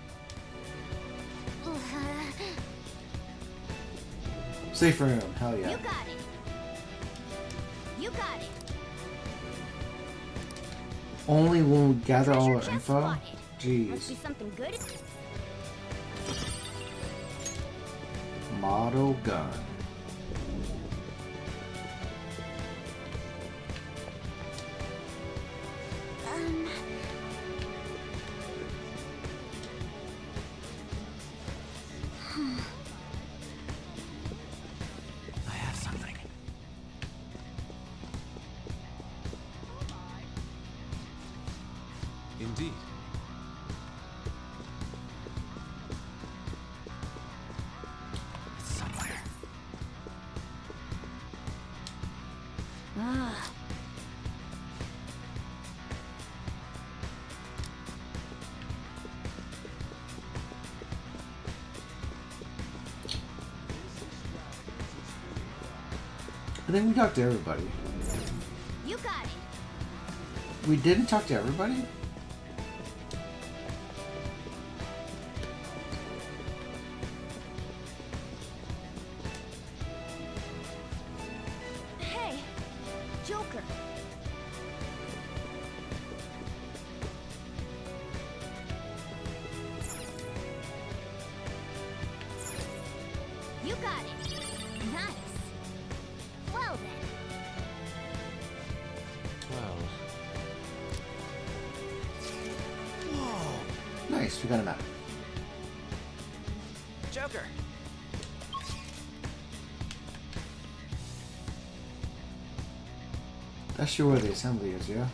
Safe room, hell yeah. You got it. You got it. Only when we gather all our Treasure chest info? spotted. Must Jeez. be something good. Model gun. I have something. Indeed. I think we talked to everybody. You got it. We didn't talk to everybody? Hey, Joker. You got it. Nice. Well then. Well, Nice, we got a map. Joker. That's sure where the assembly is, yeah?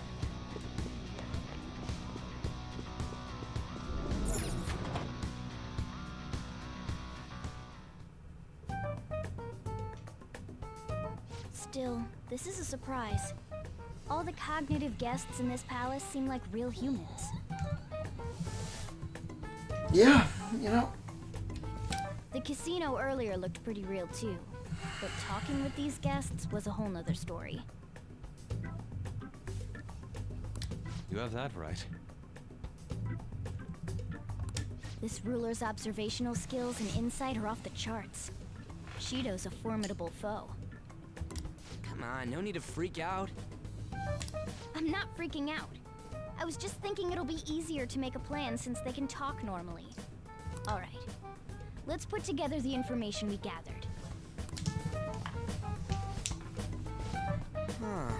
Still, this is a surprise. All the cognitive guests in this palace seem like real humans. Yeah, you know. The casino earlier looked pretty real too, but talking with these guests was a whole nother story. you have that right. This ruler's observational skills and insight are off the charts. Shido's a formidable foe. Come on, no need to freak out. I'm not freaking out. I was just thinking it'll be easier to make a plan since they can talk normally. Alright, let's put together the information we gathered. Huh.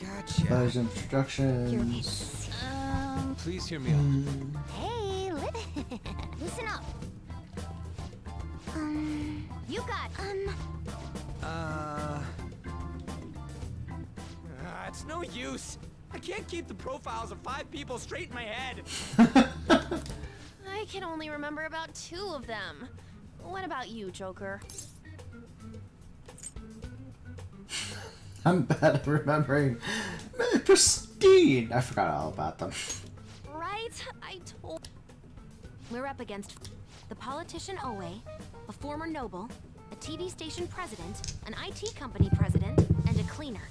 Gotcha. There's introductions. Please hear me out. Hey, listen up. You got, It's no use. I can't keep the profiles of 5 people straight in my head. I can only remember about 2 of them. What about you, Joker? I'm bad at remembering. Pristine! I forgot all about them. Right? I told... We're up against the politician Owe, a former noble, a TV station president, an IT company president, and a cleaner.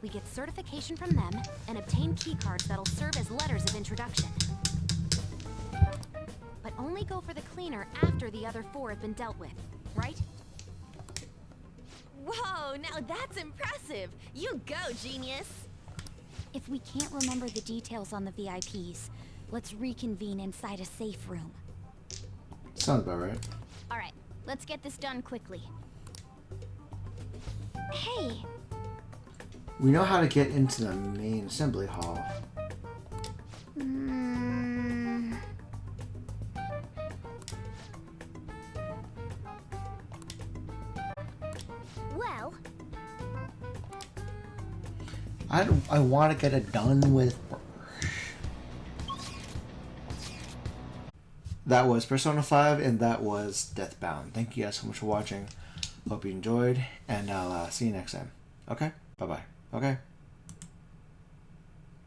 We get certification from them and obtain keycards that'll serve as letters of introduction. But only go for the cleaner after the other 4 have been dealt with, right? Whoa, now that's impressive! You go, genius! if we can't remember the details on the VIPs, let's reconvene inside a safe room. Sounds about right. Alright, let's get this done quickly. Hey! We know how to get into the main assembly hall. Well... I want to get it done with. That was Persona 5 and that was Deathbound. Thank you guys so much for watching. Hope you enjoyed, and I'll see you next time. Okay? Bye-bye. Okay?